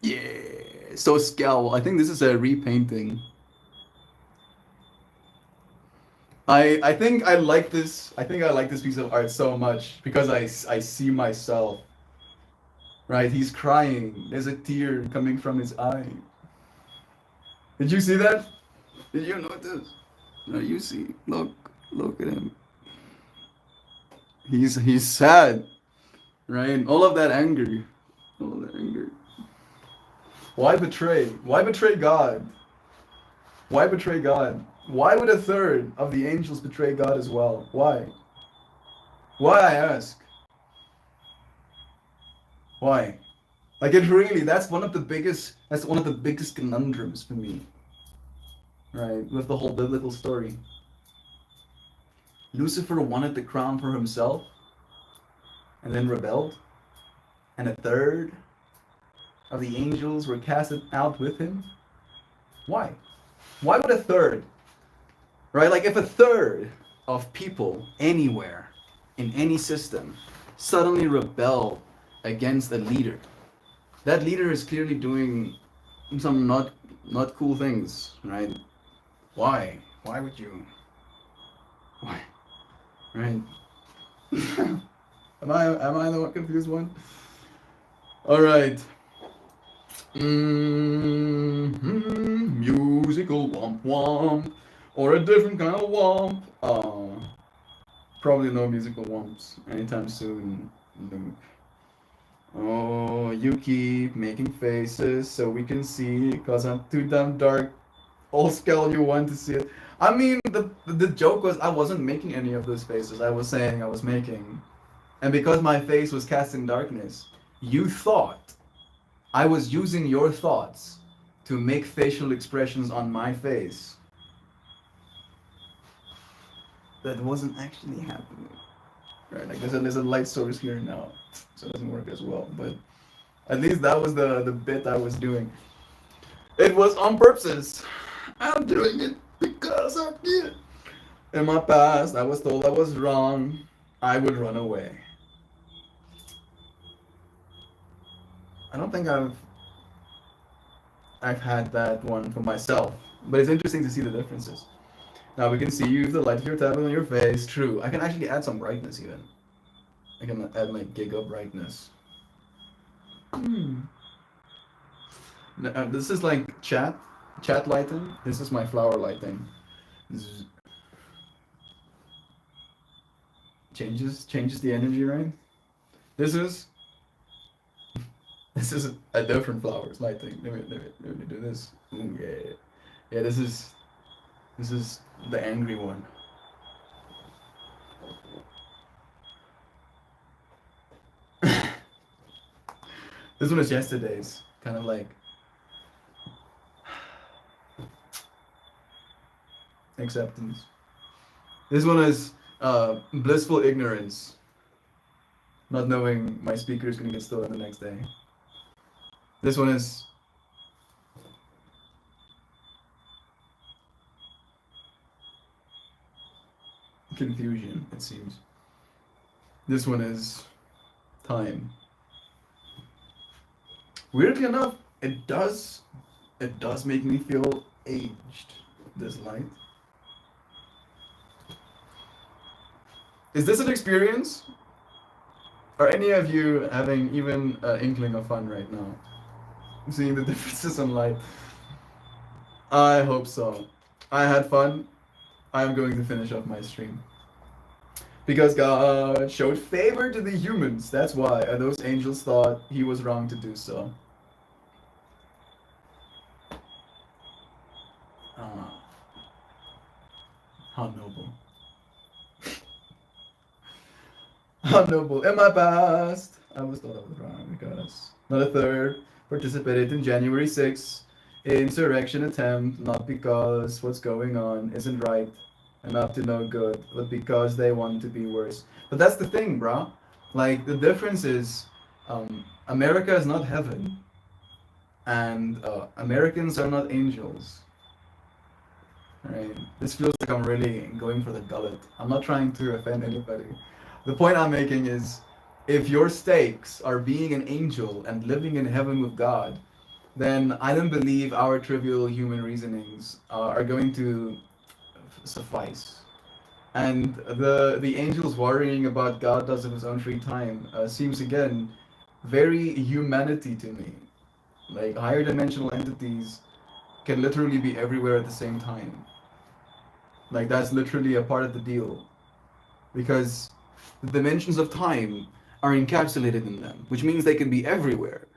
Yeah, so scowl. I think this is a repainting. I think I like this. I think I like this piece of art so much because I see myself. Right, he's crying. There's a tear coming from his eye. Did you see that? Did you notice? No, you see. Look at him. He's sad, right? All of that anger, all of that anger. Why betray? Why betray God? Why betray God? Why would a third of the angels betray God as well? Why? Why, I ask? Why? Like it really, that's one of the biggest conundrums for me, right? With the whole biblical story. Lucifer wanted the crown for himself and then rebelled, and a third of the angels were casted out with him. Why? Why would a third, right? Like if a third of people anywhere in any system suddenly rebel against a leader, that leader is clearly doing some not cool things, right? Why? Why would you? Why? Right? Am I the one confused one? All right. Musical womp womp, or a different kind of womp. Probably no musical womps anytime soon, Luke. Oh, you keep making faces so we can see, cause I'm too damn dark. All scale you want to see it. I mean, the joke was I wasn't making any of those faces. I was saying I was making, and because my face was cast in darkness, you thought I was using your thoughts to make facial expressions on my face. That wasn't actually happening. Right, like there's a light source here now, so it doesn't work as well. But at least that was the bit I was doing. It was on purpose. I'm doing it because I did. In my past, I was told I was wrong. I would run away. I don't think I've had that one for myself, but it's interesting to see the differences. Now we can see you with the light of your tablet on your face. True. I can actually add some brightness even. I can add my giga brightness. This is like chat lighting. This is my flower lighting. Changes the energy, right? This is a different flowers lighting. Let me do this. Ooh, yeah, yeah. This is the angry one. This one is yesterday's, kind of like acceptance. This one is blissful ignorance, not knowing my speaker is gonna get stolen the next day. This one is confusion, it seems. This one is time. Weirdly enough, it does make me feel aged, this light. Is this an experience? Are any of you having even an inkling of fun right now? Seeing the differences in light? I hope so. I had fun. I'm going to finish off my stream. Because God showed favor to the humans. That's why. And those angels thought he was wrong to do so. How noble. How noble. In my past, I was thought I was wrong because not a third participated in January 6th insurrection attempt, not because what's going on isn't right and up to no good, but because they want to be worse. But that's the thing, bro. Like the difference is, America is not heaven, and Americans are not angels. Right? This feels like I'm really going for the gullet. I'm not trying to offend anybody. The point I'm making is, if your stakes are being an angel and living in heaven with God, then I don't believe our trivial human reasonings are going to suffice. And the angels worrying about God does in his own free time seems again very humanity to me. Like higher dimensional entities can literally be everywhere at the same time. Like that's literally a part of the deal. Because the dimensions of time are encapsulated in them, which means they can be everywhere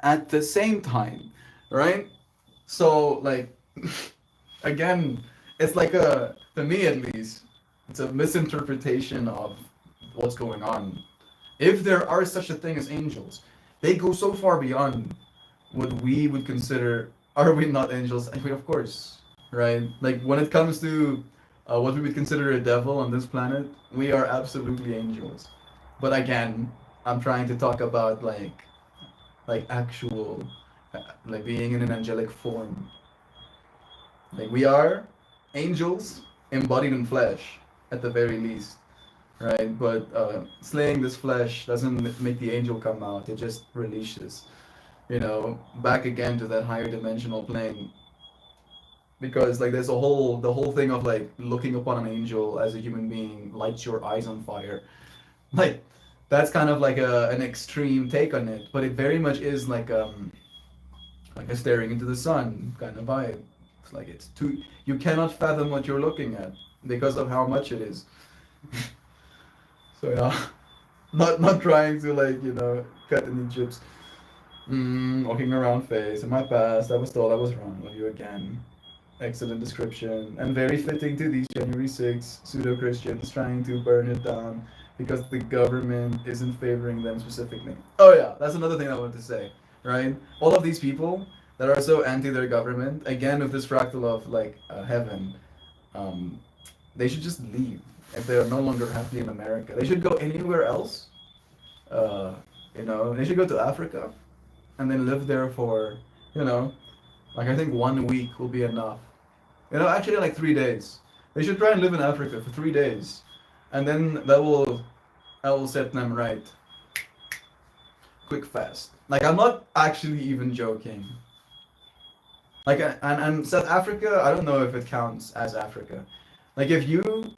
at the same time. right? So like again, it's like a, to me at least, it's a misinterpretation of what's going on. If there are such a thing as angels, they go so far beyond what we would consider. Are we not angels? I mean, of course, right? Like when it comes to what we would consider a devil on this planet, we are absolutely angels. But again, I'm trying to talk about like actual, like being in an angelic form. Like we are angels embodied in flesh, at the very least, right? But slaying this flesh doesn't make the angel come out. It just releases, back again to that higher dimensional plane. Because like there's a whole the whole thing of like looking upon an angel as a human being lights your eyes on fire. Like that's kind of like an extreme take on it, but it very much is like a staring into the sun kind of vibe. It's like it's too you cannot fathom what you're looking at because of how much it is. So yeah, not trying to like cut any chips. Walking around face in my past, I was told I was wrong. Love you again. Excellent description and very fitting to these January 6 pseudo Christians trying to burn it down because the government isn't favoring them specifically. Oh yeah, that's another thing I wanted to say. Right? All of these people that are so anti their government, again with this fractal of like heaven, um, they should just leave if they are no longer happy in America. They should go anywhere else. Uh, they should go to Africa and then live there for, you know, like I think 1 week will be enough. Actually like 3 days. They should try and live in Africa for 3 days, and then that will set them right, quick fast. Like I'm not actually even joking. Like and South Africa, I don't know if it counts as Africa. Like if you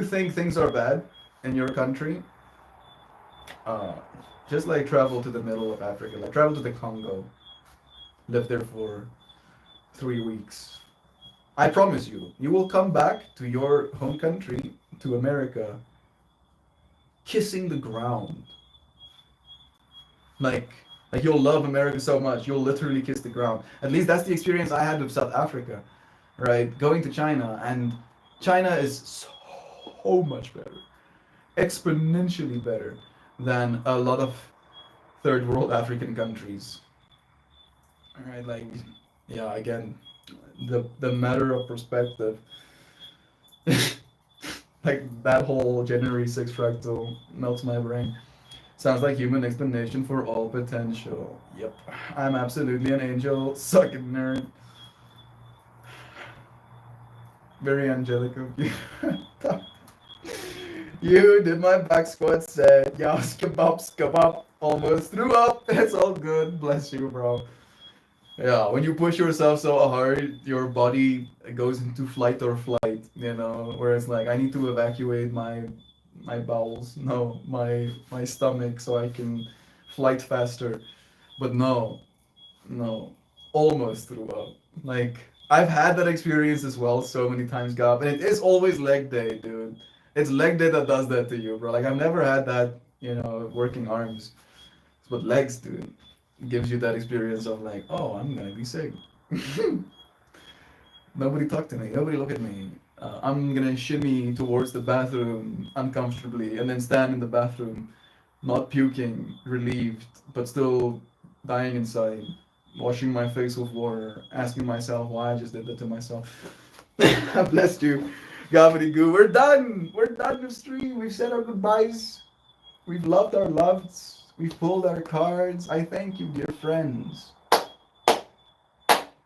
think things are bad in your country, uh, just like travel to the middle of Africa, like travel to the Congo, live there for 3 weeks. I promise you, you will come back to your home country, to America, kissing the ground. Like, like you'll love America so much, you'll literally kiss the ground. At least that's the experience I had with South Africa, right? Going to China, and China is so much better, exponentially better than a lot of third world African countries. All right, like, yeah, again, the matter of perspective. Like that whole January 6 fractal melts my brain. Sounds like human explanation for all potential. Yep. I'm absolutely an angel. Suck it, nerd. Very angelic of you. You did my back squat set. Yo, skip up, skip up. Almost threw up. It's all good. Bless you, bro. Yeah, when you push yourself so hard, your body goes into flight or flight, where it's like I need to evacuate my bowels, no, my stomach so I can flight faster. But no, no, almost threw up. Like I've had that experience as well so many times, Gab, and it is always leg day, dude. It's leg day that does that to you, bro. Like I've never had that, working arms, but legs, dude, gives you that experience of like, oh, I'm gonna be sick. Nobody talk to me. Nobody look at me. I'm gonna shimmy towards the bathroom uncomfortably and then stand in the bathroom, not puking, relieved, but still dying inside, washing my face with water, asking myself why I just did that to myself. Bless you. Gavity goo. We're done. We're done with stream. We've said our goodbyes. We've loved our loves. We've pulled our cards. I thank you, dear friends,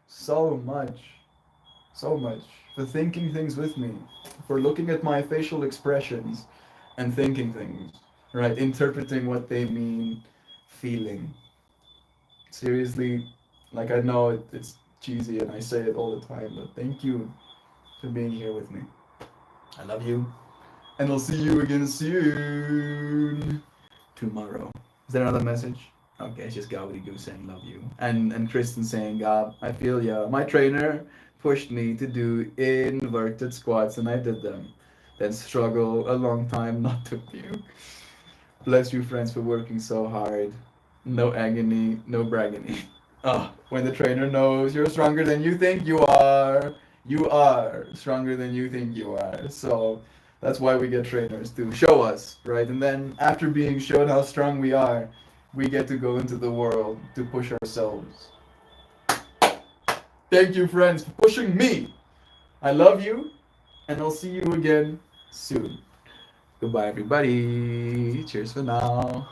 so much. So much for thinking things with me, for looking at my facial expressions and thinking things, right? Interpreting what they mean, feeling. Seriously, like I know it's cheesy and I say it all the time, but thank you for being here with me. I love you, and I'll see you again soon. Tomorrow. Is there another message? Okay, it's just Gabby Goo saying love you. And Kristen saying, Gab, I feel ya. My trainer pushed me to do inverted squats and I did them. Then struggle a long time not to puke. Bless you friends for working so hard. No agony, no bragging. When the trainer knows you're stronger than you think you are stronger than you think you are. So that's why we get trainers to show us, right? And then after being shown how strong we are, we get to go into the world to push ourselves. Thank you, friends, for pushing me. I love you, and I'll see you again soon. Goodbye, everybody. Cheers for now.